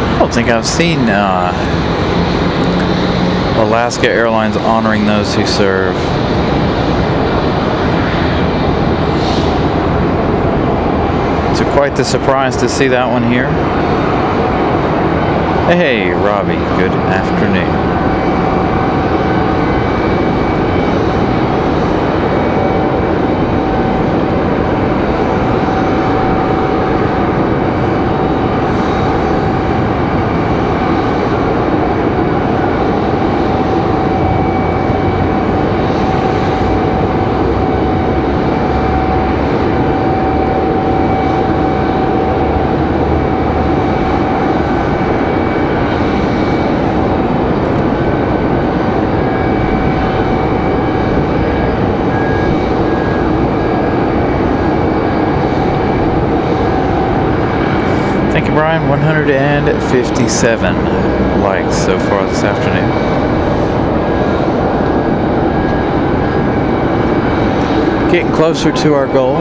I don't think I've seen Alaska Airlines honoring those who serve. So quite the surprise to see that one here. Hey, Robbie, good afternoon. Thank you, Brian. 157 likes so far this afternoon. Getting closer to our goal.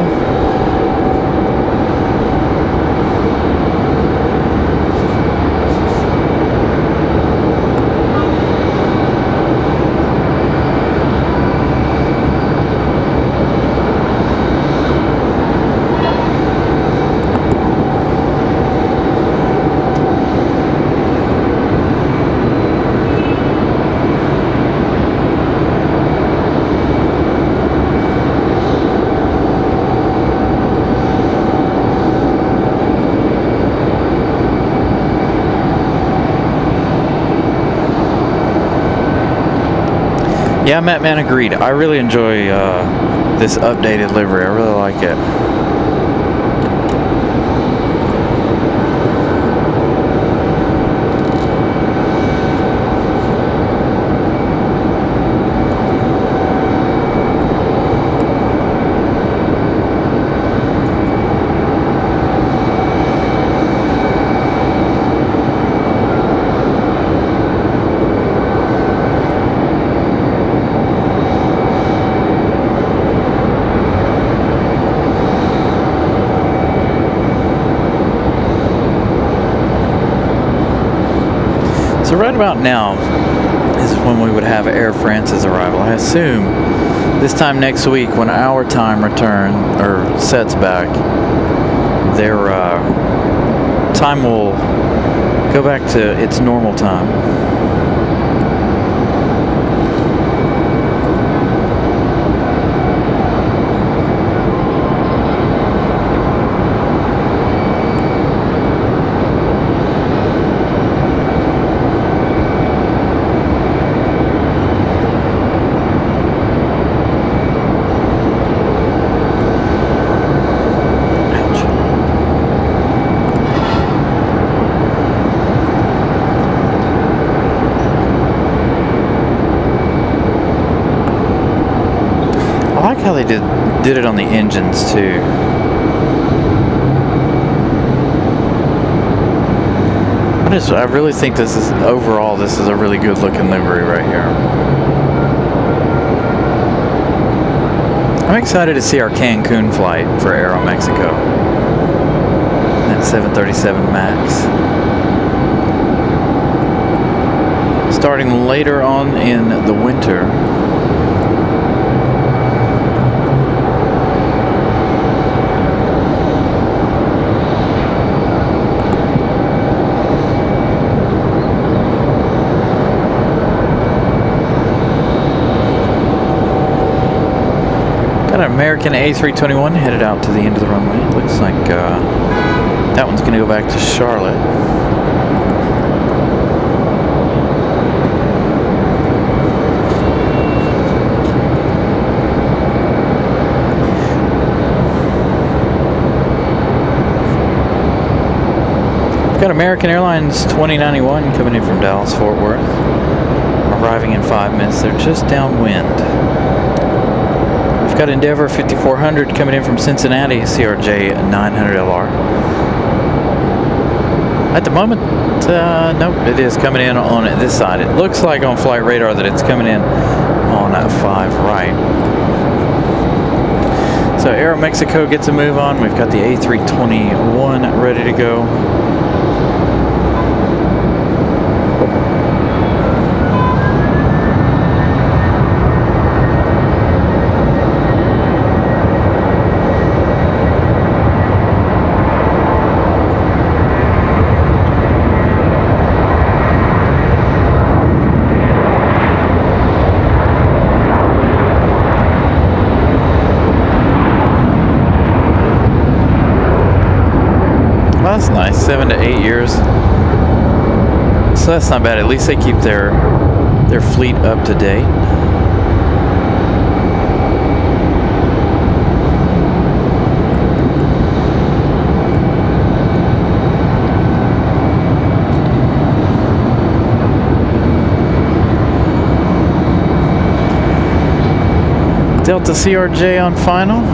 Yeah, Matt Man agreed. I really enjoy this updated livery. I really like it. So right about now is when we would have Air France's arrival. I assume this time next week when our time sets back, their time will go back to its normal time. I like how they did it on the engines too. I really think this is overall a really good looking livery right here. I'm excited to see our Cancun flight for Aeromexico. That 737 MAX. Starting later on in the winter. American A321 headed out to the end of the runway. It looks like that one's going to go back to Charlotte. We've got American Airlines 2091 coming in from Dallas Fort Worth, arriving in 5 minutes. They're just downwind. We've got Endeavor 5400 coming in from Cincinnati, CRJ 900LR. At the moment, nope, it is coming in on this side. It looks like on flight radar that it's coming in on 5 right. So Aeromexico gets a move on. We've got the A321 ready to go. That's nice, 7 to 8 years. So that's not bad. At least they keep their fleet up to date. Delta CRJ on final.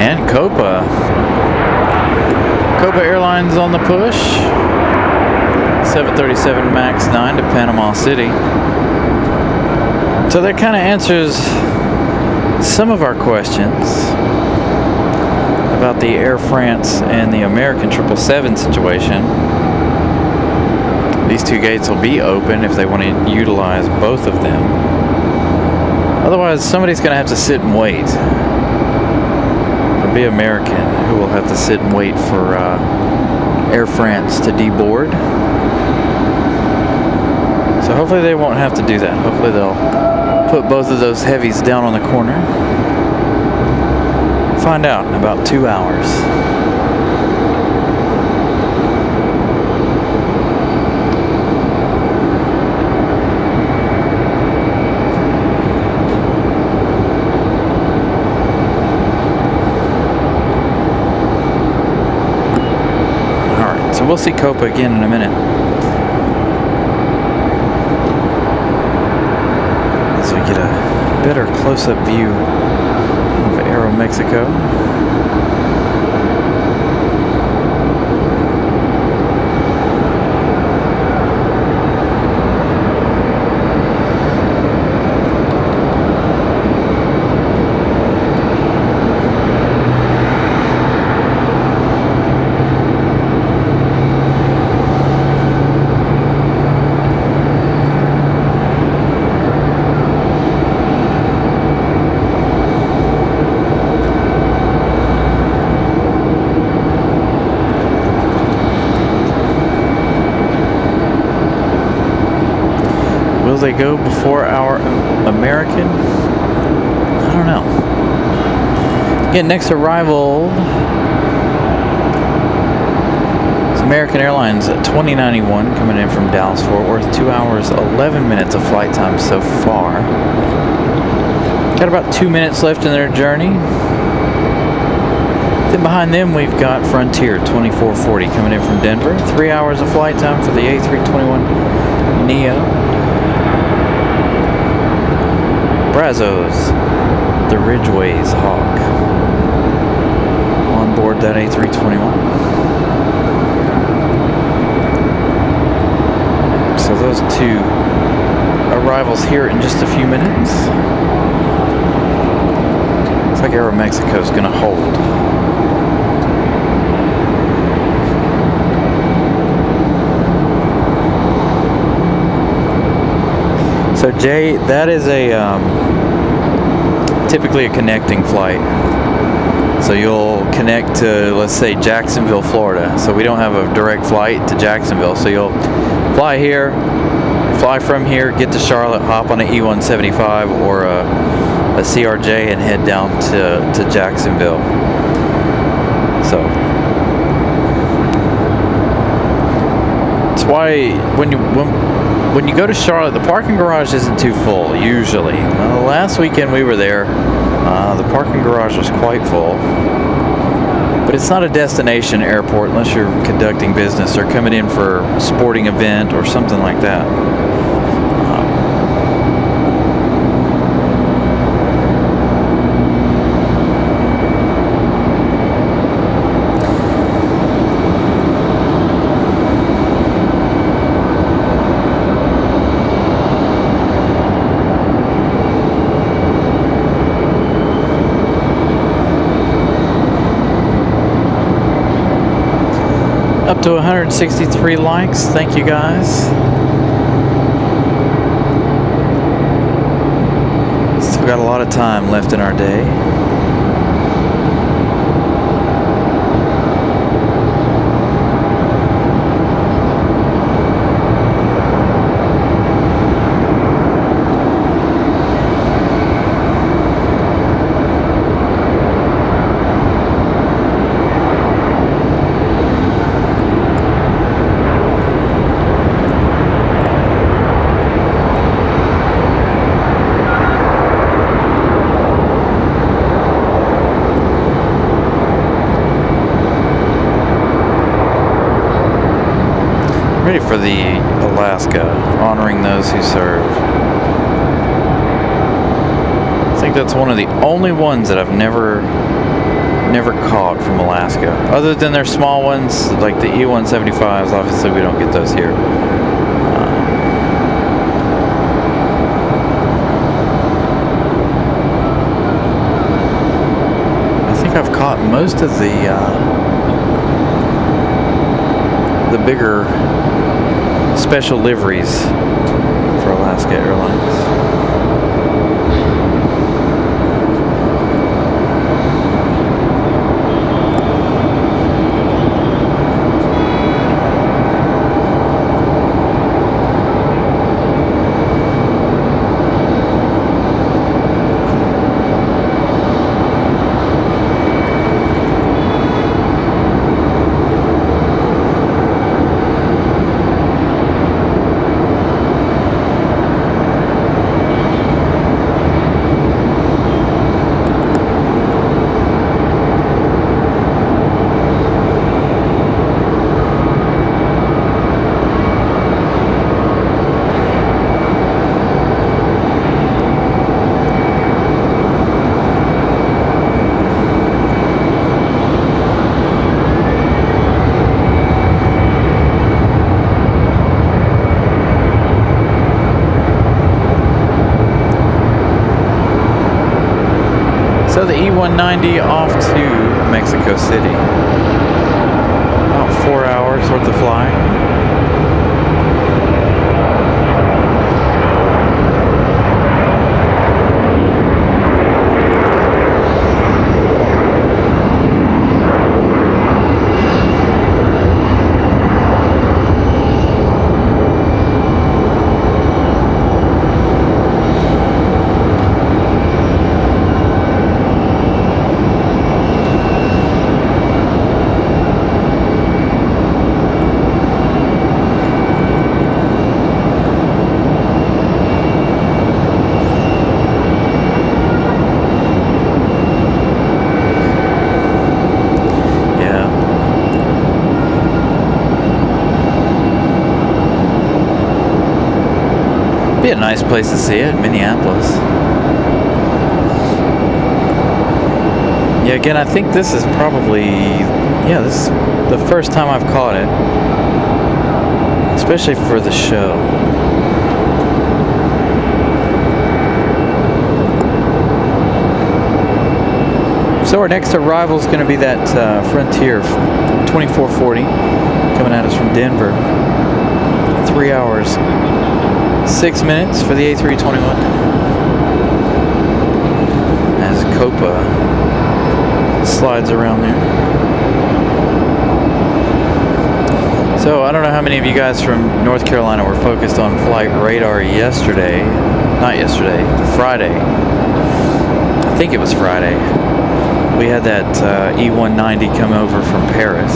And Copa Airlines on the push. 737 MAX 9 to Panama City. So that kind of answers some of our questions about the Air France and the American 777 situation. These two gates will be open if they want to utilize both of them. Otherwise, somebody's going to have to sit and wait. It'll be American who will have to sit and wait for Air France to deboard. So hopefully they won't have to do that. Hopefully they'll put both of those heavies down on the corner. Find out in about 2 hours. Alright, so we'll see Copa again in a minute. As we get a better close-up view of Aeromexico. Will they go before our American? I don't know. Again, next arrival is American Airlines at 2091 coming in from Dallas Fort Worth. 2 hours, 11 minutes of flight time so far. Got about 2 minutes left in their journey. Then behind them we've got Frontier 2440 coming in from Denver. 3 hours of flight time for the A321. Neo. Brazos, the Ridgeway's Hawk. On board that A321. So those two arrivals here in just a few minutes. Looks like Aeromexico's gonna hold. So Jay, that is a typically a connecting flight. So you'll connect to, let's say, Jacksonville, Florida. So we don't have a direct flight to Jacksonville. So you'll fly here, fly from here, get to Charlotte, hop on an E175 or a CRJ and head down to Jacksonville. So that's why when you go to Charlotte, the parking garage isn't too full usually. Last weekend we were there, the parking garage was quite full. But it's not a destination airport unless you're conducting business or coming in for a sporting event or something like that. Up to 163 likes. Thank you guys. Still got a lot of time left in our day. Ready for the Alaska, honoring those who serve. I think that's one of the only ones that I've never caught from Alaska. Other than their small ones, like the E175s, obviously we don't get those here. I think I've caught most of the bigger special liveries for Alaska Airlines. So the E190 off to Mexico City. About 4 hours worth of flying. Be a nice place to see it, Minneapolis. Yeah, again, I think this is probably, this is the first time I've caught it, especially for the show. So our next arrival is going to be that Frontier 2440 coming at us from Denver. 3 hours, 6 minutes for the A321. As Copa slides around there. So I don't know how many of you guys from North Carolina were focused on flight radar yesterday. Not yesterday, Friday. I think it was Friday. We had that E190 come over from Paris.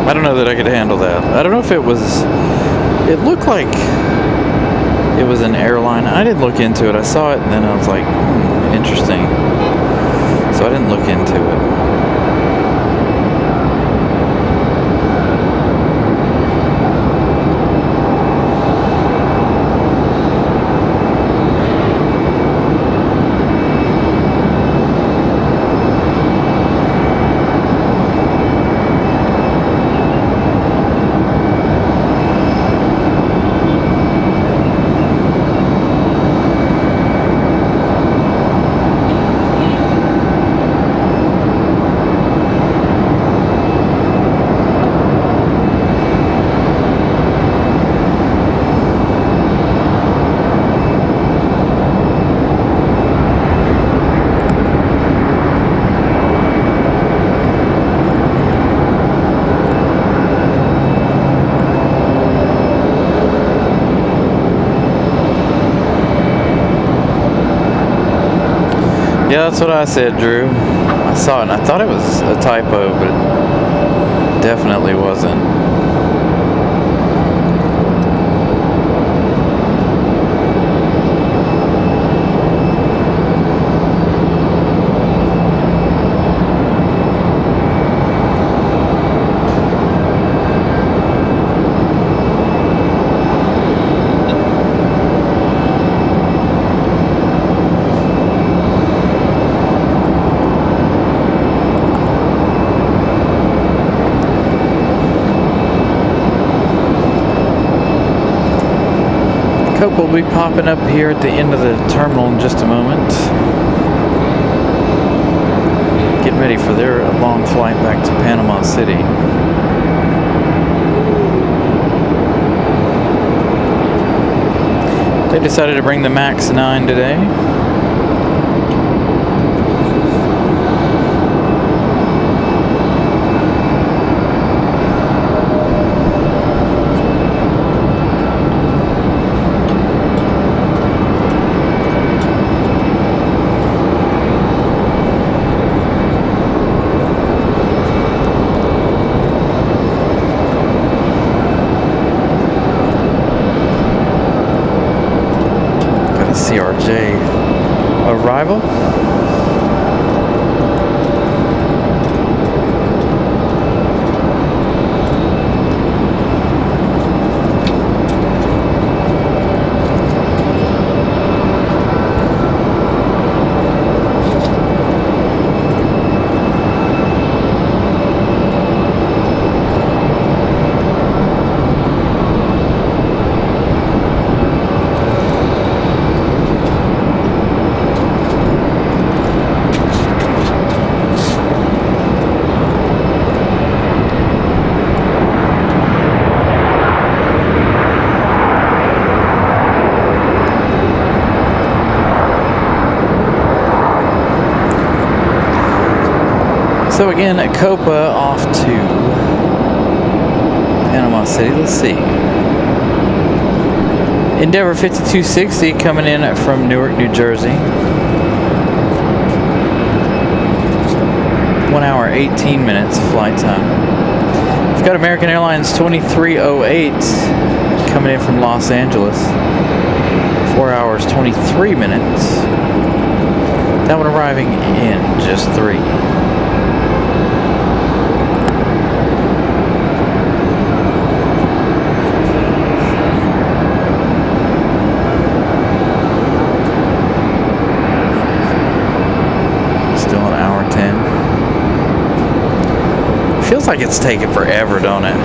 I don't know that I could handle that. I don't know if it looked like it was an airline. I didn't look into it. I saw it and then I was like, interesting. So I didn't look into it. Yeah, that's what I said, Drew. I saw it and I thought it was a typo, but it definitely wasn't. Cope will be popping up here at the end of the terminal in just a moment. Getting ready for their long flight back to Panama City. They decided to bring the MAX 9 today. CRJ arrival. So again, at Copa off to Panama City. Let's see. Endeavor 5260 coming in from Newark, New Jersey. 1 hour, 18 minutes flight time. We've got American Airlines 2308 coming in from Los Angeles. 4 hours, 23 minutes. That one arriving in just 3. Still an hour 10. Feels like it's taking forever, don't it?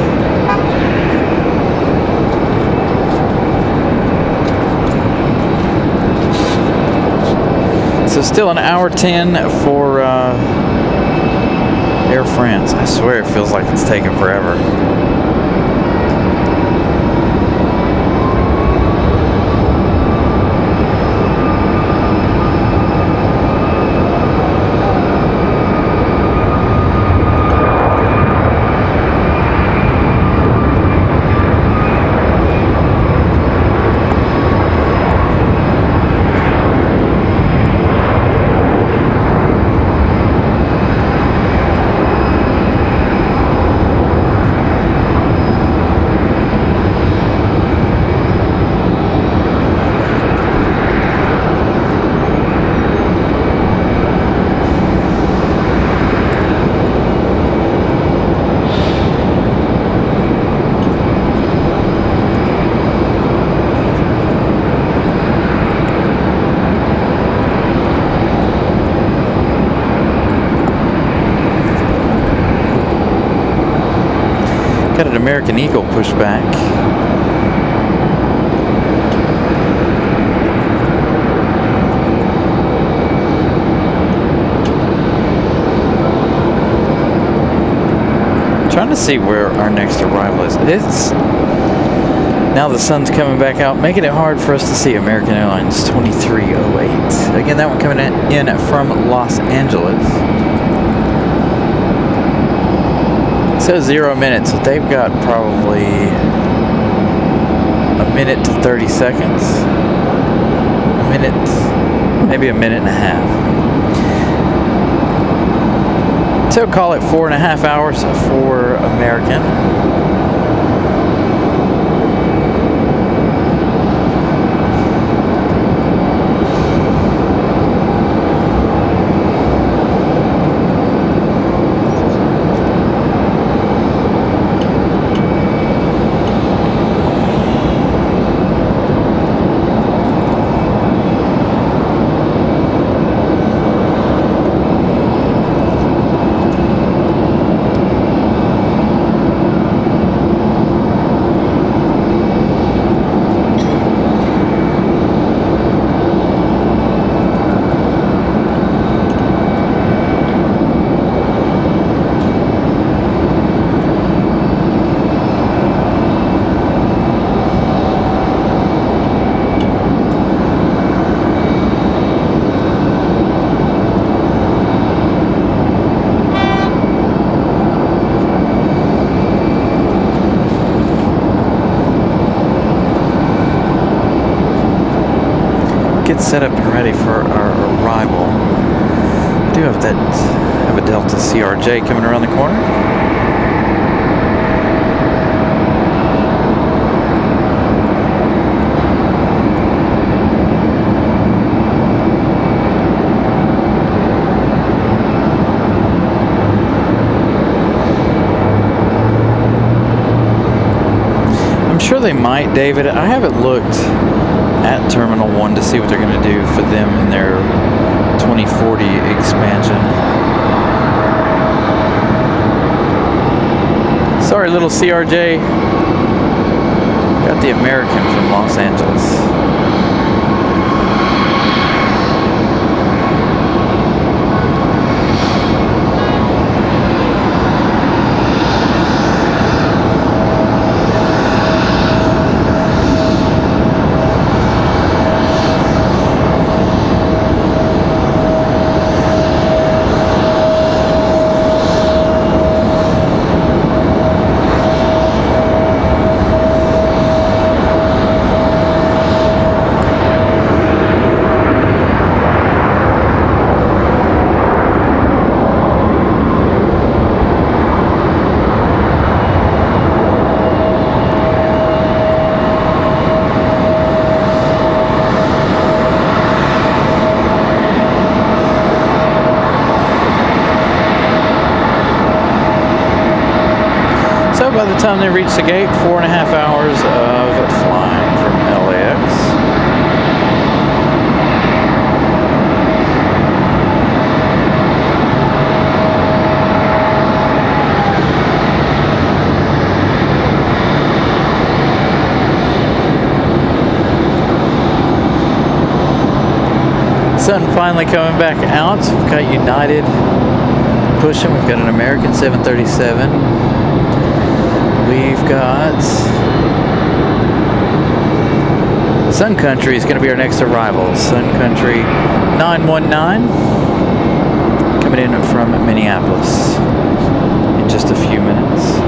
So still an hour 10 for Air France. I swear it feels like it's taking forever. Got an American Eagle pushback. Trying to see where our next arrival is. It's now the sun's coming back out, making it hard for us to see American Airlines 2308. Again, that one coming in from Los Angeles. It says 0 minutes, so they've got probably a minute to 30 seconds. A minute, maybe a minute and a half. So call it 4.5 hours for American. Get set up and ready for our arrival. I do have a Delta CRJ coming around the corner. I'm sure they might, David. I haven't looked at Terminal 1 to see what they're going to do for them in their 2040 expansion. Sorry, little CRJ. Got the American from Los Angeles. So by the time they reach the gate, 4.5 hours of flying from LAX. Sun finally coming back out. We've got United pushing. We've got an American 737. We've got Sun Country is going to be our next arrival. Sun Country 919 coming in from Minneapolis in just a few minutes.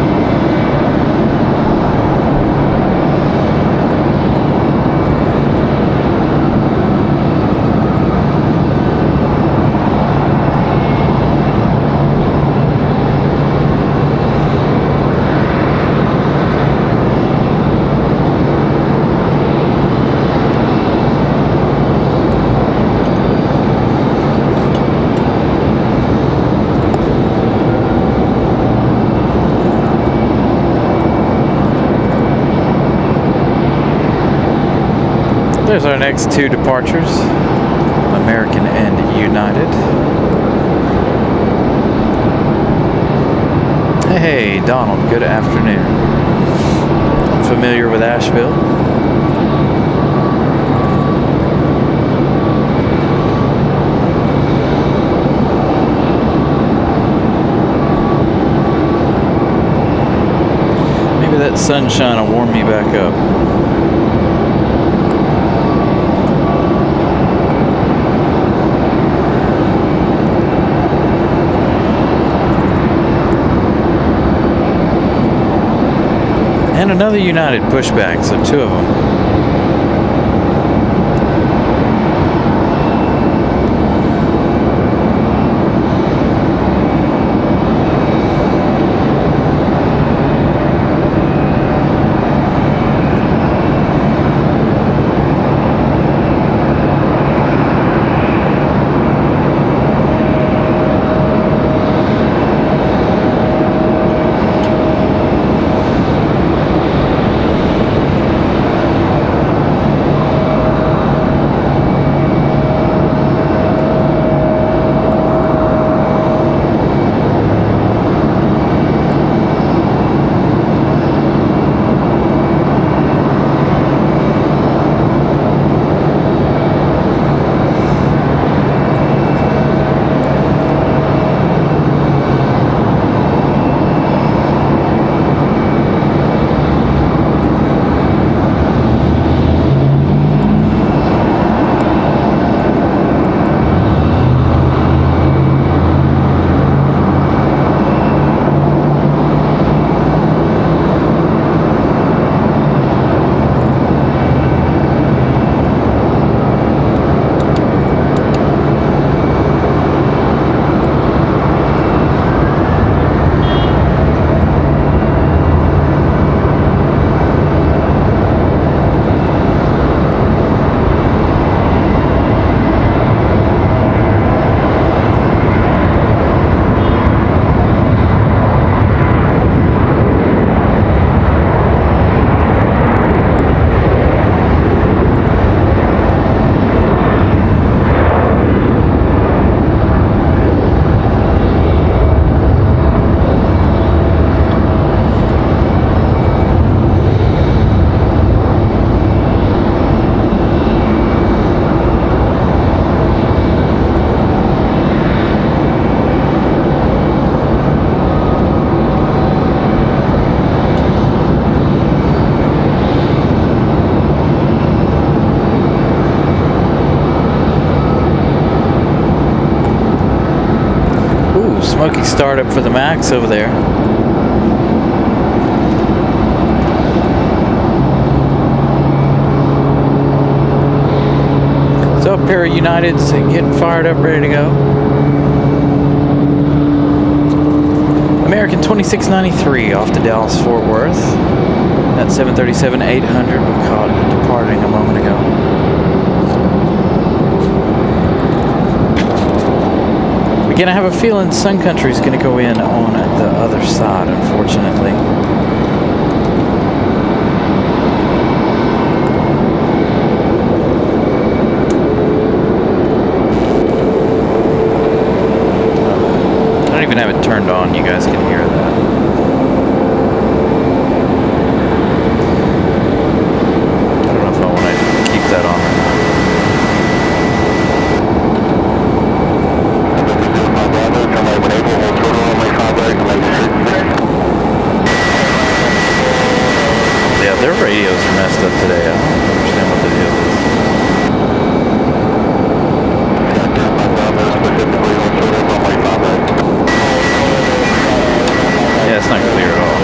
There's our next two departures, American and United. Hey, Donald, good afternoon. I'm familiar with Asheville. Maybe that sunshine will warm me back up. And another United pushback, so two of them. Smoky startup for the Max over there. So a pair of Uniteds getting fired up, ready to go. American 2693 off to Dallas Fort Worth. That 737-800 we caught departing a moment ago. Again, I have a feeling Sun Country's going to go in on the other side, unfortunately. I don't even have it turned on. You guys can hear that. I don't know if I want to keep that on or not. Yeah, their radios are messed up today. I don't understand what the deal is. Yeah, it's not clear at all.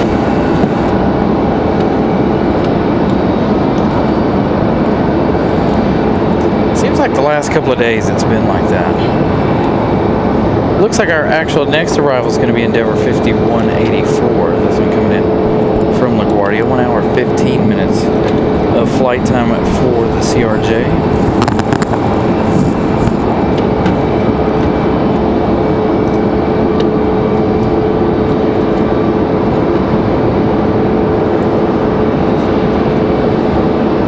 Seems like the last couple of days it's been like that. Looks like our actual next arrival is going to be Endeavour 5184. This one coming in from LaGuardia. 1 hour 15 minutes of flight time for the CRJ.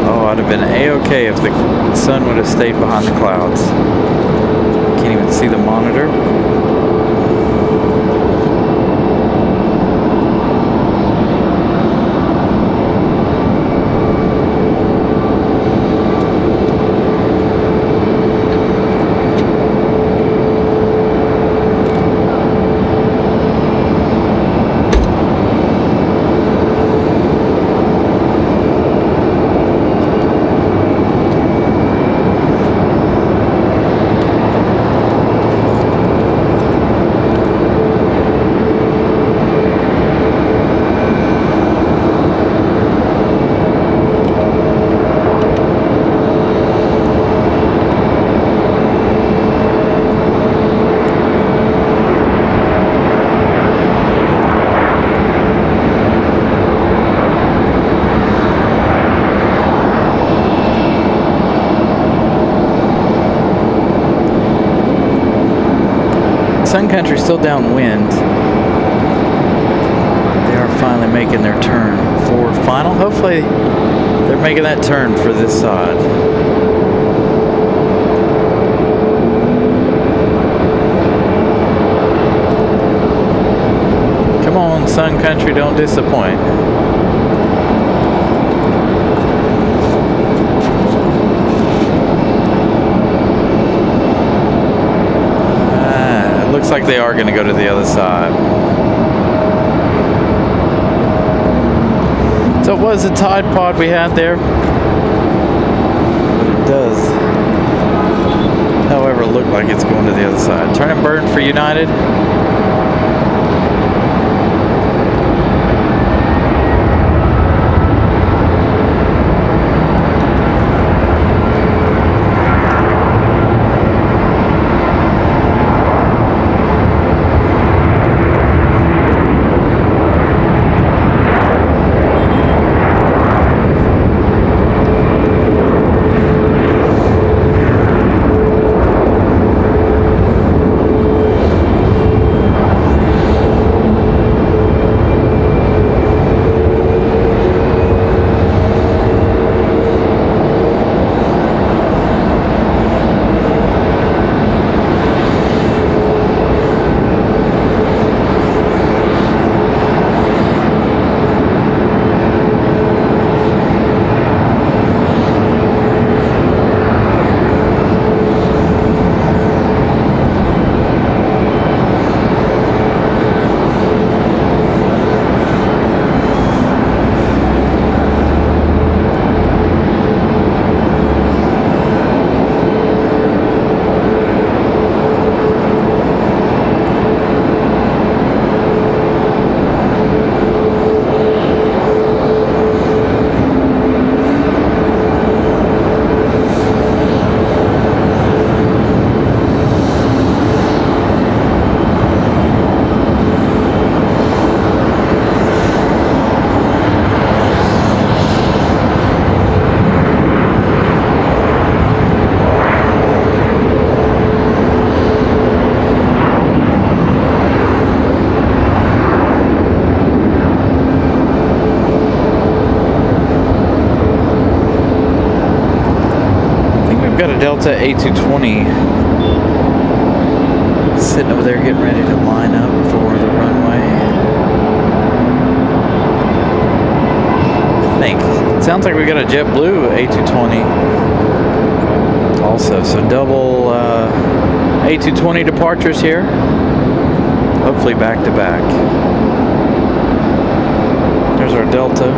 Oh, I'd have been A-okay if the sun would have stayed behind the clouds. Can't even see the monitor. Sun Country still downwind. They are finally making their turn for final. Hopefully they're making that turn for this side. Come on, Sun Country, don't disappoint. Looks like they are going to go to the other side. So it was a Tide Pod we had there. It does, however, look like it's going to the other side. Turn and burn for United. a Delta A220 sitting over there getting ready to line up for the runway. I think. It sounds like we got a JetBlue A220 also. So double A220 departures here. Hopefully back to back. There's our Delta.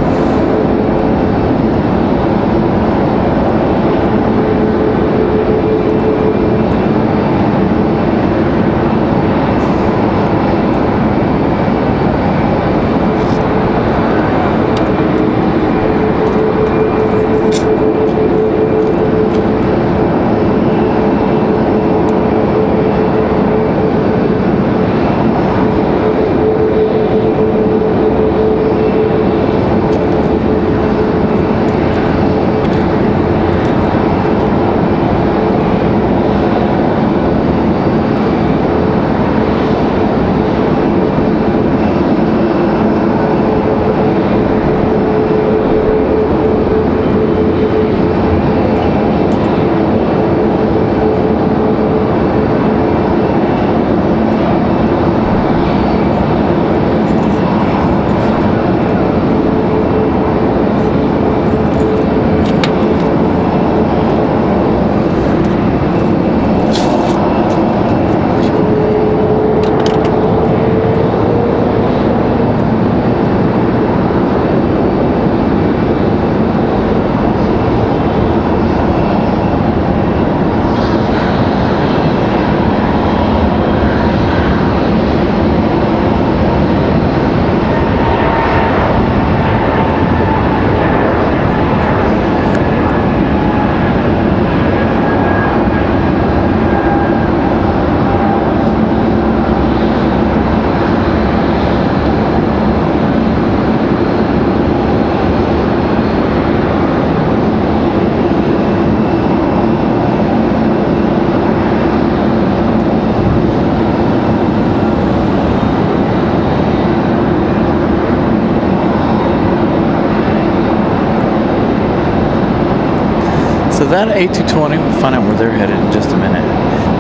So that A220, we'll find out where they're headed in just a minute.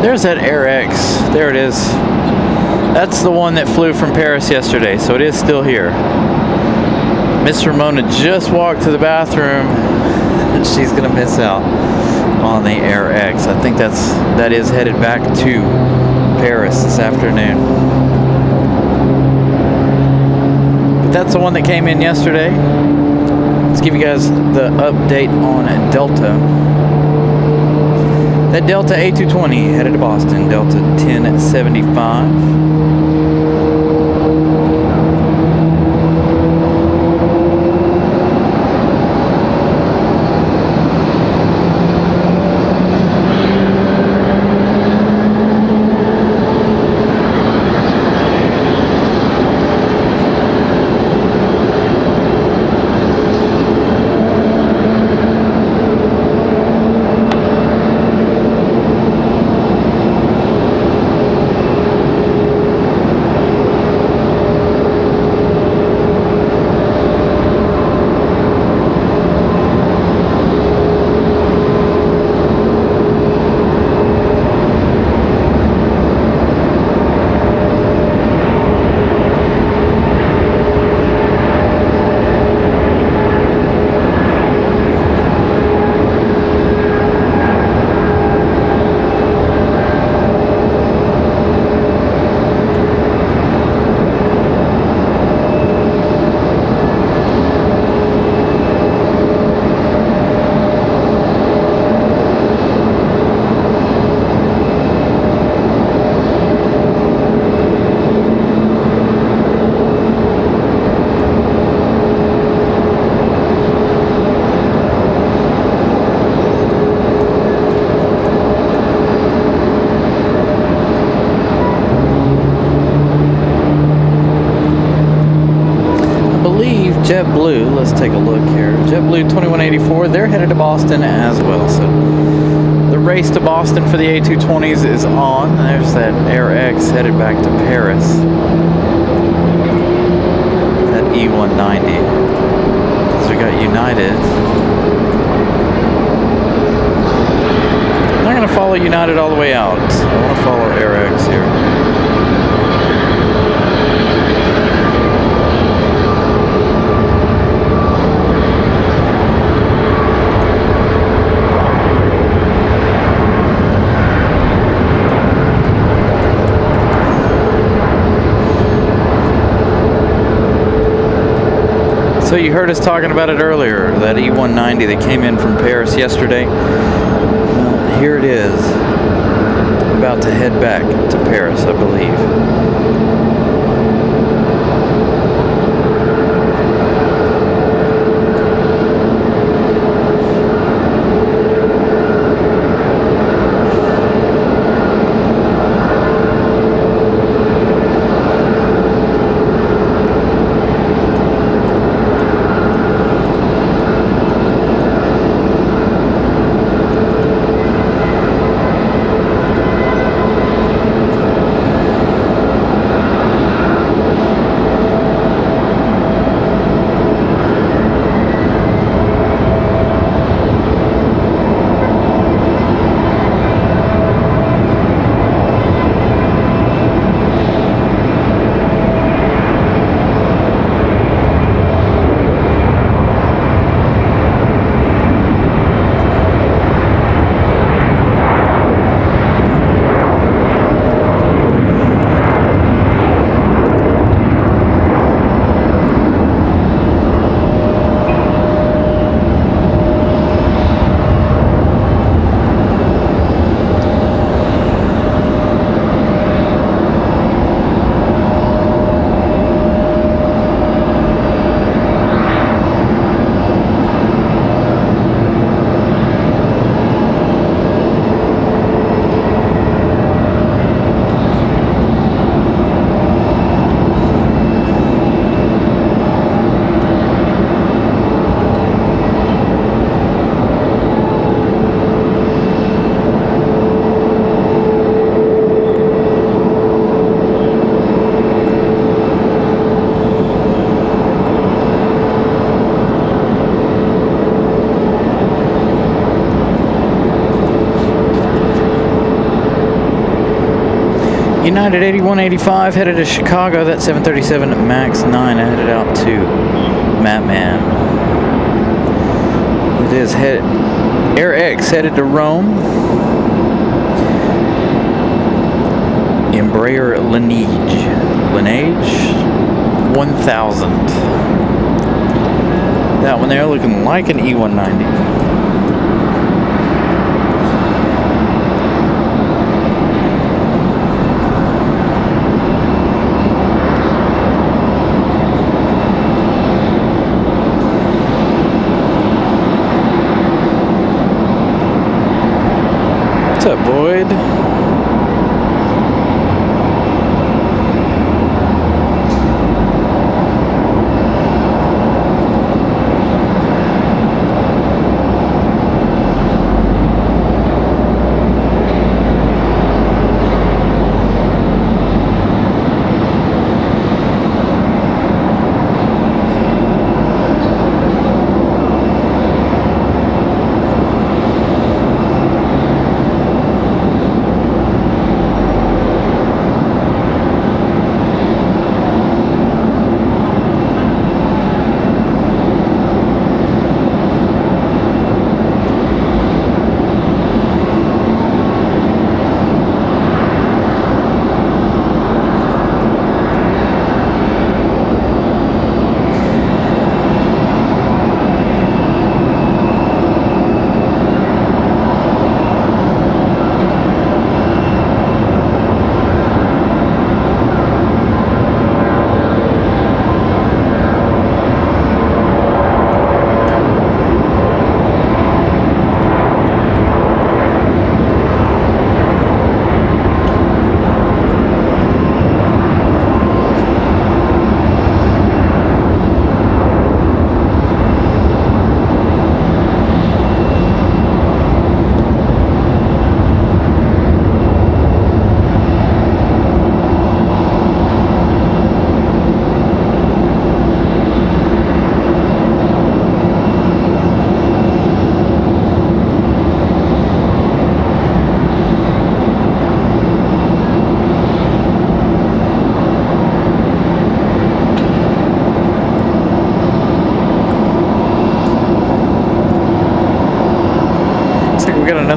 There's that Air X. There it is. That's the one that flew from Paris yesterday, so it is still here. Miss Ramona just walked to the bathroom, and she's gonna miss out on the Air X. I think that is headed back to Paris this afternoon. But that's the one that came in yesterday. Let's give you guys the update on Delta. That Delta A220 headed to Boston, Delta 1075. JetBlue, let's take a look here. JetBlue 2184, they're headed to Boston as well. So the race to Boston for the A220s is on. There's that Air X headed back to Paris. That E190. So we got United. follow United all the way out. I want to follow AirX here. So you heard us talking about it earlier, that E190 that came in from Paris yesterday. Well, here it is, about to head back to Paris, I believe. United 8185 headed to Chicago. That 737 MAX 9 headed out to Matman. It is AirX headed to Rome. Embraer Lineage 1000. That one there looking like an E190. What's up, Boyd?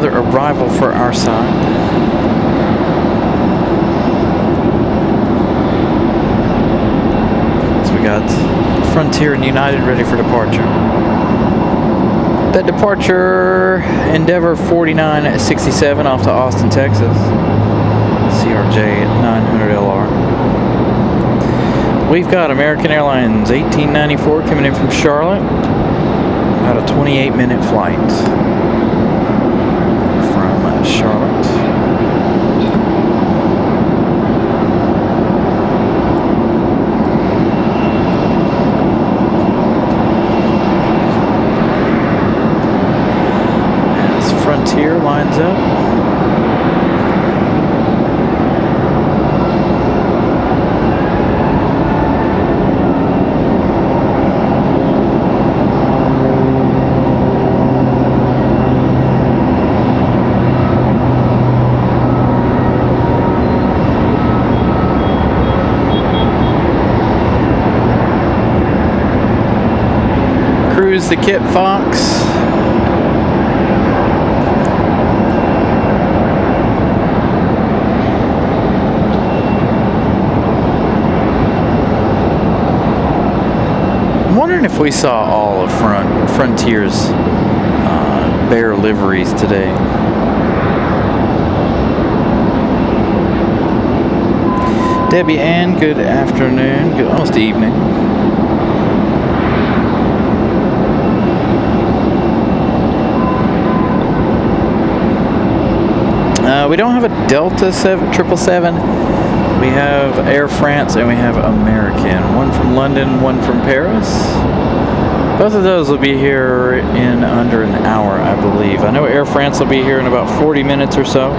another arrival for our side. So we got Frontier and United ready for departure. That departure, Endeavor 4967 off to Austin, Texas. CRJ 900LR. We've got American Airlines 1894 coming in from Charlotte. About a 28-minute flight from Charlotte. As Frontier lines up. Cruise the Kit Fox. I'm wondering if we saw all of Frontier's Bear liveries today. Debbie Ann, good afternoon, good almost evening. We don't have a Delta 777. We have Air France and we have American. One from London, one from Paris. Both of those will be here in under an hour, I believe. I know Air France will be here in about 40 minutes or so.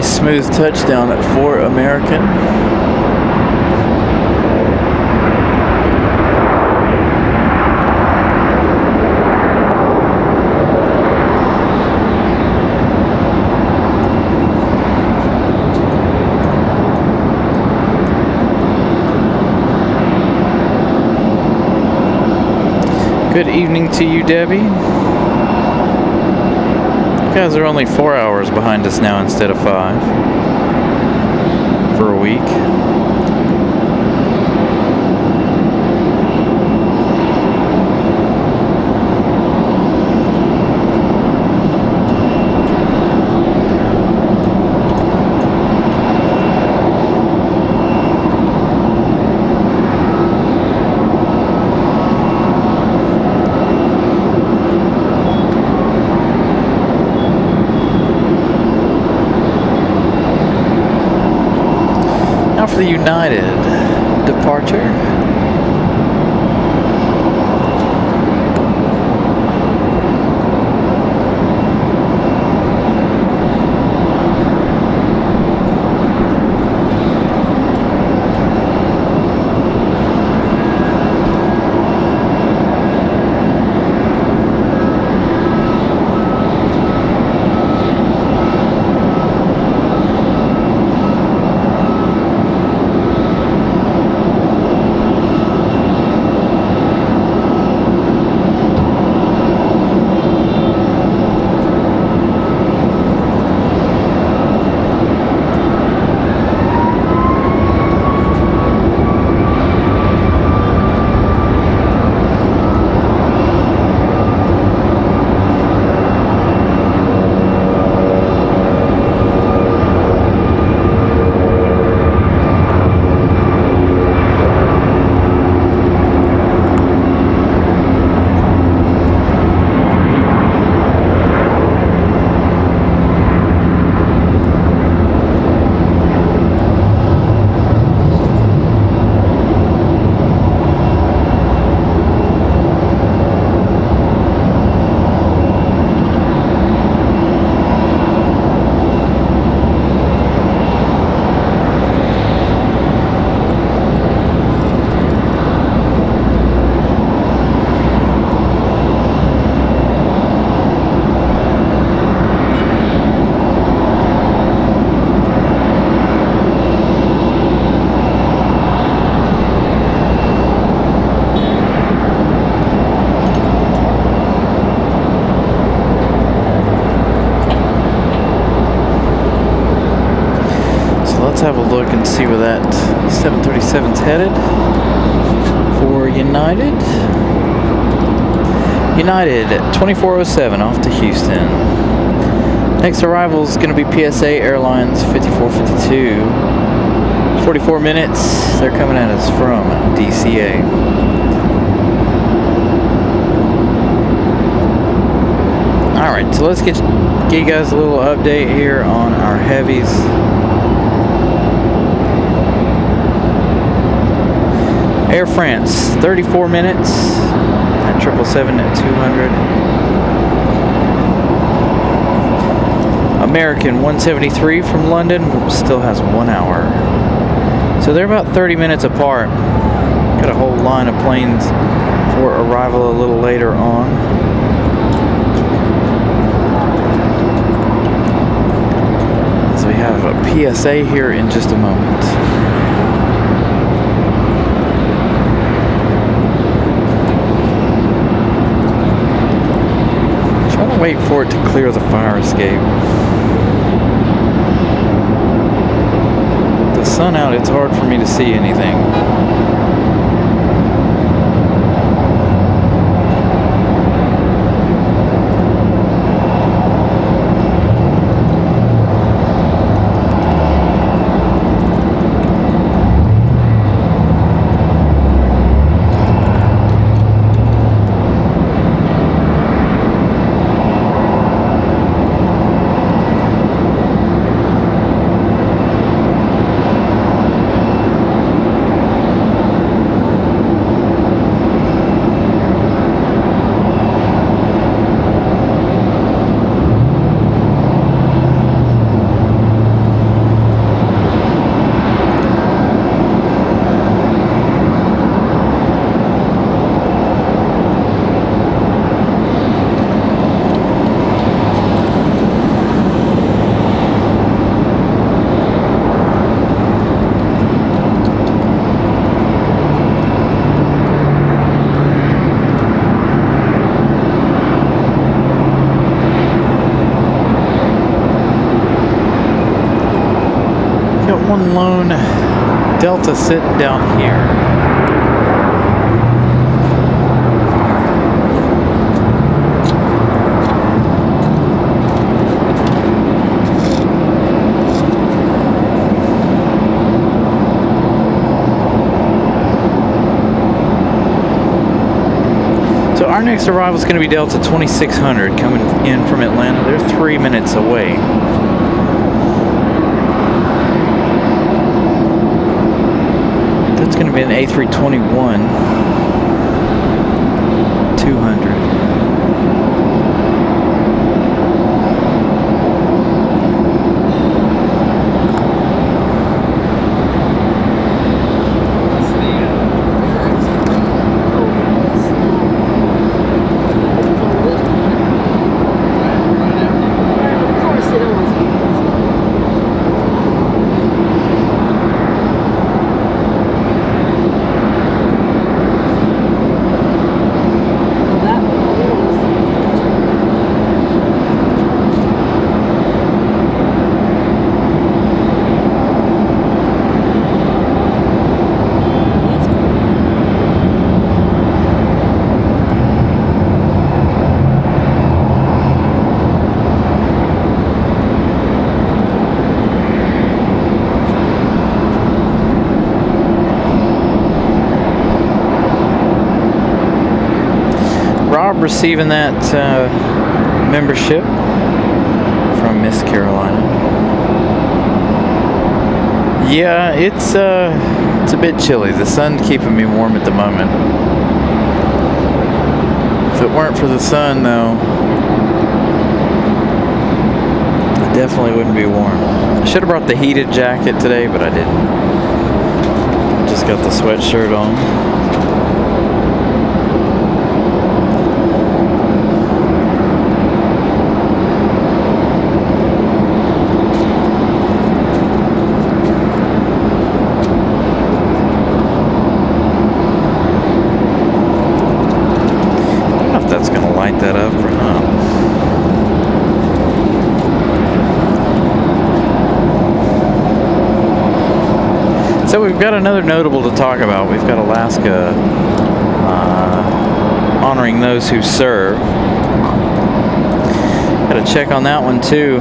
Smooth touchdown for American. Good evening to you, Debbie. You guys are only 4 hours behind us now instead of 5 for a week. For the United departure. have a look and see where that 737's headed for United. United 2407 off to Houston. Next arrival is going to be PSA Airlines 5452. 44 minutes. They're coming at us from DCA. Alright, so let's give you guys a little update here on our heavies. Air France, 34 minutes at 777 at 200. American 173 from London still has 1 hour. So they're about 30 minutes apart. Got a whole line of planes for arrival a little later on. So we have a PSA here in just a moment. Trying to wait for it to clear the fire escape. The sun out, it's hard for me to see anything. One lone Delta sitting down here. So our next arrival is going to be Delta 2600 coming in from Atlanta. They're 3 minutes away. It's going to be an A321 200. Receiving that membership from Miss Carolina. Yeah, it's a bit chilly. The sun's keeping me warm at the moment. If it weren't for the sun, though, I definitely wouldn't be warm. I should have brought the heated jacket today, but I didn't. Just got the sweatshirt on. That up or not. got another notable to talk about. We've got Alaska honoring those who serve. Got to check on that one too.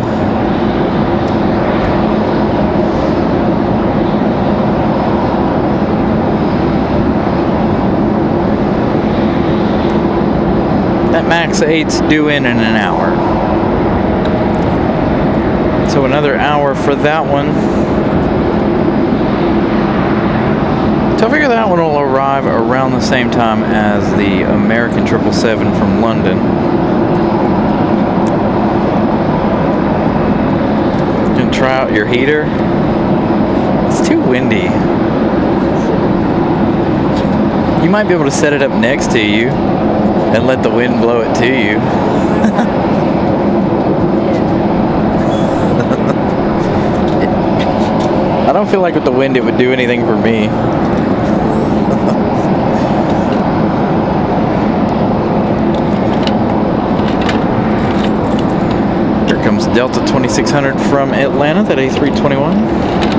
That MAX 8's due in an hour. So another hour for that one. So I figure that one will arrive around the same time as the American 777 from London. You can try out your heater. It's too windy. You might be able to set it up next to you and let the wind blow it to you. I don't feel like with the wind it would do anything for me. Here comes Delta 2600 from Atlanta, that A321.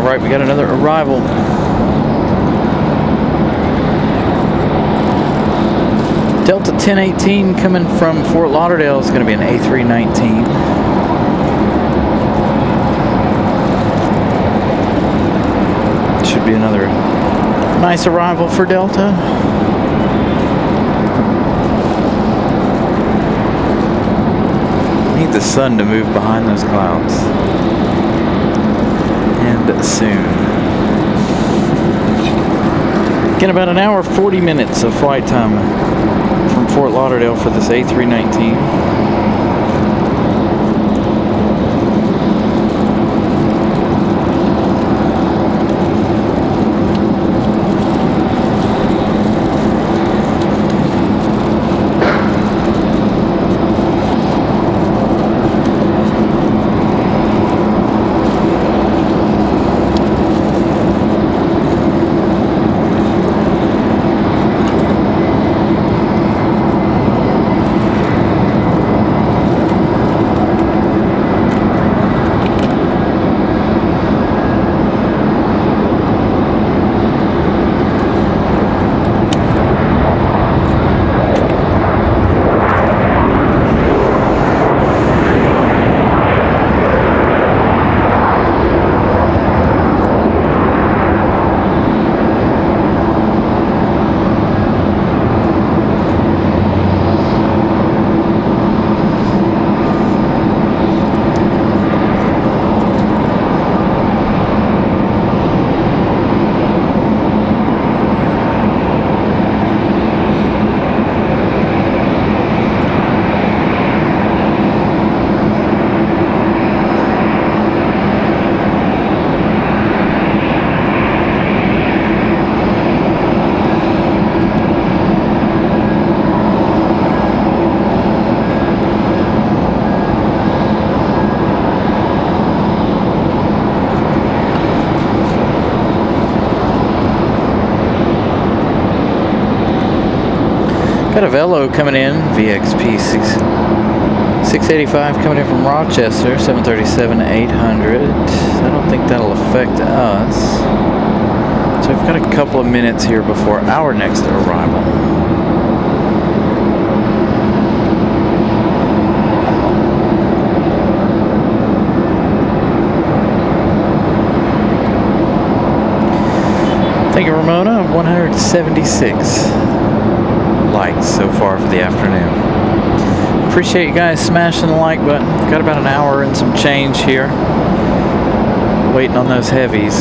Alright, we got another arrival. Delta 1018 coming from Fort Lauderdale is going to be an A319. Should be another nice arrival for Delta. Need the sun to move behind those clouds. And soon. Get about an hour 40 minutes of flight time from Fort Lauderdale for this A319. Got a Velo coming in, VXP 685 coming in from Rochester, 737-800. I don't think that'll affect us. So we've got a couple of minutes here before our next arrival. Thank you, Ramona. 176 likes so far for the afternoon. Appreciate you guys smashing the like button. We've got about an hour and some change here. Waiting on those heavies.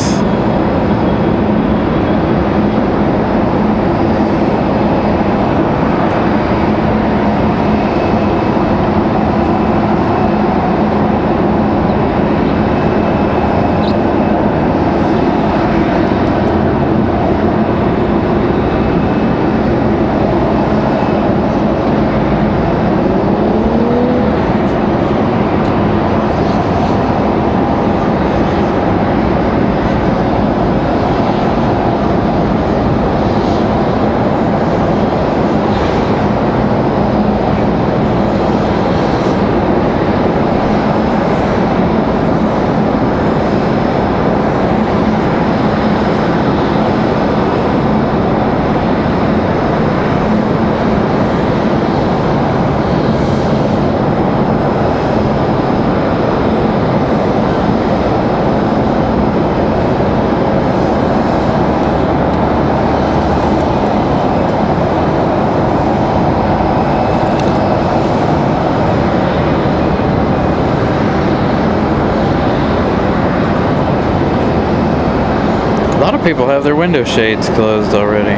People have their window shades closed already.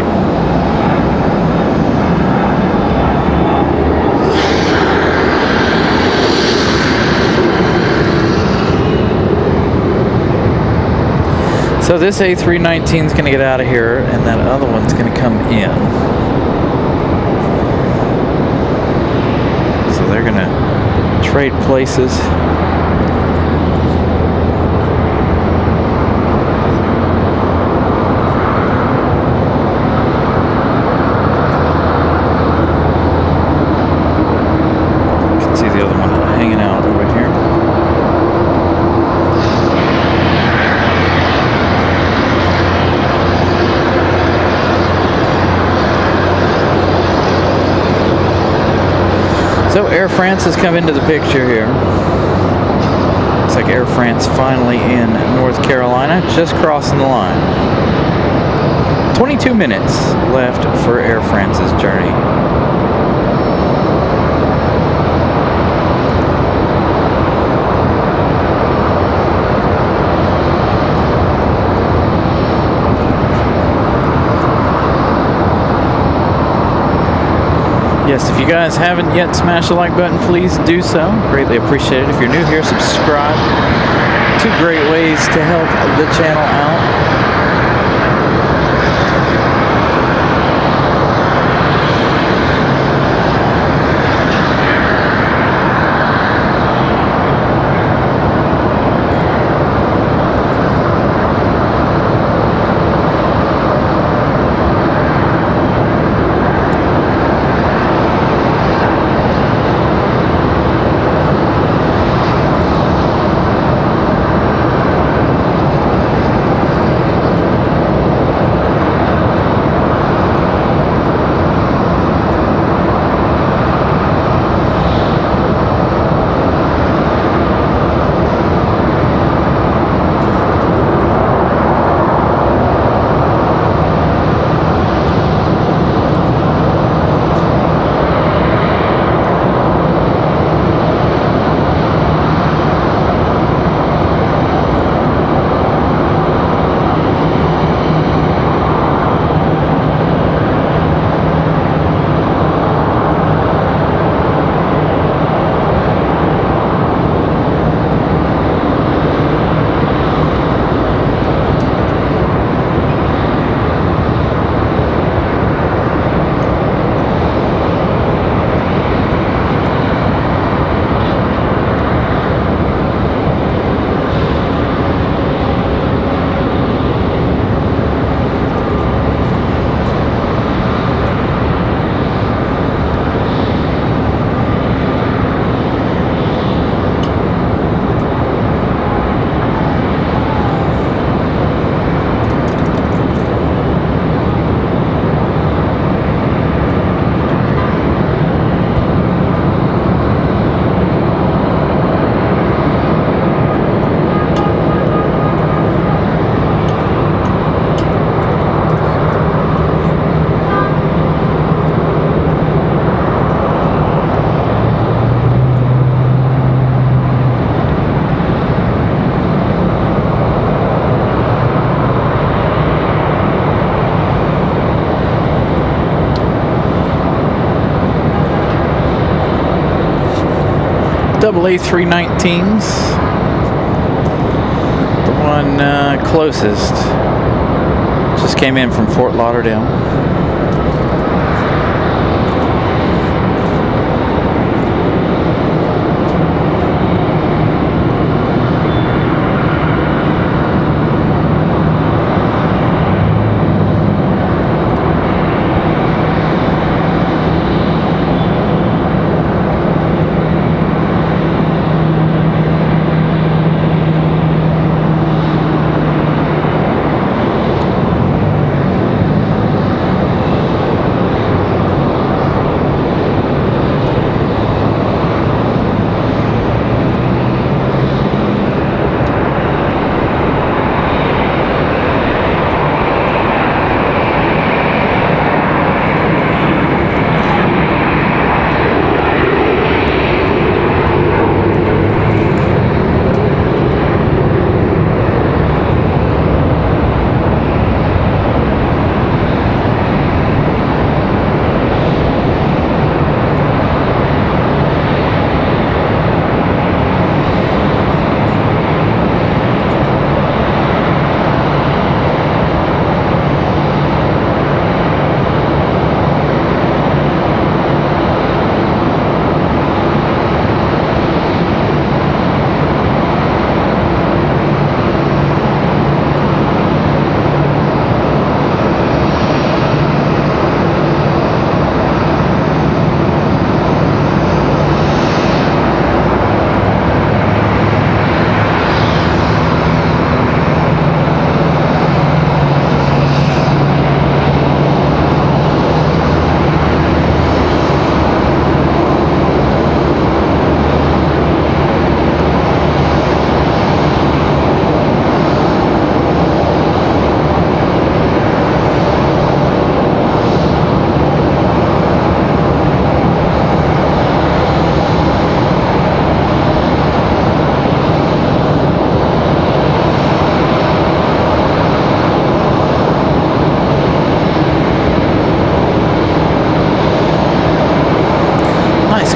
So this A319 is going to get out of here, and that other one's going to come in. So they're going to trade places. So Air France has come into the picture here. Looks like Air France finally in North Carolina, just crossing the line. 22 minutes left for Air France's journey. Yes, if you guys haven't yet smashed the like button, please do so. Greatly appreciate it. If you're new here, subscribe. Two great ways to help the channel out. double A319s. The one closest just came in from Fort Lauderdale.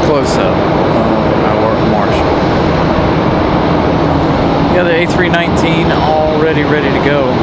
Close-up of our Marshall. Yeah, the A319 already ready to go.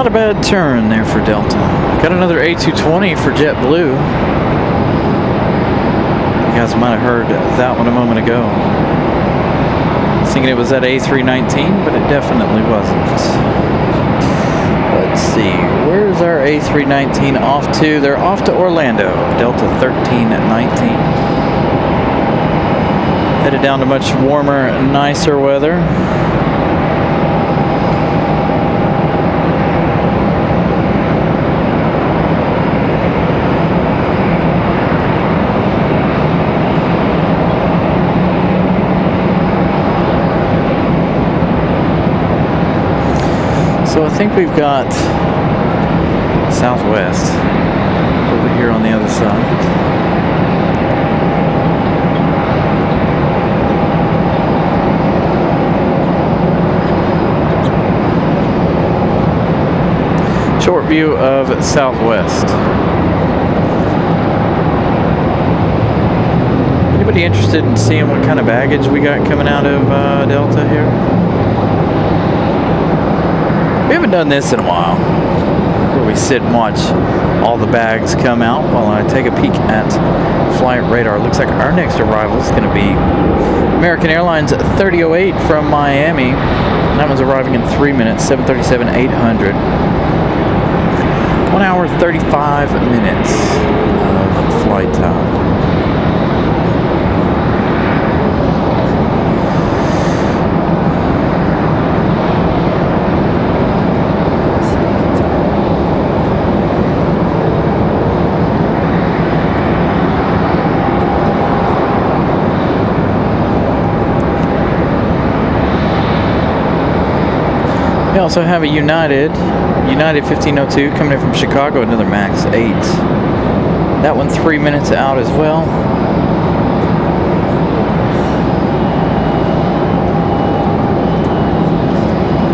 Not a bad turn there for Delta. Got another A220 for JetBlue. You guys might have heard that one a moment ago. I was thinking it was that A319, but it definitely wasn't. Let's see, where's our A319 off to? They're off to Orlando, Delta 1319. Headed down to much warmer, nicer weather. So I think we've got Southwest over here on the other side. view of Southwest. Anybody interested in seeing what kind of baggage we got coming out of Delta here? We haven't done this in a while, where we sit and watch all the bags come out while I take a peek at flight radar. Looks like our next arrival is going to be American Airlines 3008 from Miami. That one's arriving in 3 minutes, 737-800. 1 hour, 35 minutes of flight time. We also have a United 1502 coming in from Chicago, another MAX 8. That one 3 minutes out as well.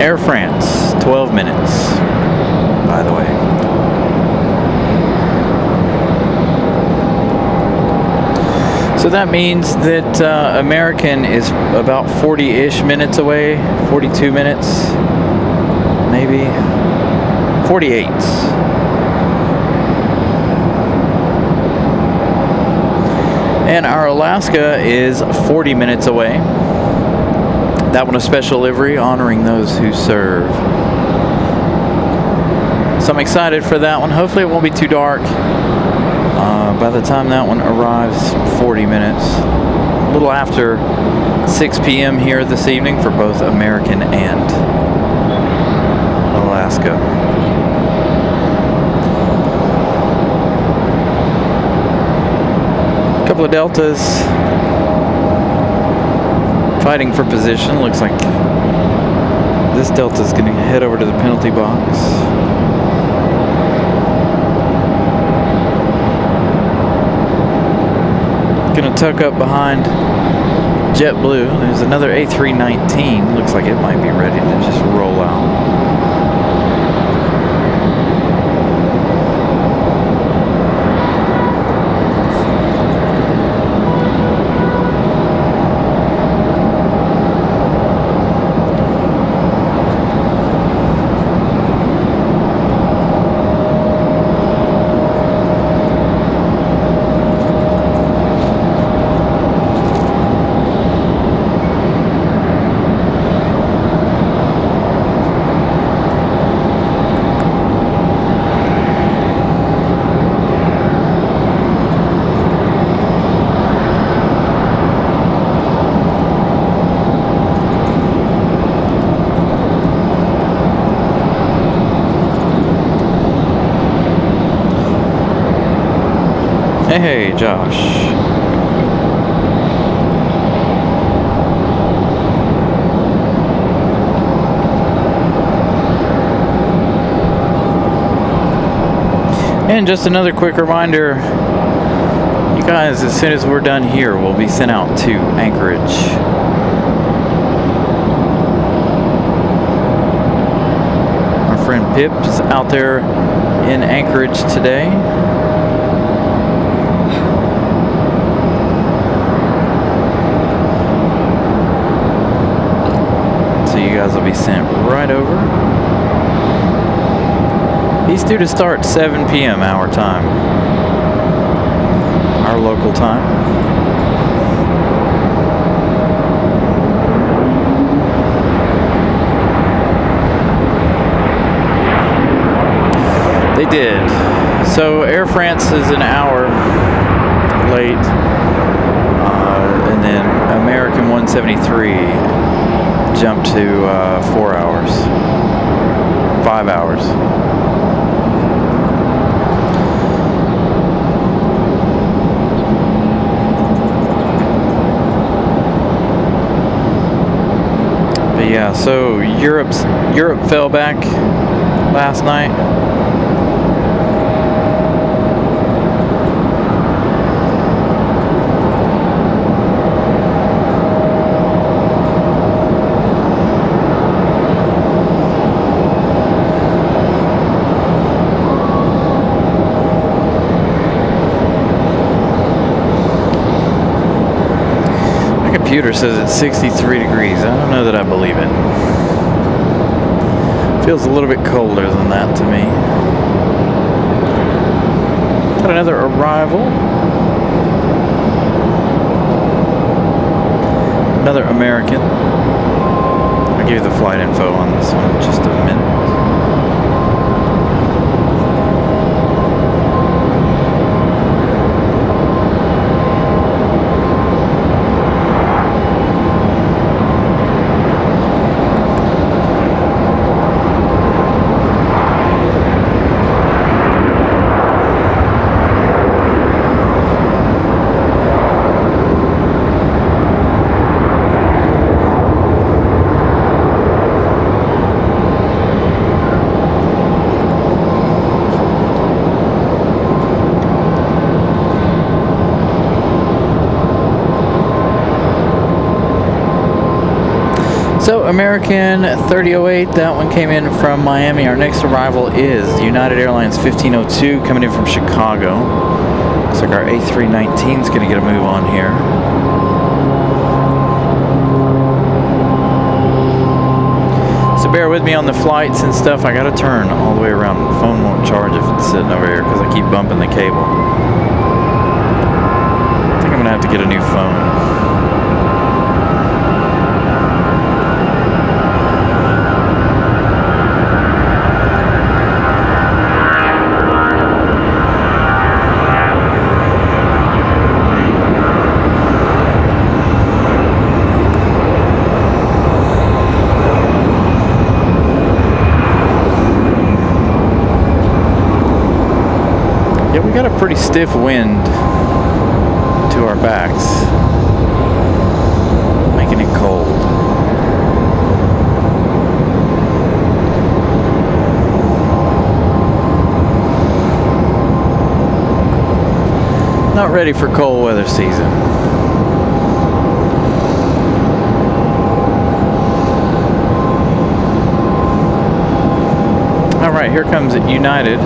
Air France, 12 minutes, by the way. So that means that American is about 40-ish minutes away, 42 minutes. Maybe 48. And our Alaska is 40 minutes away. That one a special livery honoring those who serve. So I'm excited for that one. Hopefully it won't be too dark by the time that one arrives. 40 minutes. A little after 6 p.m. here this evening for both American and Alaska. A couple of Deltas fighting for position. Looks like this Delta's going to head over to the penalty box. Going to tuck up behind JetBlue. There's another A319. Looks like it might be ready to just roll out. Hey, Josh. And just another quick reminder, you guys, as soon as we're done here, we'll be sent out to Anchorage. Our friend Pip is out there in Anchorage today. Will be sent right over. He's due to start 7 p.m. our time, our local time. They did. So Air France is an hour late, and then American 173 jumped to 4 hours, 5 hours. But yeah, so Europe fell back last night. My computer says it's 63 degrees. I don't know that I believe it. Feels a little bit colder than that to me. Got another arrival. Another American. I'll give you the flight info on this one in just a minute. So American 3008, that one came in from Miami. Our next arrival is United Airlines 1502 coming in from Chicago. Looks like our A319 is going to get a move on here. So bear with me on the flights and stuff. I got to turn all the way around. The phone won't charge if it's sitting over here because I keep bumping the cable. I think I'm going to have to get a new phone. Yeah, we got a pretty stiff wind to our backs, making it cold. Not ready for cold weather season. All right, here comes United.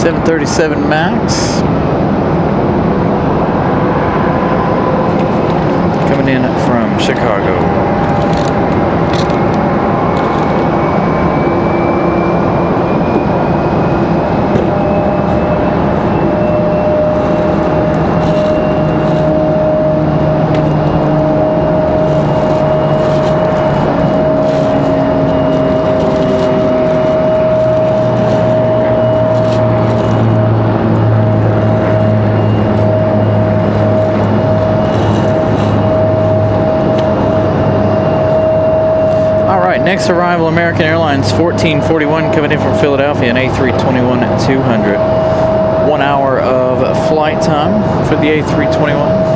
.737 Max coming in from Chicago. Next arrival, American Airlines 1441 coming in from Philadelphia, an A321-200. 1 hour of flight time for the A321.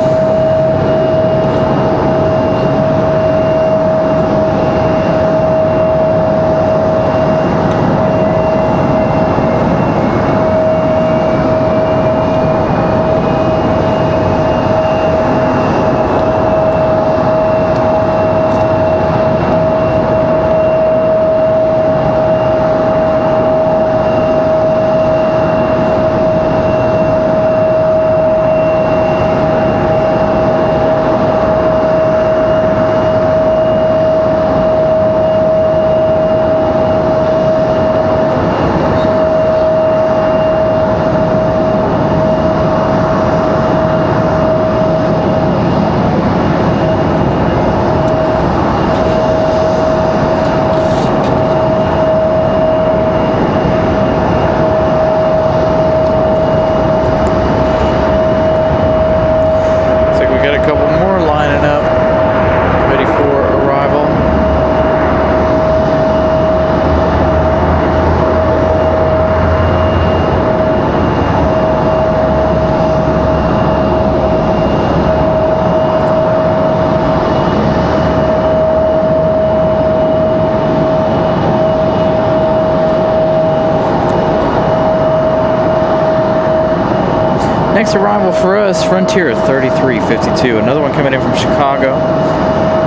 Next arrival for us, Frontier 3352. Another one coming in from Chicago.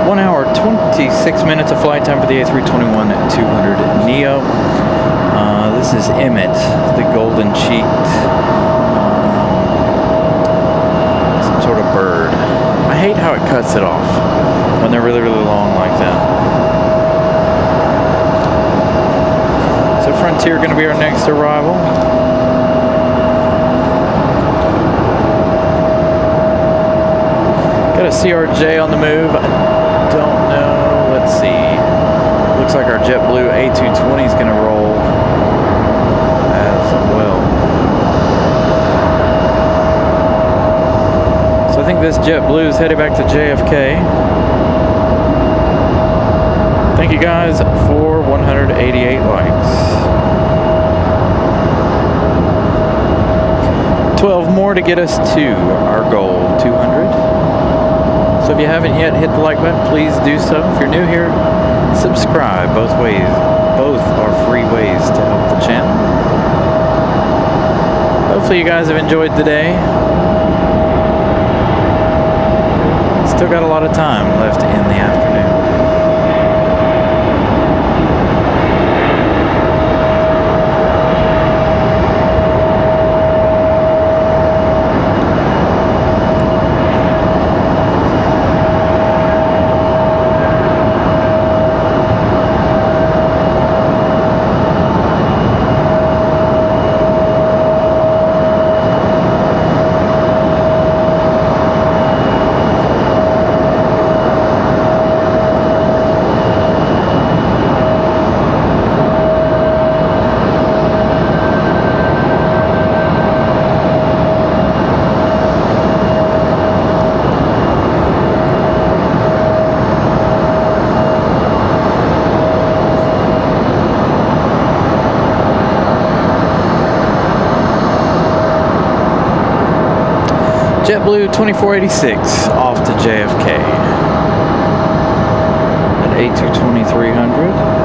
1 hour, 26 minutes of flight time for the A321-200 Neo. This is Emmett, the golden cheeked, some sort of bird. I hate how it cuts it off when they're really, really long like that. So Frontier going to be our next arrival. Got a CRJ on the move. I don't know. Let's see. Looks like our JetBlue A220 is going to roll as well. So I think this JetBlue is headed back to JFK. Thank you guys for 188 likes. 12 more to get us to our goal, 200. So if you haven't yet hit the like button, please do so. If you're new here, subscribe. Both are free ways to help the channel. Hopefully you guys have enjoyed the day. Still got a lot of time left in the afternoon. JetBlue 2486 off to JFK at A220-300.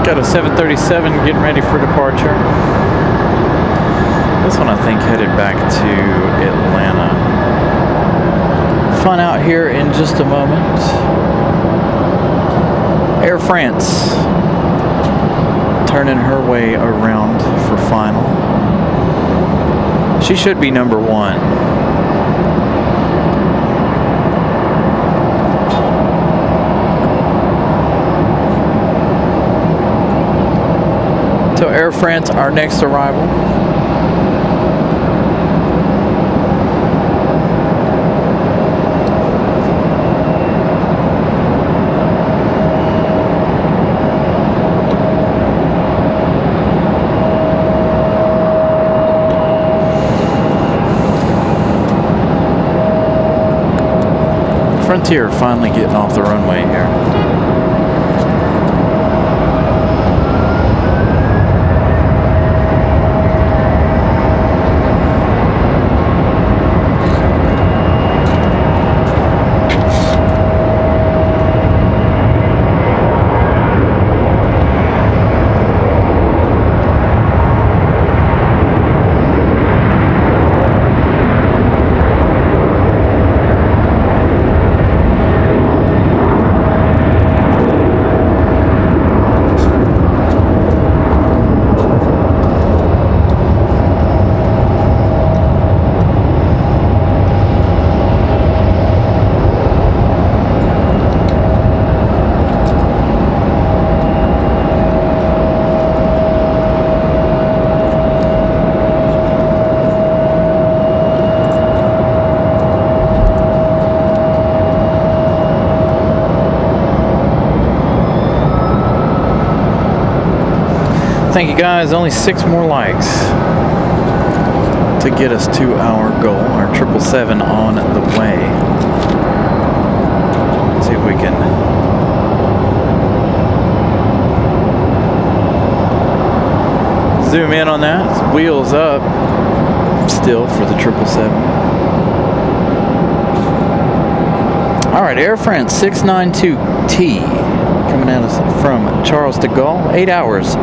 Got a 737 getting ready for departure. This one I think headed back to Atlanta. Fun out here in just a moment. Air France turning her way around for final. She should be number one. So Air France, our next arrival. Frontier finally getting off the runway here. thank you guys. Only 6 more likes to get us to our goal. Our 777 on the way. Let's see if we can zoom in on that. It's wheels up still for the 777. All right, Air France 692T coming at us from Charles de Gaulle. 8 hours,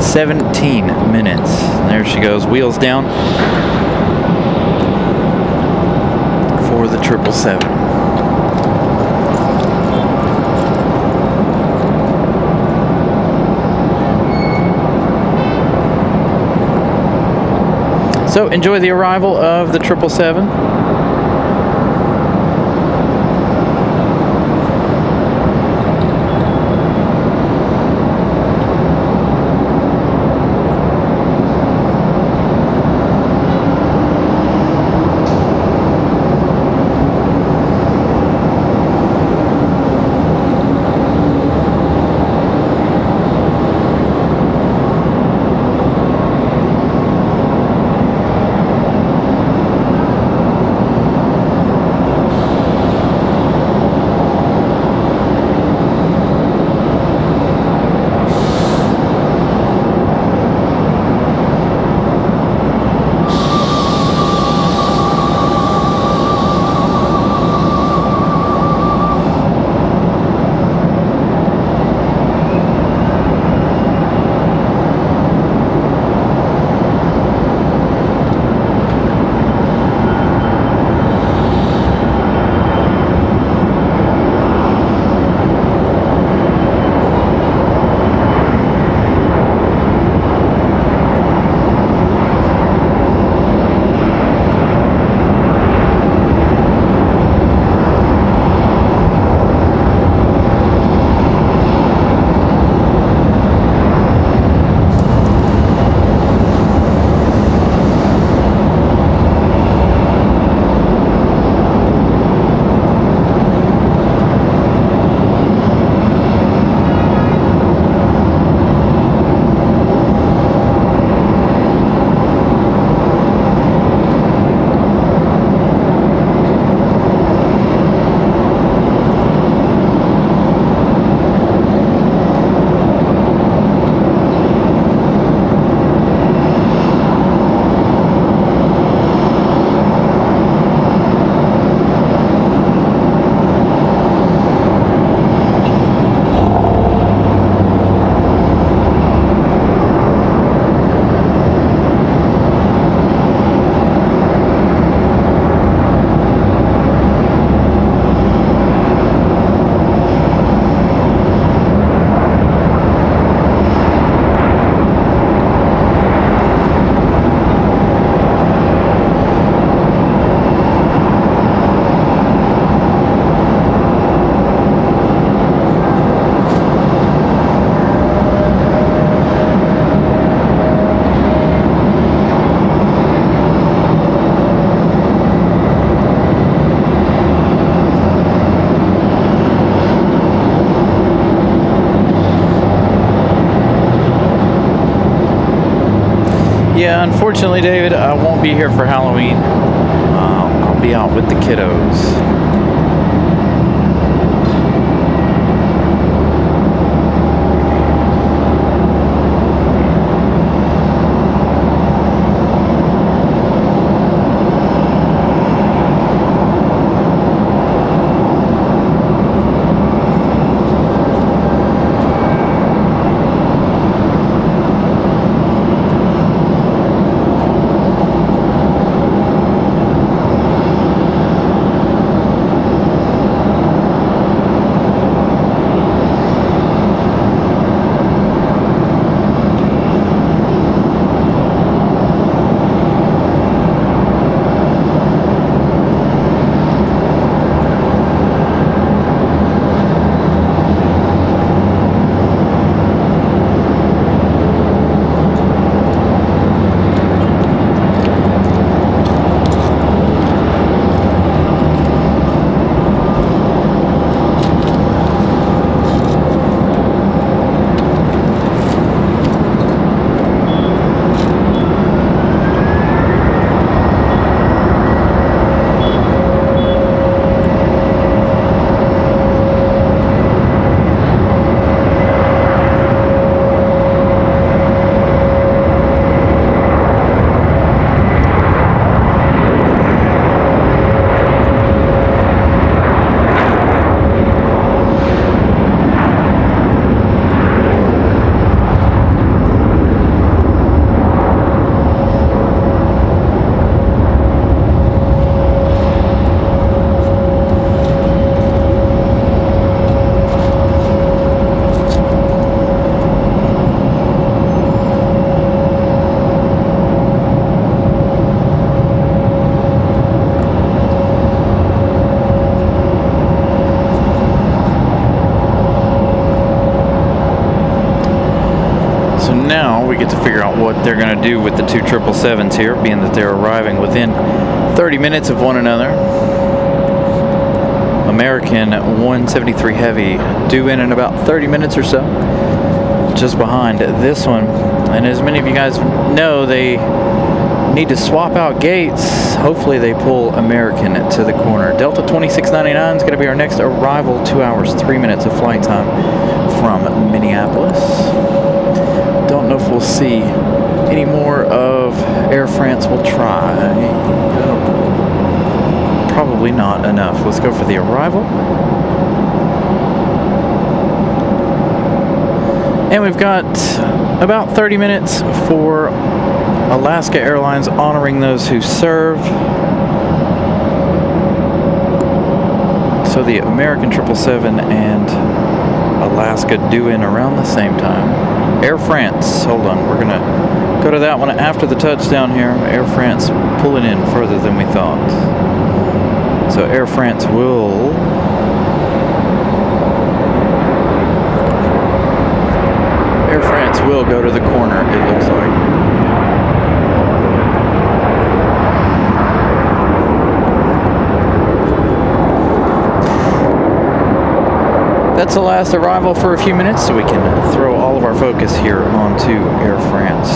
17 minutes. There she goes, wheels down for the 777. So enjoy the arrival of the 777. Yeah, unfortunately, David, I won't be here for Halloween. I'll be out with the kiddos. now we get to figure out what they're going to do with the two 777s here, being that they're arriving within 30 minutes of one another. American 173 Heavy due in about 30 minutes or so, just behind this one. And as many of you guys know, they need to swap out gates. Hopefully they pull American to the corner. Delta 2699 is going to be our next arrival, 2 hours 3 minutes of flight time from Minneapolis. Don't know if we'll see any more of Air France. We'll try. Probably not enough. Let's go for the arrival. And we've got about 30 minutes for Alaska Airlines honoring those who serve. So the American 777 and Alaska due in around the same time. Air France, hold on, we're gonna go to that one after the touchdown here. Air France pulling in further than we thought. So Air France will go to the corner, it looks like. That's the last arrival for a few minutes, so we can throw all of our focus here onto Air France.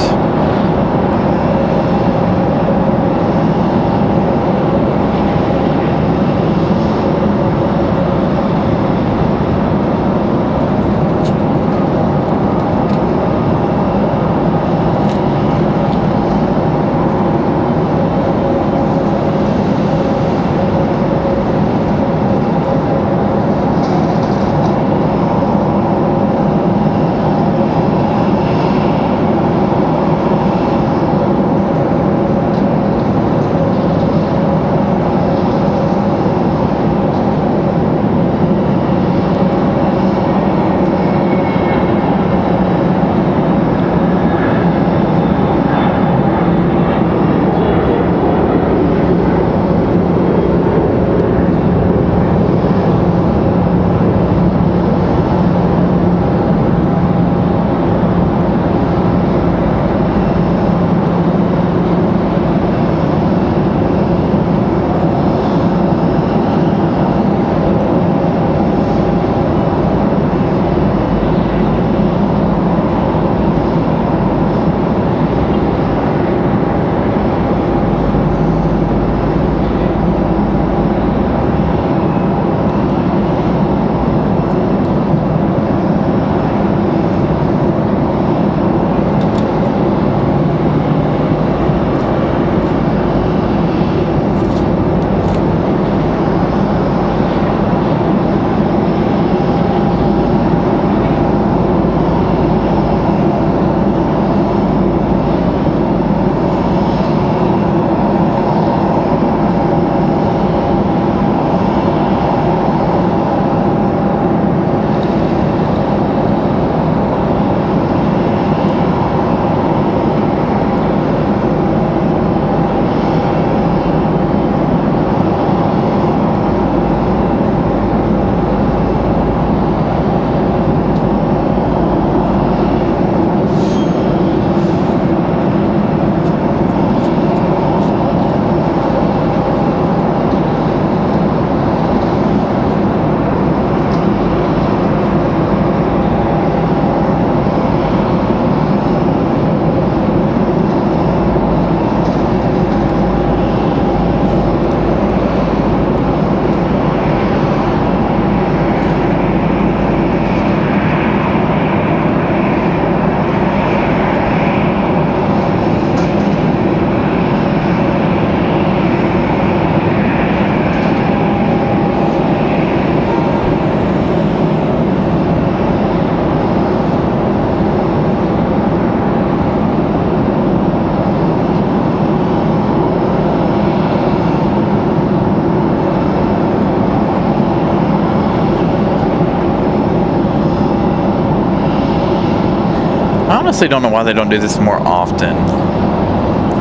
I honestly don't know why they don't do this more often.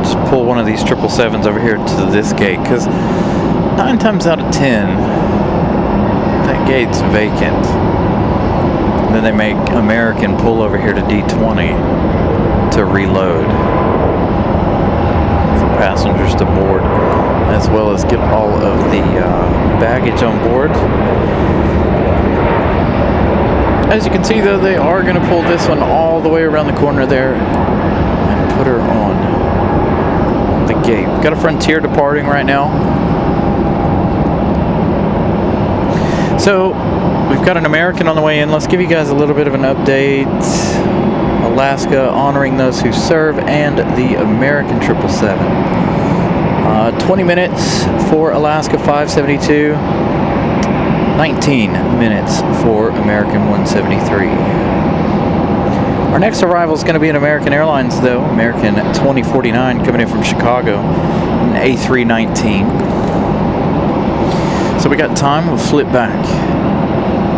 Just pull one of these 777s over here to this gate, because 9 times out of 10, that gate's vacant. And then they make American pull over here to D20. to reload for passengers to board, as well as get all of the baggage on board. As you can see, though, they are going to pull this one all the way around the corner there and put her on the gate. We've got a Frontier departing right now. So we've got an American on the way in. Let's give you guys a little bit of an update. Alaska honoring those who serve, and the American 777. 20 minutes for Alaska 572. 19 minutes for American 173. Our next arrival is going to be an American Airlines, though. American 2049 coming in from Chicago, an A319. So we got time. We'll flip back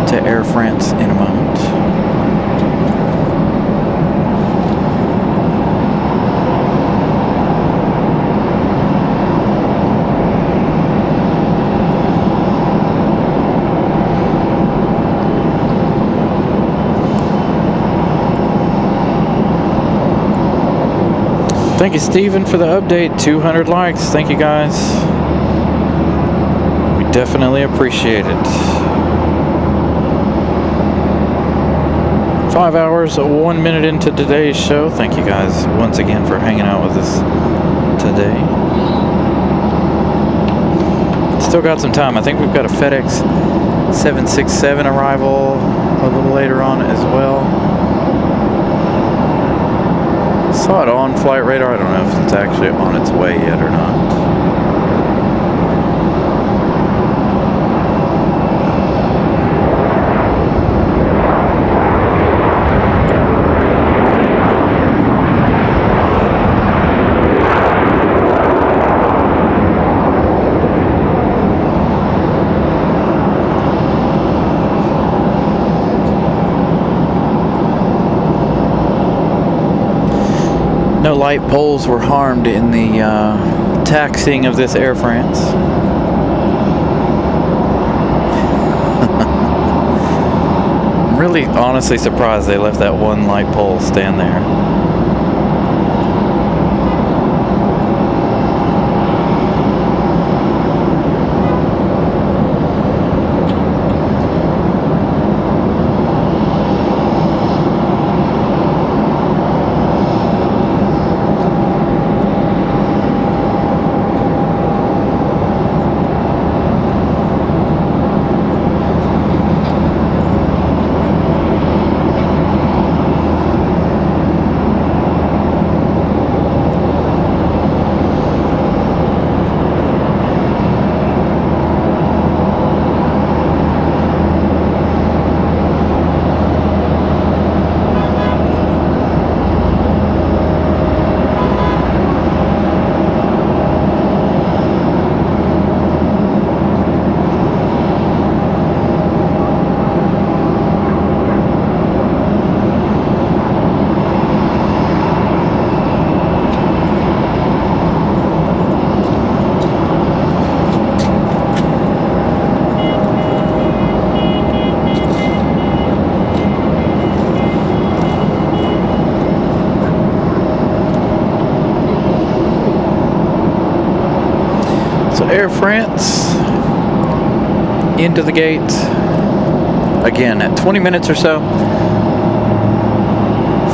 to Air France in a moment. Thank you, Steven, for the update. 200 likes. Thank you, guys. We definitely appreciate it. 5 hours, 1 minute into today's show. Thank you guys once again for hanging out with us today. Still got some time. I think we've got a FedEx 767 arrival a little later on as well. Saw it on flight radar. I don't know if it's actually on its way yet or not. No light poles were harmed in the taxiing of this Air France. I'm really honestly surprised they left that one light pole stand there. Air France into the gate again at 20 minutes or so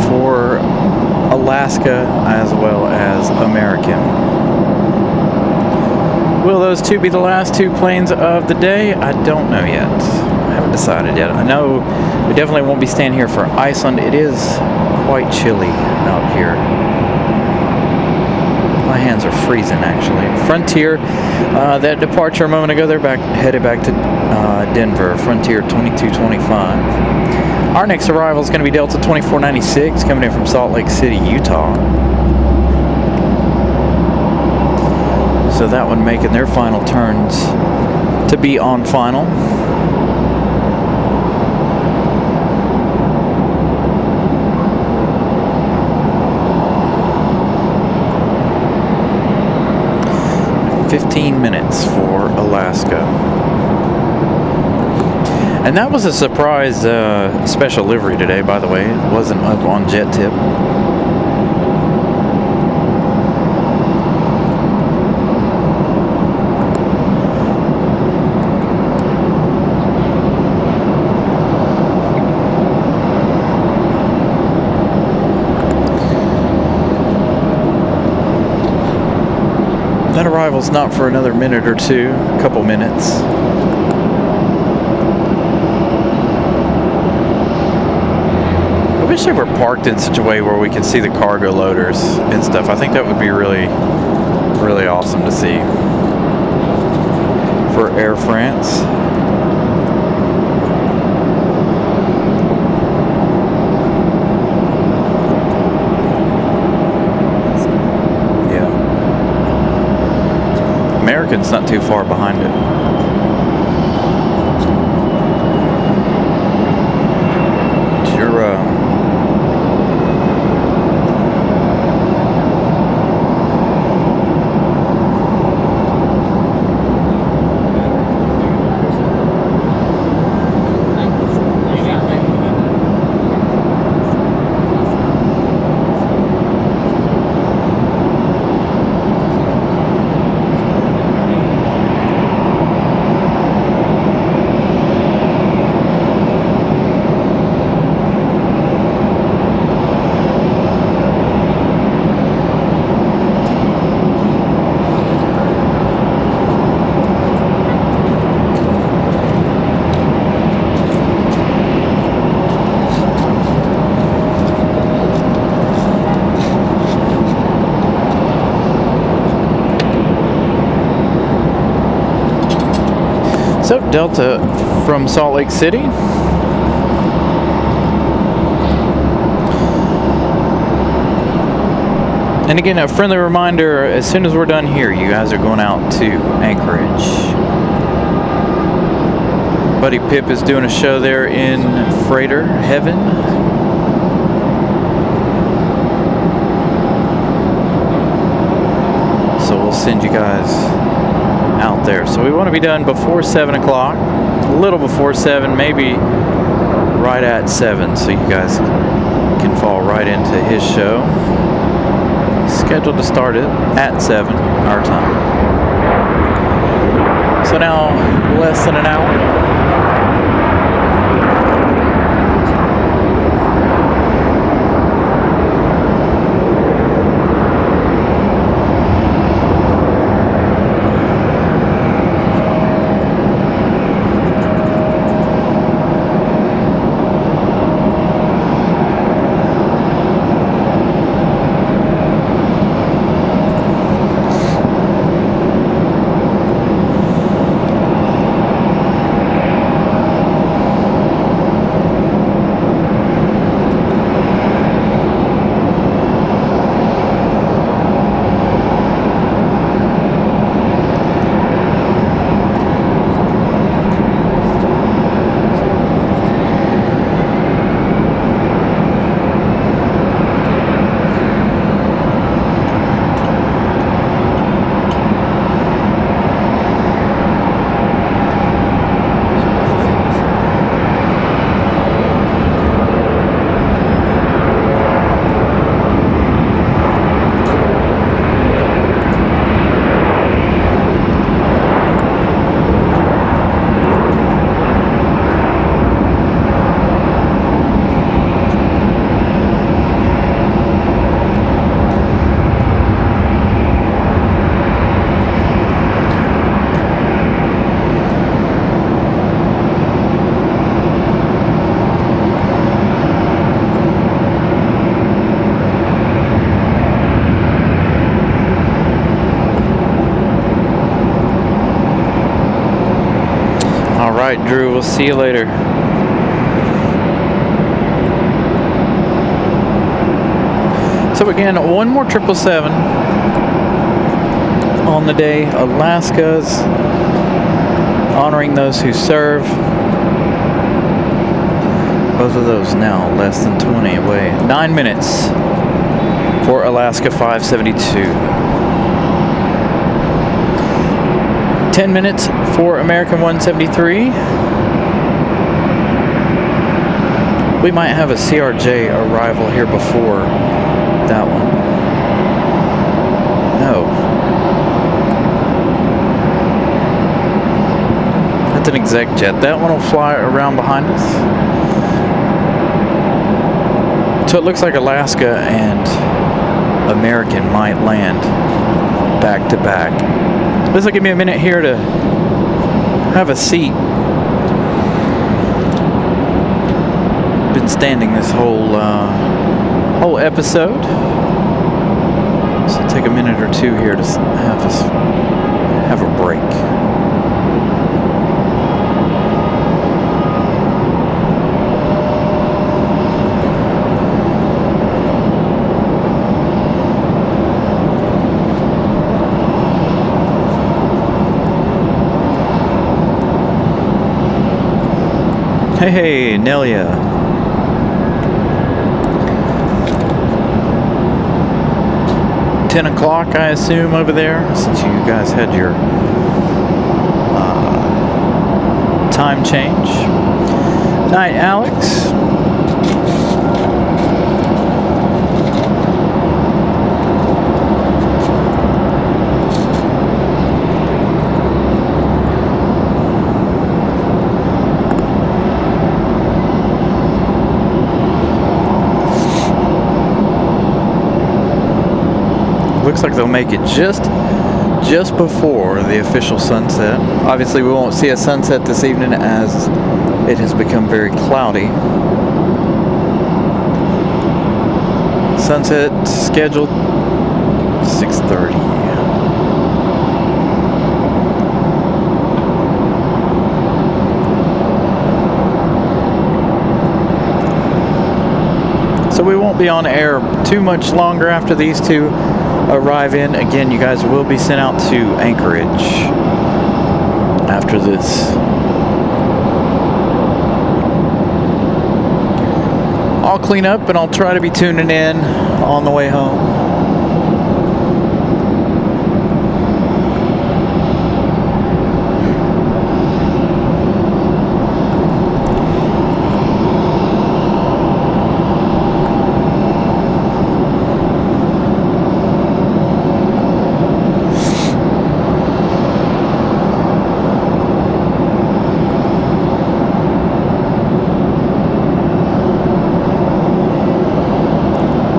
for Alaska as well as American. Will those two be the last two planes of the day? I don't know yet. I haven't decided yet. I know we definitely won't be staying here for Iceland. It is quite chilly out here. My hands are freezing, actually. Frontier, that departure a moment ago, they're headed back to Denver. Frontier 2225. Our next arrival is going to be Delta 2496, coming in from Salt Lake City, Utah. So that one making their final turns to be on final. $15 minutes for Alaska. And that was a surprise special livery today, by the way. It wasn't up on jet tip. That arrival's not for another minute or two, a couple minutes. I wish they were parked in such a way where we could see the cargo loaders and stuff. I think that would be really, really awesome to see for Air France. Yeah. American's not too far behind it. Durham. So, Delta from Salt Lake City. And again, a friendly reminder, as soon as we're done here, you guys are going out to Anchorage. Buddy Pip is doing a show there in Freighter Heaven. So we'll send you guys out there. So we want to be done before 7 o'clock, a little before 7, maybe right at 7, so you guys can fall right into his show. He's scheduled to start it at 7 our time. So now less than an hour. All right, Drew, we'll see you later. So again, one more 777 on the day. Alaska's honoring those who serve. Both of those now less than 20 away. 9 minutes for Alaska 572. 10 minutes for American 173. We might have a CRJ arrival here before that one. No. That's an exec jet. That one will fly around behind us. So it looks like Alaska and American might land back to back. This will give me a minute here to have a seat. Been standing this whole episode, so take a minute or two here to have a break. Hey, Nelia. $10 I assume, over there, since you guys had your time change. Night, Alex. Looks like they'll make it just before the official sunset. Obviously, we won't see a sunset this evening as it has become very cloudy. Sunset scheduled 6:30. So we won't be on air too much longer after these two arrive in. Again, you guys will be sent out to Anchorage after this. I'll clean up and I'll try to be tuning in on the way home.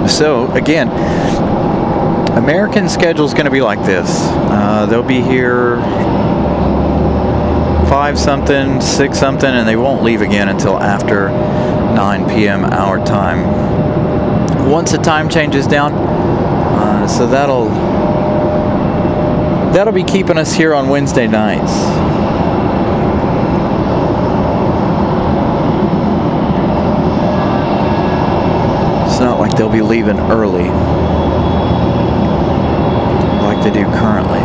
So again, American schedule is going to be like this. They'll be here 5 something, 6 something, and they won't leave again until after 9 p.m. our time. Once the time changes down, so that'll be keeping us here on Wednesday nights. It's not like they'll be leaving early like they do currently.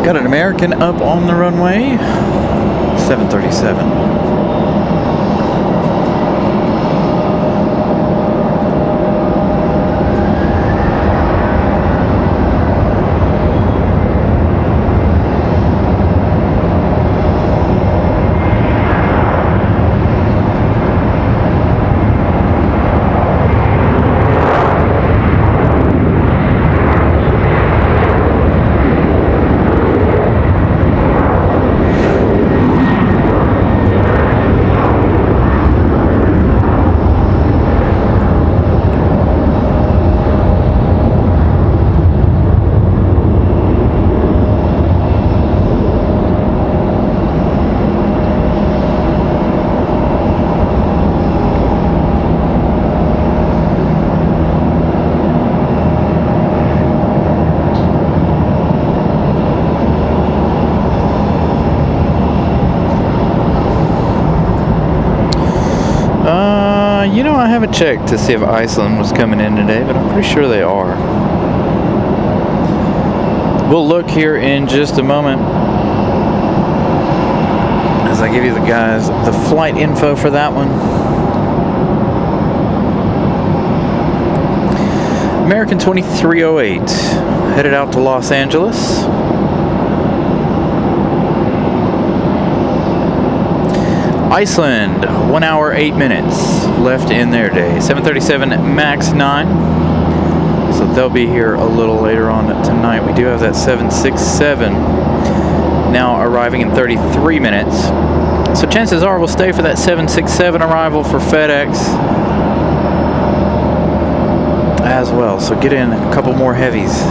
Got an American up on the runway, 737. You know, I haven't checked to see if Iceland was coming in today, but I'm pretty sure they are. We'll look here in just a moment as I give you the flight info for that one. American 2308 headed out to Los Angeles. Iceland, 1 hour 8 minutes left in their day. 737 MAX 9. So they'll be here a little later on tonight. We do have that 767 now arriving in 33 minutes. So chances are we'll stay for that 767 arrival for FedEx. as well. So get in a couple more heavies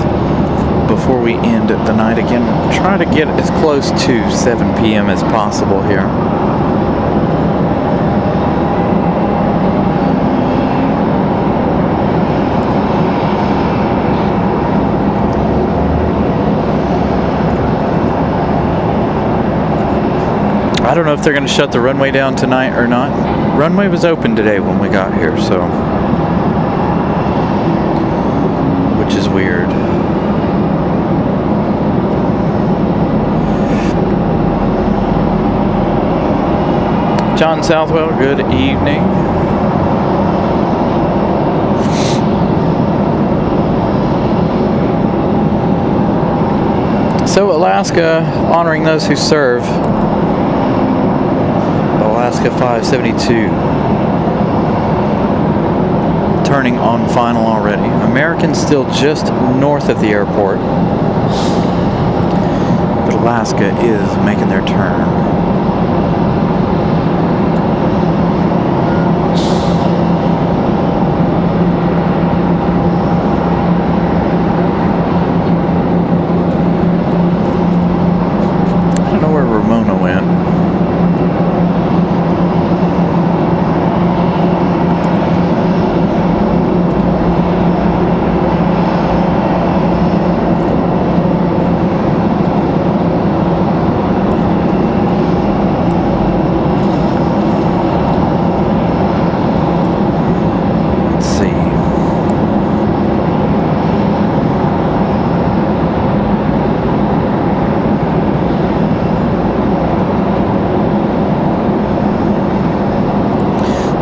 before we end the night. Again, try to get as close to 7 p.m. as possible here. I don't know if they're going to shut the runway down tonight or not. Runway was open today when we got here, so, which is weird. John Southwell, good evening. So Alaska, honoring those who serve. Alaska 572 turning on final already. American's still just north of the airport, but Alaska is making their turn. I don't know where Ramona went.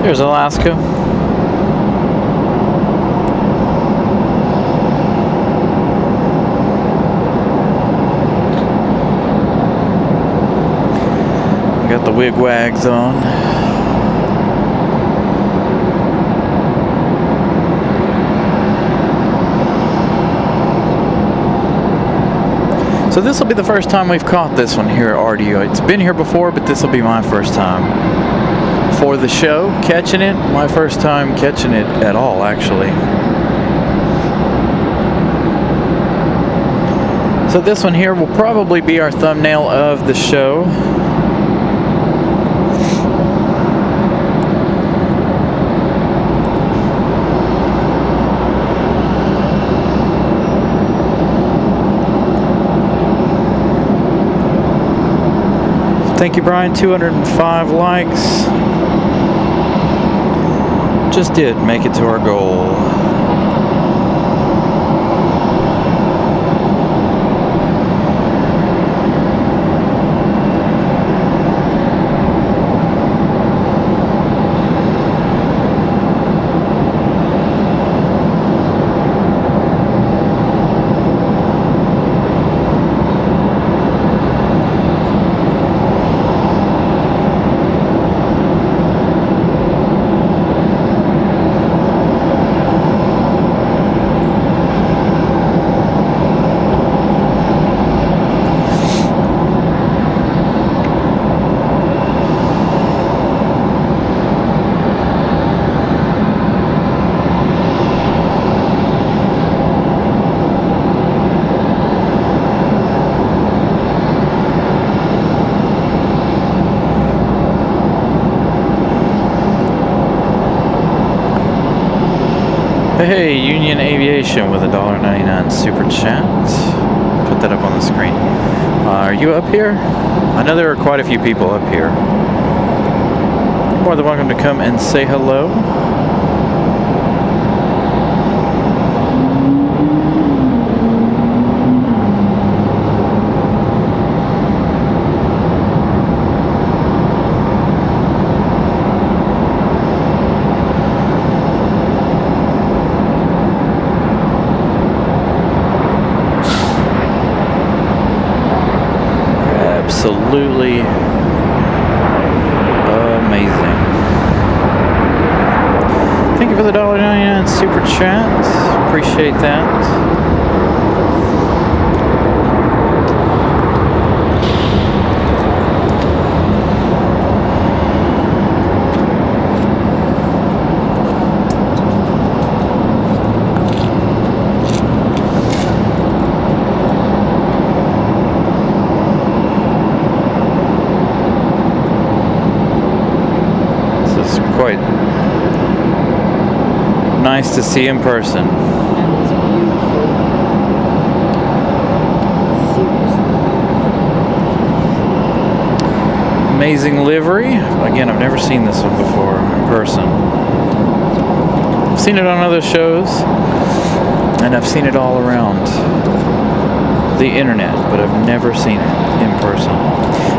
There's Alaska. We got the wigwags on. So this will be the first time we've caught this one here at RDO. It's been here before, but this will be my first time for the show catching it. My first time catching it at all, actually. So this one here will probably be our thumbnail of the show. Thank you, Brian. 205 likes. Just did make it to our goal. Hey, Union Aviation with a $1.99 super chat. Put that up on the screen. Are you up here? I know there are quite a few people up here. You're more than welcome to come and say hello. Absolutely amazing. Thank you for the $1.99 super chat. Appreciate that. nice to see in person. That was beautiful. Seriously beautiful. Amazing livery. Again, I've never seen this one before in person. I've seen it on other shows, and I've seen it all around the internet, but I've never seen it in person.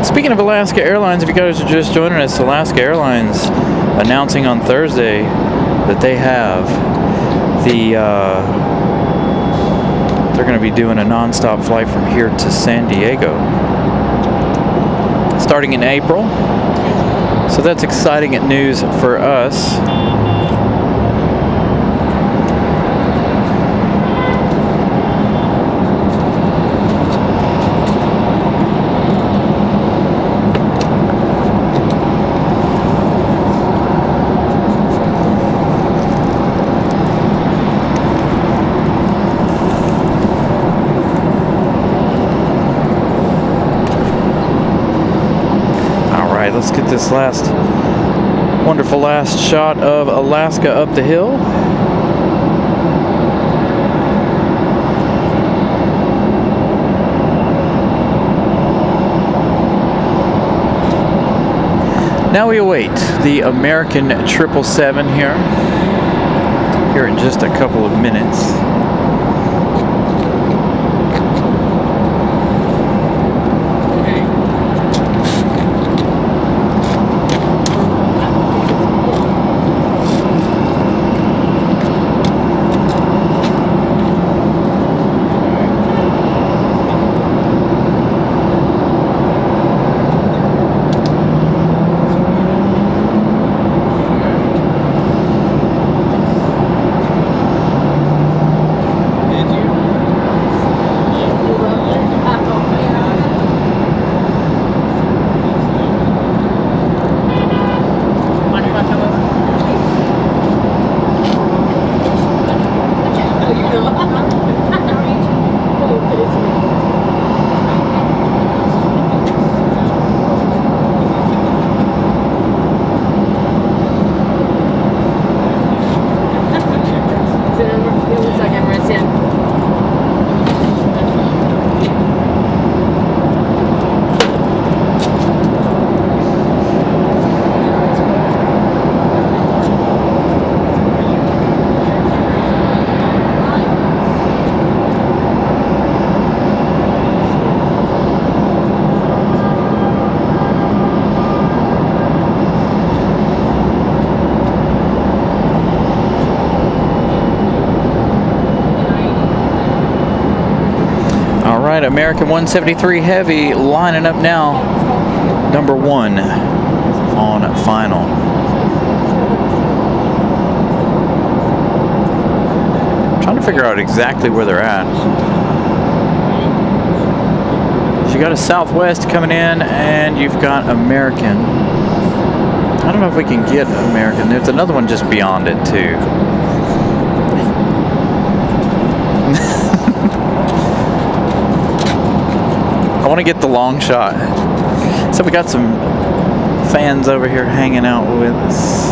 Speaking of Alaska Airlines, if you guys are just joining us, Alaska Airlines announcing on Thursday that they have they're going to be doing a non-stop flight from here to San Diego starting in April. So that's exciting news for us. Let's get this wonderful last shot of Alaska up the hill. Now we await the American 777 here in just a couple of minutes. American 173 Heavy lining up now, number 1 on final. I'm trying to figure out exactly where they're at. So you got a Southwest coming in, and you've got American. I don't know if we can get American. There's another one just beyond it too. I want to get the long shot. So we got some fans over here hanging out with us.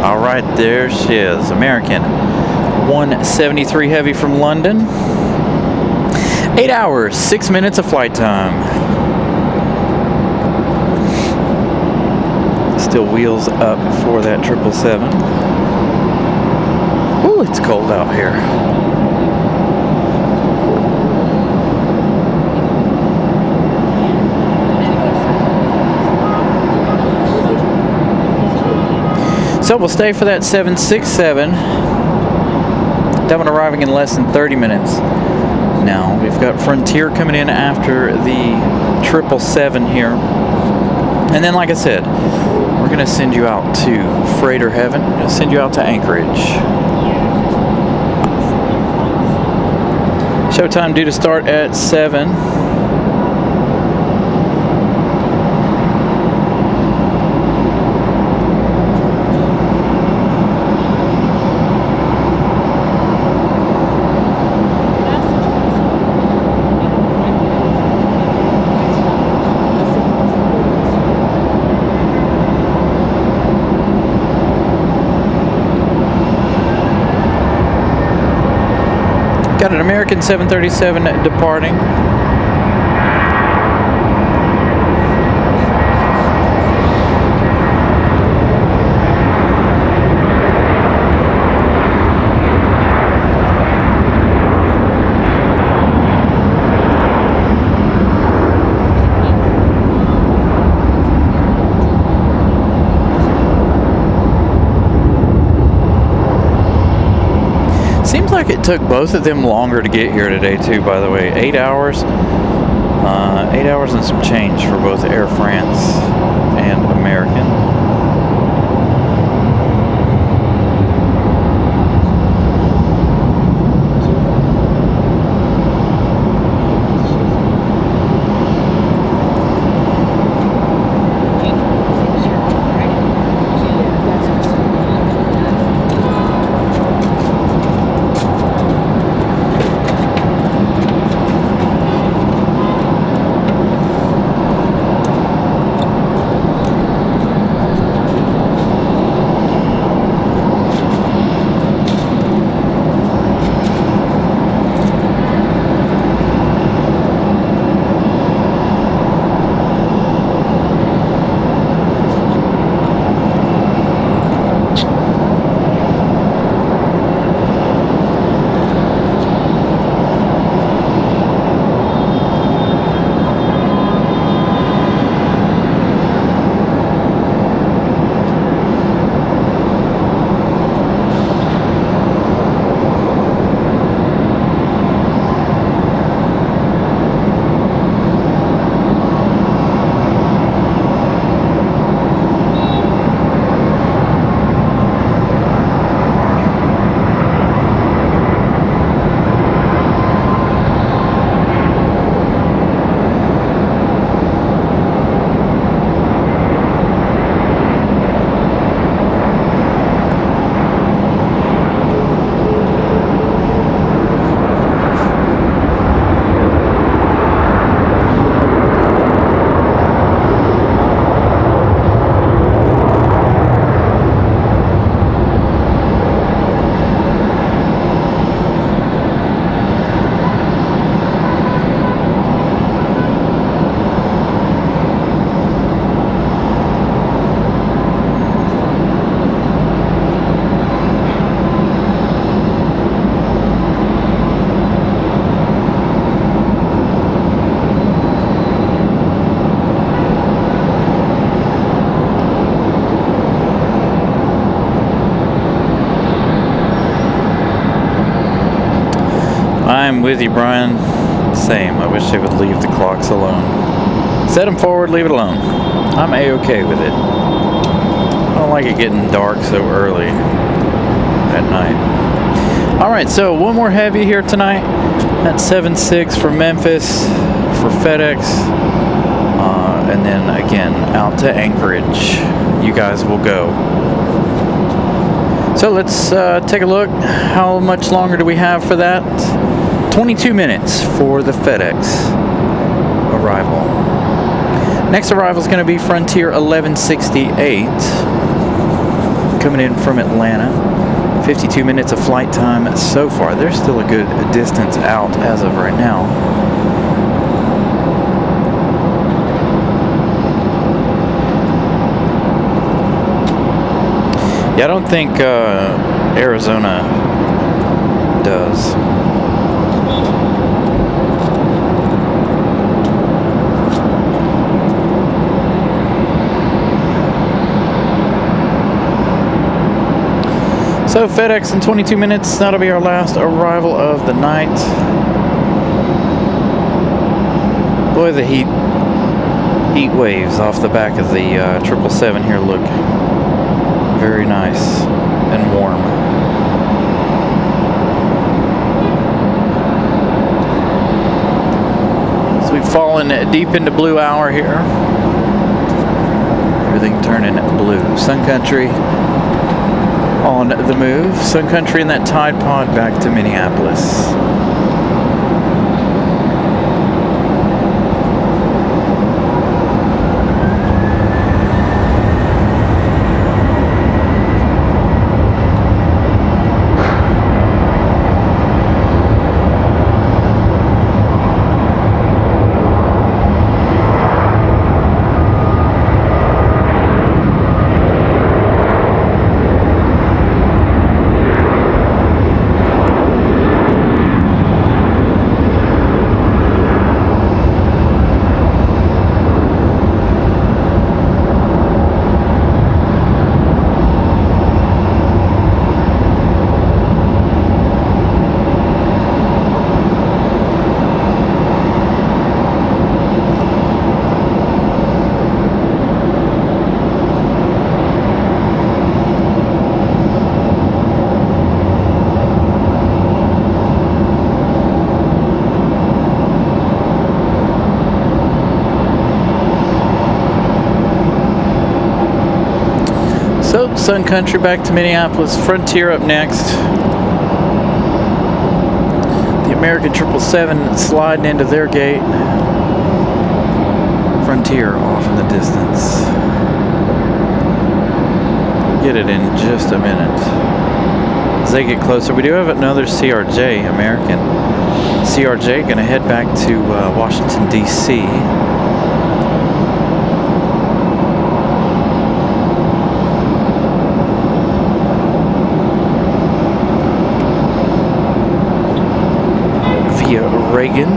All right, there she is, American 173 Heavy from London. 8 hours, 6 minutes of flight time. Still wheels up for that 777. Ooh, it's cold out here. So we'll stay for that 767. That one arriving in less than 30 minutes. Now we've got Frontier coming in after the 777 here. And then, like I said, we're going to send you out to Freighter Heaven. We're going to send you out to Anchorage. Showtime due to start at 7. Got an American 737 departing. Seems like it took both of them longer to get here today too, by the way. 8 hours. 8 hours and some change for both Air France and American. I'm with you, Brian. Same. I wish they would leave the clocks alone. Set them forward, leave it alone. I'm A-okay with it. I don't like it getting dark so early at night. Alright, so one more heavy here tonight. That's 7-6 for Memphis, for FedEx. And then again, out to Anchorage. You guys will go. So let's take a look. How much longer do we have for that? 22 minutes for the FedEx arrival. Next arrival is going to be Frontier 1168, coming in from Atlanta. 52 minutes of flight time so far. There's still a good distance out as of right now. Yeah, I don't think Arizona does. So FedEx in 22 minutes, that'll be our last arrival of the night. Boy, the heat waves off the back of the 777 here look very nice and warm. So we've fallen deep into blue hour here. Everything turning blue. Sun Country on the move. Sun Country in that Tide Pod back to Minneapolis. Sun Country back to Minneapolis. Frontier up next. The American 777 sliding into their gate. Frontier off in the distance. Get it in just a minute. As they get closer, we do have another CRJ, American. CRJ gonna head back to Washington, D.C. Via Reagan.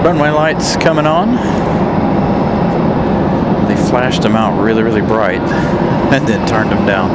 Runway lights coming on. They flashed them out really, really bright and then turned them down.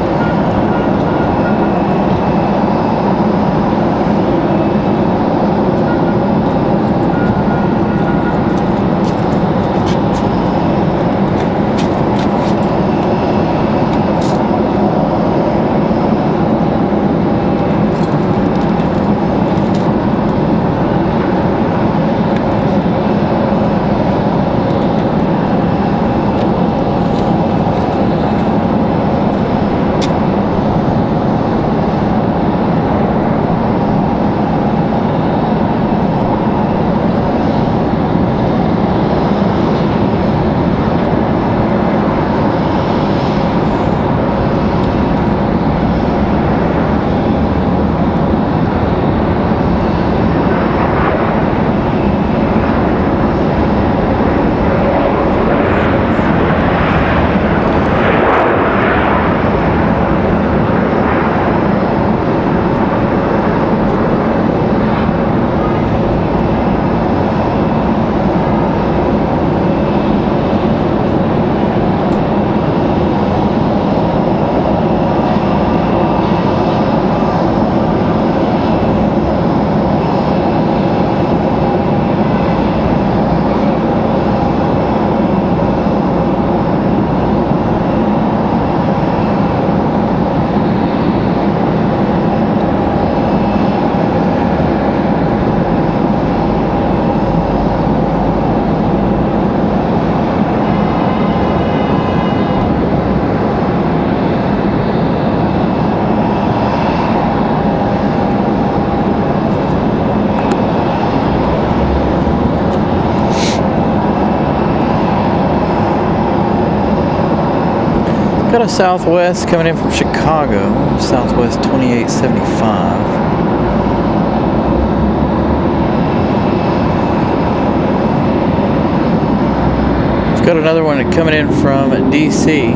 Got a Southwest coming in from Chicago, Southwest 2875. We've got another one coming in from DC.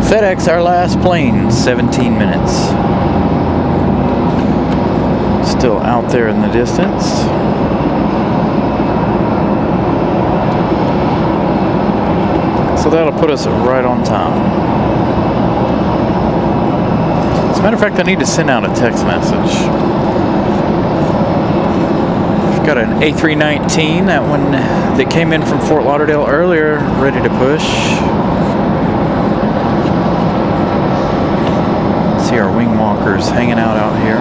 FedEx, our last plane, 17 minutes. Still out there in the distance. So that'll put us right on time. As a matter of fact, I need to send out a text message. I've got an A319, that one that came in from Fort Lauderdale earlier, ready to push. See our wing walkers hanging out here.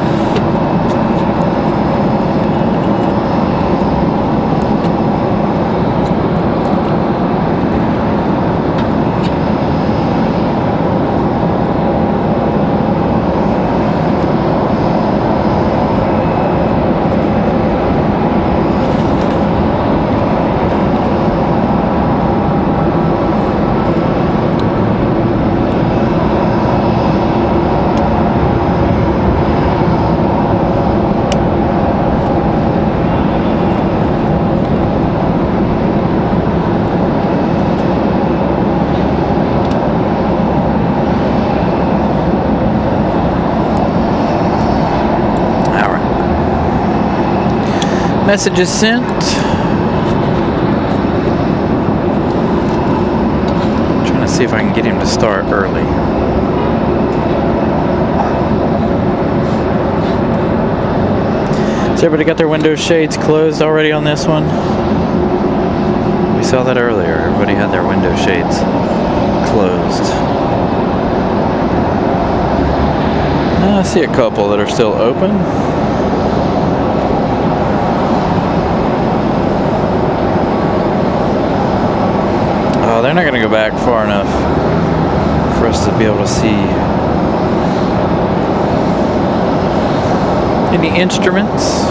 Message is sent. Trying to see if I can get him to start early. So everybody got their window shades closed already on this one? We saw that earlier. Everybody had their window shades closed. I see a couple that are still open. not going to go back far enough for us to be able to see any instruments.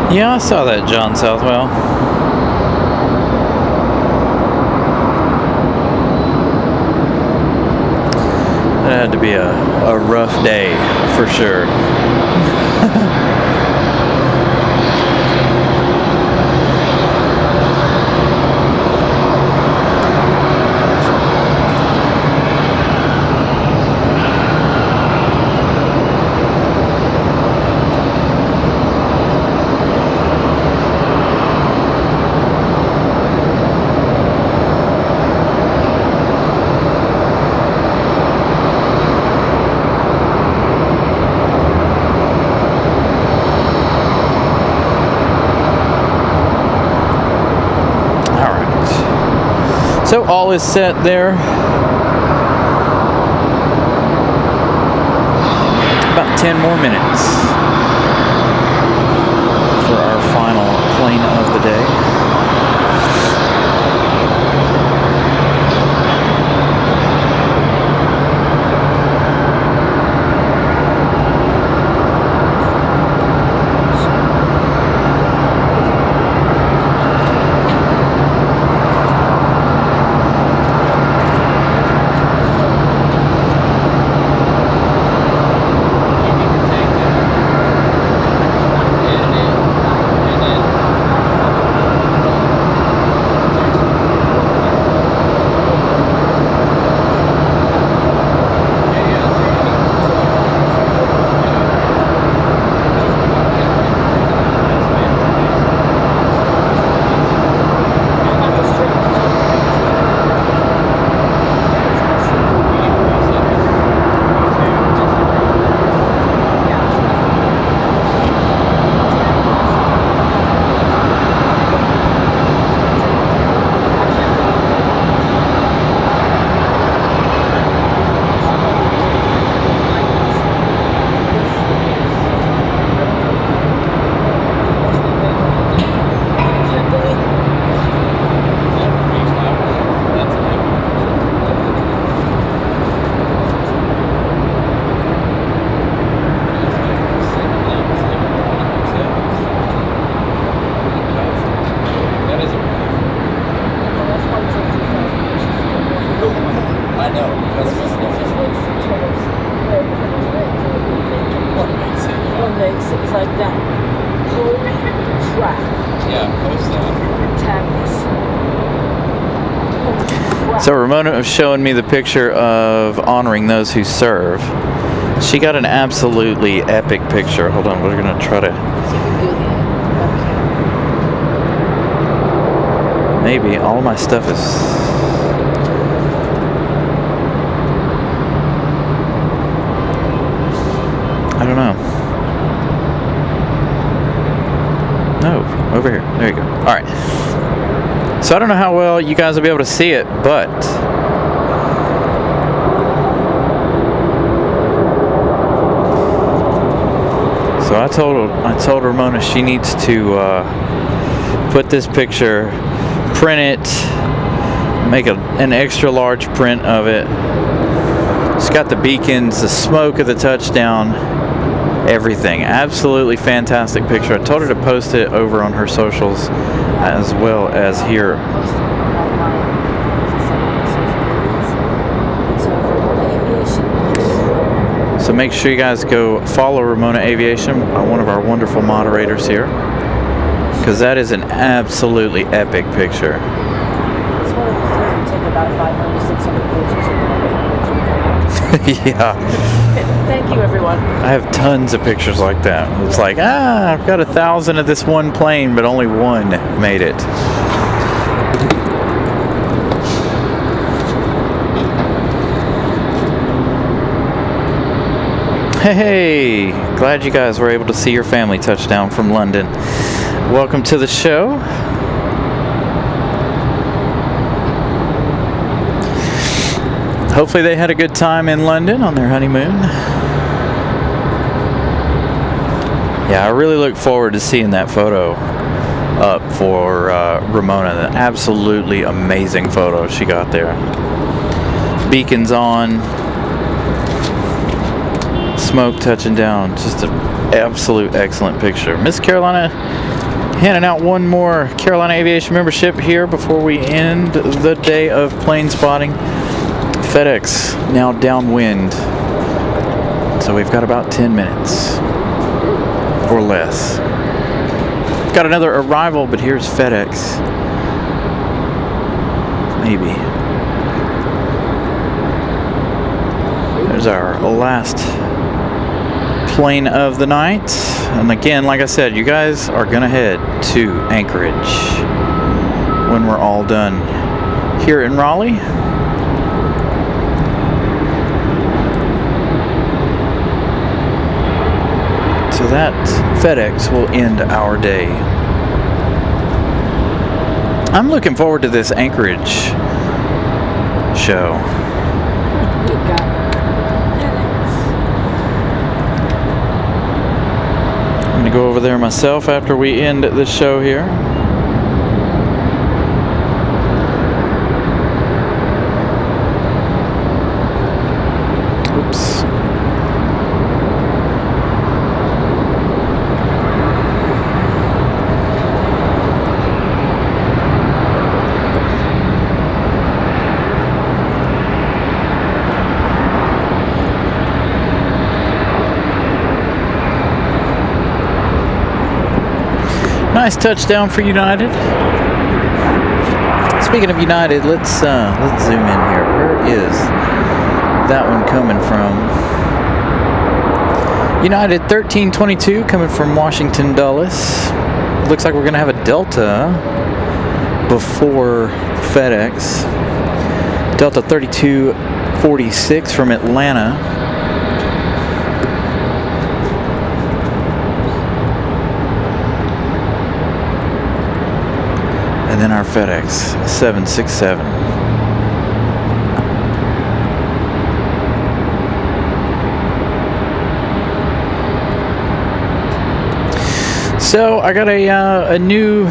Yeah, I saw that, John Southwell. That had to be a rough day, for sure. So all is set there. About 10 more minutes for our final plane of the day. So Ramona was showing me the picture of honoring those who serve. She got an absolutely epic picture. Hold on, we're gonna try to. Maybe all my stuff is. I don't know. No, over here. There you go. All right. So I don't know how well you guys will be able to see it, but so I told Ramona she needs to put this picture, print it, make an extra large print of it. It's got the beacons, the smoke of the touchdown, everything. Absolutely fantastic picture. I told her to post it over on her socials as well as here. So make sure you guys go follow Ramona Aviation, one of our wonderful moderators here, because that is an absolutely epic picture. This one doesn't take about 500, 600 pages. Yeah. Thank you, everyone. I have tons of pictures like that. It's like, I've got 1,000 of this one plane, but only one made it. Hey, glad you guys were able to see your family touchdown from London. Welcome to the show. Hopefully they had a good time in London on their honeymoon. Yeah, I really look forward to seeing that photo up for Ramona. An absolutely amazing photo she got there. Beacons on, smoke touching down. Just an absolute excellent picture. Miss Carolina handing out one more Carolina Aviation membership here before we end the day of plane spotting. FedEx now downwind, so we've got about 10 minutes or less. We've got another arrival, but here's FedEx. Maybe. There's our last plane of the night. And again, like I said, you guys are gonna head to Anchorage when we're all done here in Raleigh. So that FedEx will end our day. I'm looking forward to this Anchorage show. We got FedEx. I'm going to go over there myself after we end the show here. Oops. Nice touchdown for United. Speaking of United, let's zoom in here. Where is that one coming from? United 1322 coming from Washington Dulles. Looks like we're gonna have a Delta before FedEx. Delta 3246 from Atlanta. And then our FedEx 767. So I got a new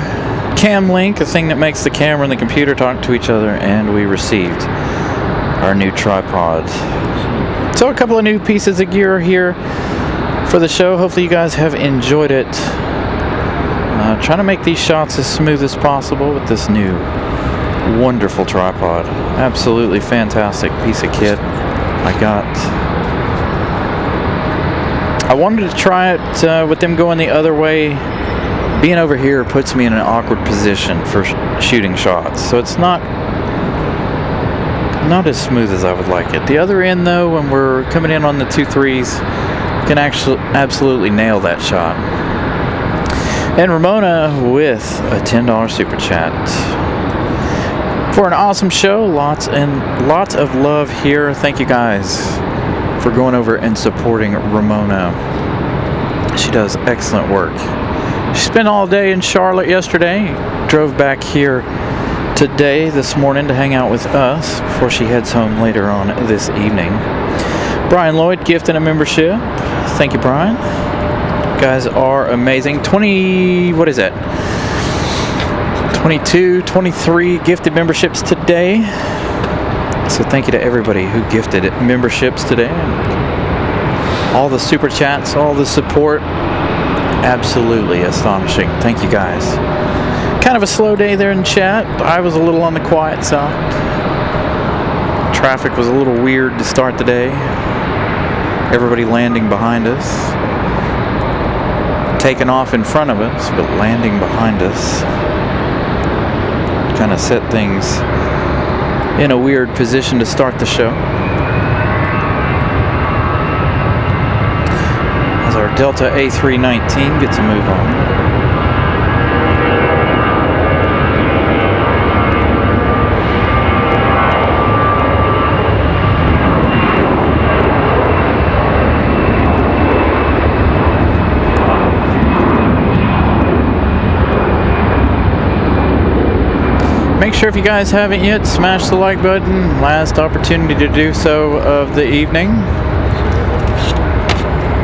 cam link, a thing that makes the camera and the computer talk to each other, and we received our new tripod. So a couple of new pieces of gear here for the show. Hopefully you guys have enjoyed it. Trying to make these shots as smooth as possible with this new wonderful tripod. Absolutely fantastic piece of kit I got. I wanted to try it with them going the other way. Being over here puts me in an awkward position for shooting shots, so it's not as smooth as I would like it. The other end though, when we're coming in on the 2.3s, can actually absolutely nail that shot. And Ramona with a $10 super chat. For an awesome show, lots of love here. Thank you guys for going over and supporting Ramona. She does excellent work. She spent all day in Charlotte yesterday, drove back here today, this morning, to hang out with us before she heads home later on this evening. Brian Lloyd gifting a membership. Thank you, Brian. You guys are amazing. 22, 23 gifted memberships today. So thank you to everybody who gifted memberships today. And all the super chats, all the support. Absolutely astonishing. Thank you guys. Kind of a slow day there in chat. I was a little on the quiet side. Traffic was a little weird to start the day. Everybody landing behind us. Taking off in front of us, but landing behind us. Kind of set things in a weird position to start the show. As our Delta A319 gets a move on. Make sure if you guys haven't yet, smash the like button. Last opportunity to do so of the evening.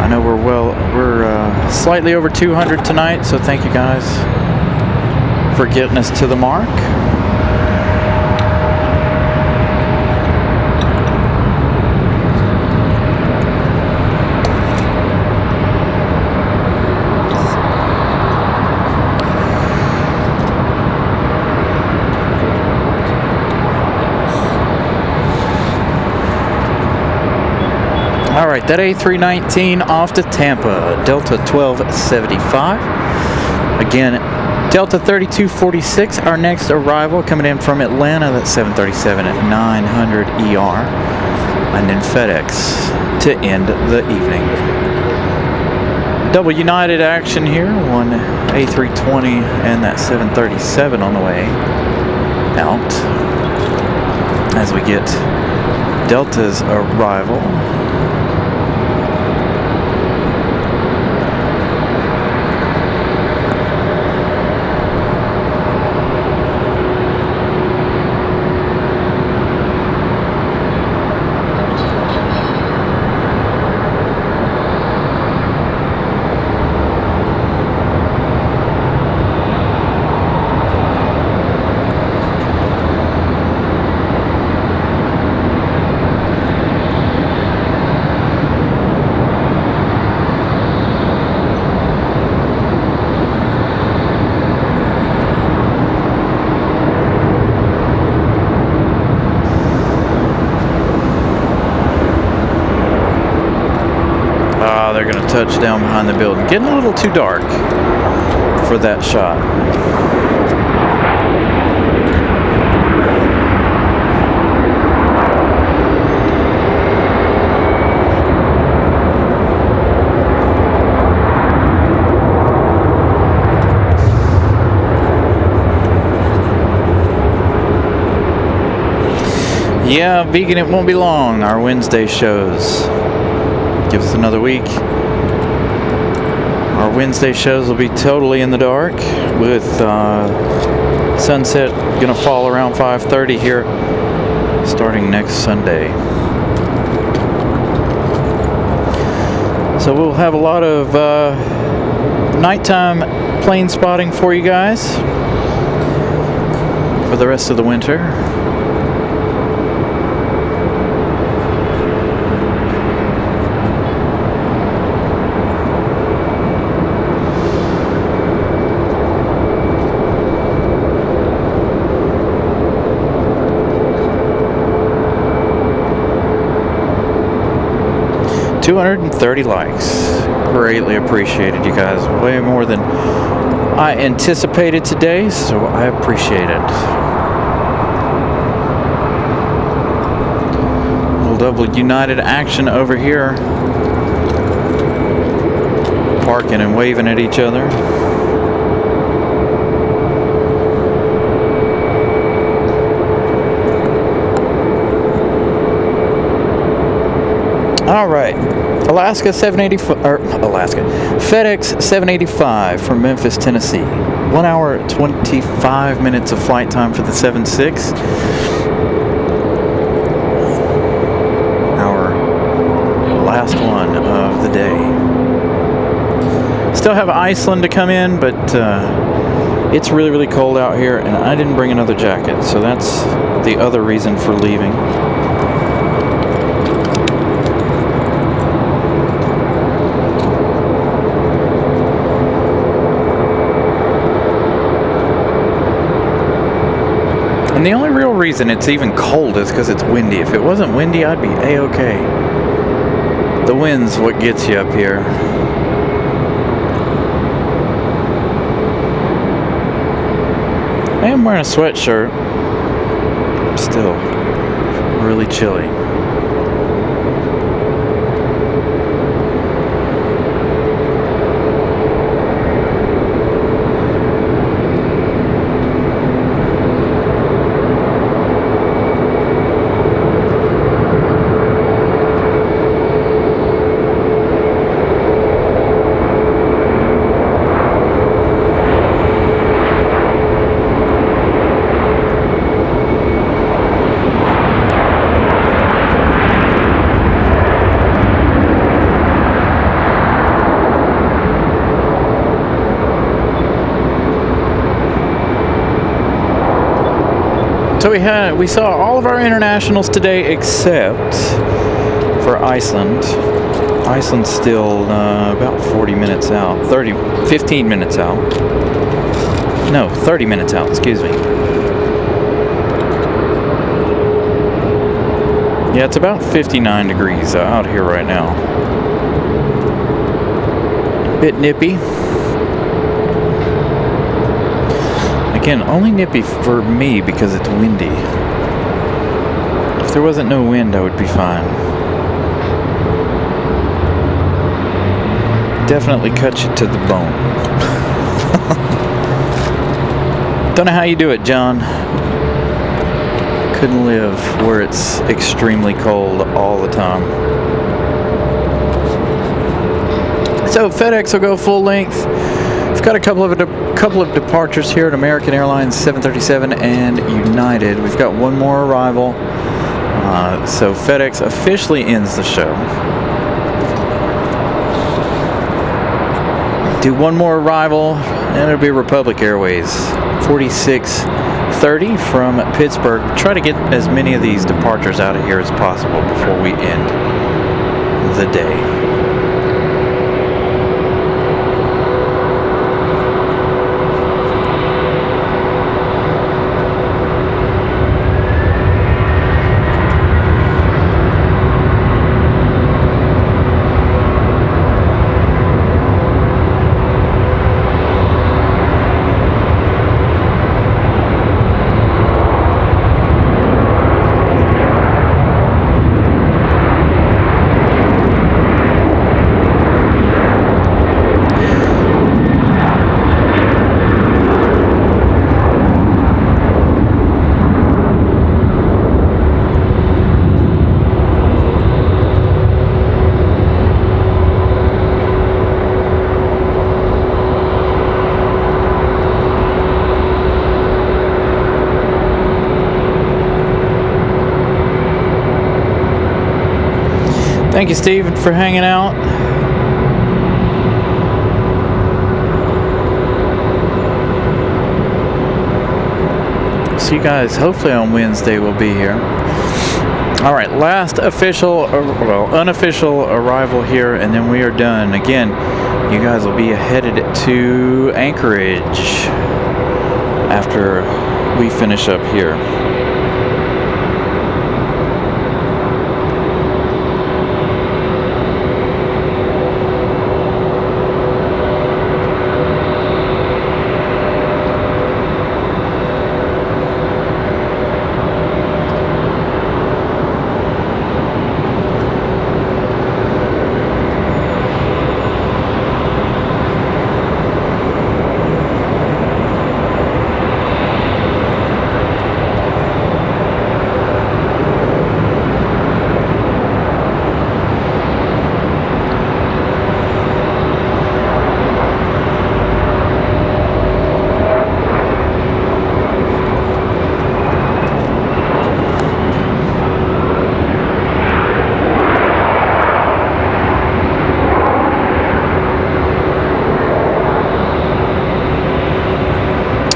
I know we're slightly over 200 tonight, so thank you guys for getting us to the mark. All right, that A319 off to Tampa, Delta 1275. Again, Delta 3246, our next arrival coming in from Atlanta, that's 737 at 900 ER. And then FedEx to end the evening. Double United action here, one A320 and that 737 on the way out. As we get Delta's arrival. They're going to touch down behind the building. Getting a little too dark for that shot. Yeah, Vegan, it won't be long. Our Wednesday shows. Give us another week. Our Wednesday shows will be totally in the dark with sunset gonna fall around 5:30 here starting next Sunday. So we'll have a lot of nighttime plane spotting for you guys for the rest of the winter. $230 likes. Greatly appreciated, you guys. Way more than I anticipated today, so I appreciate it. Little double United action over here. Parking and waving at each other. All right, FedEx 785 from Memphis, Tennessee. 1 hour, 25 minutes of flight time for the 76. Our last one of the day. Still have Iceland to come in, but it's really, really cold out here, and I didn't bring another jacket, so that's the other reason for leaving. And the only real reason it's even cold is because it's windy. If it wasn't windy, I'd be A-okay. The wind's what gets you up here. I am wearing a sweatshirt. Still really chilly. So we saw all of our internationals today except for Iceland. Iceland's still about 40 minutes out, 15 minutes out. No, 30 minutes out, excuse me. Yeah, it's about 59 degrees out here right now. Bit nippy. Again, only nippy for me because it's windy. If there wasn't no wind, I would be fine. Definitely cut you to the bone. Don't know how you do it, John. Couldn't live where it's extremely cold all the time. So FedEx will go full length. We've got a couple of departures here at American Airlines 737 and United. We've got one more arrival. So FedEx officially ends the show. Do one more arrival, and it'll be Republic Airways 4630 from Pittsburgh. Try to get as many of these departures out of here as possible before we end the day. Thank you, Steve, for hanging out. See you guys hopefully on Wednesday. We'll be here. All right, last unofficial arrival here, and then we are done. Again, you guys will be headed to Anchorage after we finish up here.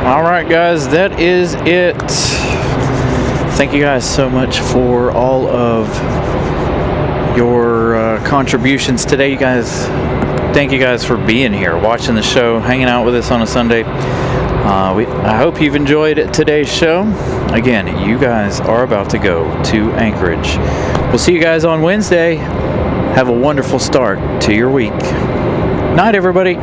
Alright guys, that is it. Thank you guys so much for all of your contributions today. You guys, thank you guys for being here, watching the show, hanging out with us on a Sunday. I hope you've enjoyed today's show. Again, you guys are about to go to Anchorage. We'll see you guys on Wednesday. Have a wonderful start to your week. Night, everybody.